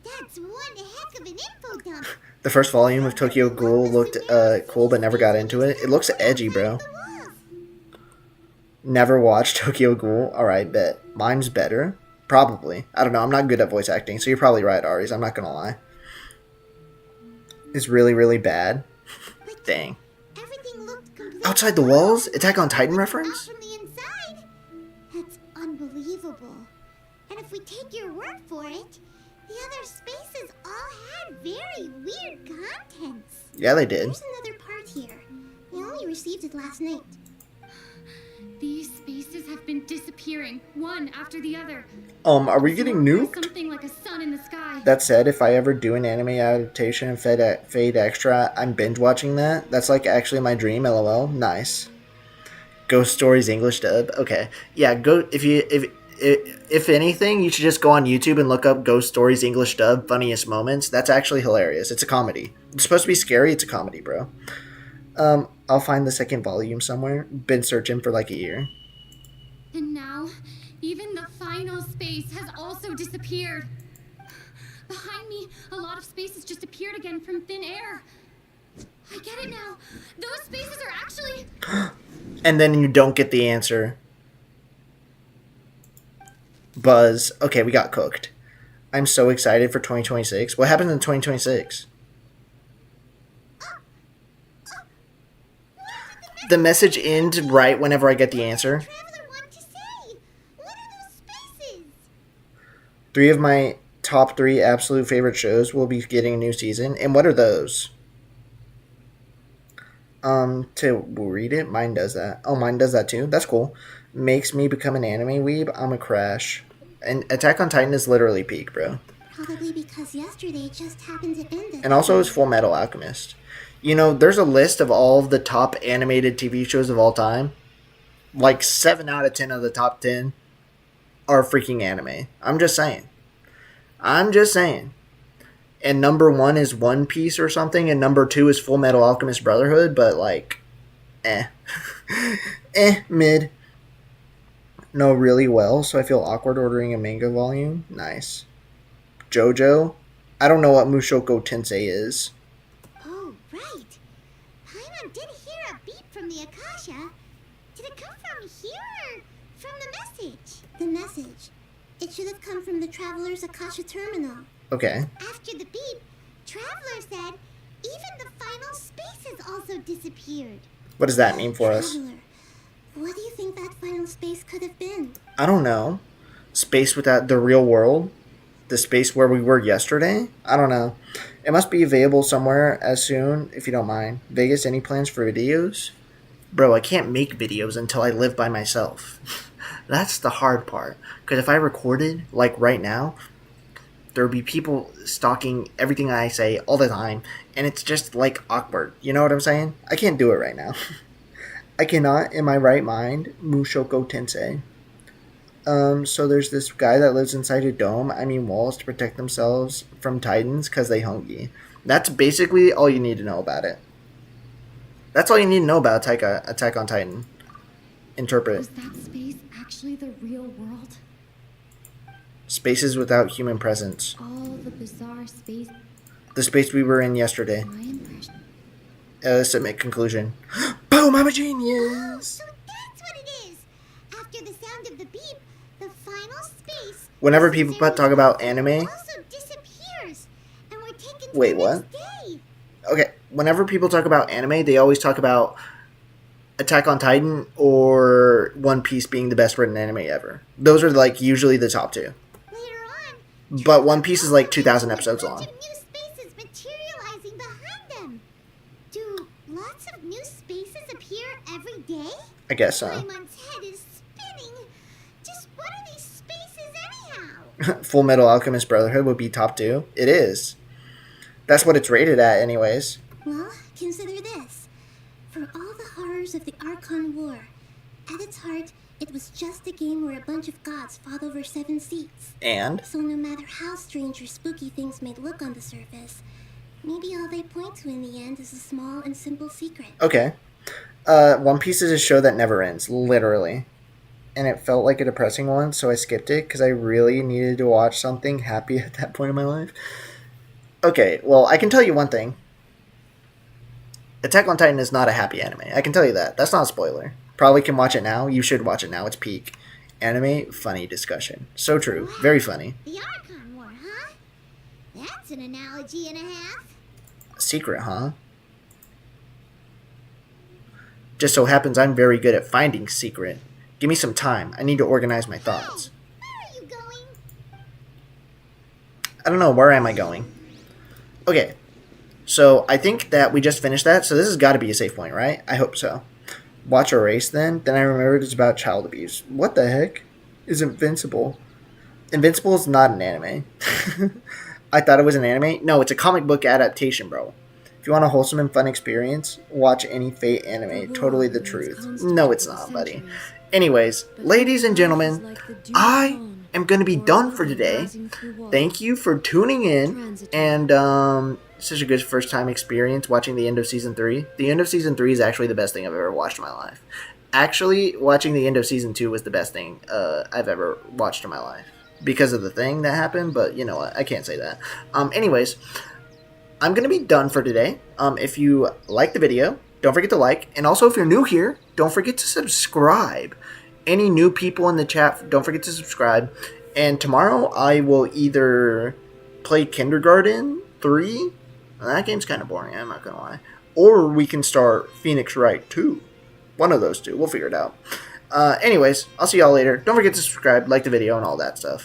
That's one heck of an info dump. The first volume of Tokyo Ghoul looked cool, but never got into it. It looks edgy, bro. Never watched Tokyo Ghoul. Alright, bet. Mine's better. Probably. I don't know. I'm not good at voice acting, so you're probably right, Aries. I'm not gonna lie. It's really, really bad. Dang. Outside the Walls? Attack on Titan reference? From the inside. That's unbelievable. And if we take your word for it, the other spaces all had very weird contents. Yeah, they did. There's another part here. I only received it last night. These spaces have been disappearing, one after the other. Are we getting nuked? Something like a sun in the sky. That said, if I ever do an anime adaptation and Fade Extra, I'm binge watching that. That's like actually my dream, lol. Nice. Ghost Stories English dub. Okay. Yeah, go if anything, you should just go on YouTube and look up Ghost Stories English dub funniest moments. That's actually hilarious. It's a comedy. It's supposed to be scary, it's a comedy, bro. I'll find the second volume somewhere. Been searching for like a year. And now, even the final space has also disappeared. Behind me, a lot of spaces just appeared again from thin air. I get it now. Those spaces are actually... And then you don't get the answer. Buzz. Okay, we got cooked. I'm so excited for 2026. What happens in 2026? The message ends right whenever I get the answer. What are those spaces? 3 of my top 3 absolute favorite shows will be getting a new season. And what are those? To read it, mine does that. Oh, mine does that too. That's cool. Makes me become an anime weeb. I'm a crash. And Attack on Titan is literally peak, bro. Probably because yesterday just happened to end it. And also is Full Metal Alchemist. You know, there's a list of all of the top animated TV shows of all time. Like 7 out of 10 of the top 10 are freaking anime. I'm just saying. And number 1 is One Piece or something, and number 2 is Full Metal Alchemist Brotherhood, but like, mid. Know really well, so I feel awkward ordering a manga volume. Nice. JoJo. I don't know what Mushoku Tensei is. Oh, right. Paimon did hear a beep from the Akasha. Did it come from here or from the message? The message. It should have come from the Traveler's Akasha Terminal. Okay. After the beep, Traveler said even the final spaces also disappeared. What does that mean for us? Traveler, what do you think that final space could have been? I don't know. Space without the real world? The space where we were yesterday? I don't know. It must be available somewhere as soon, if you don't mind. Vegas, any plans for videos? Bro, I can't make videos until I live by myself. That's the hard part. Because if I recorded, like right now, there would be people stalking everything I say all the time. And it's just like awkward. You know what I'm saying? I can't do it right now. I cannot, in my right mind, Mushoku Tensei. So there's this guy that lives inside a dome, walls, to protect themselves from titans because they hungry. That's basically all you need to know about it. That's all you need to know about Attack on Titan. Interpret. Was that space actually the real world? Spaces without human presence. All the bizarre space. The space we were in yesterday. My impression. Submit conclusion. Boom! I'm a genius! So that's what it is. After the sound of the beep, the final space. Whenever people talk about anime... Also disappears, and we're taken to Wait, the what? next day. Okay, whenever people talk about anime, they always talk about Attack on Titan or One Piece being the best written anime ever. Those are like usually the top two. Later on, But One Piece is like 2,000 episodes a long. bunch of new spaces materializing behind them. Do lots of new spaces appear every day? I guess so. Paimon's head is spinning. Just what are these spaces anyhow? Full Metal Alchemist Brotherhood would be top two. It is. That's what it's rated at anyways. Well, consider this. For all the horrors of the Archon War, at its heart, it was just a game where a bunch of gods fought over 7 seats. And? So no matter how strange or spooky things may look on the surface, maybe all they point to in the end is a small and simple secret. Okay. One Piece is a show that never ends, literally. And it felt like a depressing one, so I skipped it because I really needed to watch something happy at that point in my life. Okay, well, I can tell you one thing. Attack on Titan is not a happy anime. I can tell you that. That's not a spoiler. Probably can watch it now. You should watch it now. It's peak. Anime, funny discussion. So true. Very funny. The Archon War, huh? That's an analogy and a half. Secret, huh? Just so happens I'm very good at finding secret. Give me some time. I need to organize my thoughts. Where are you going? I don't know. Where am I going? Okay. So I think that we just finished that. So this has got to be a safe point, right? I hope so. Watch Erase then. Then I remembered it's about child abuse. What the heck is Invincible? Invincible is not an anime. I thought it was an anime. No, it's a comic book adaptation, bro. If you want a wholesome and fun experience, watch any Fate anime. Totally the truth. No, it's not, buddy. Anyways, ladies and gentlemen, I am going to be done for today. Thank you for tuning in. And, such a good first time experience watching the end of season 3. The end of season 3 is actually the best thing I've ever watched in my life. Actually, watching the end of season 2 was the best thing I've ever watched in my life. Because of the thing that happened, but you know what, I can't say that. Anyways, I'm going to be done for today. If you like the video, don't forget to like. And also, if you're new here, don't forget to subscribe. Any new people in the chat, don't forget to subscribe. And tomorrow, I will either play Kindergarten 3. That game's kind of boring, I'm not going to lie. Or we can start Phoenix Wright 2. One of those two. We'll figure it out. Anyways, I'll see y'all later. Don't forget to subscribe, like the video, and all that stuff.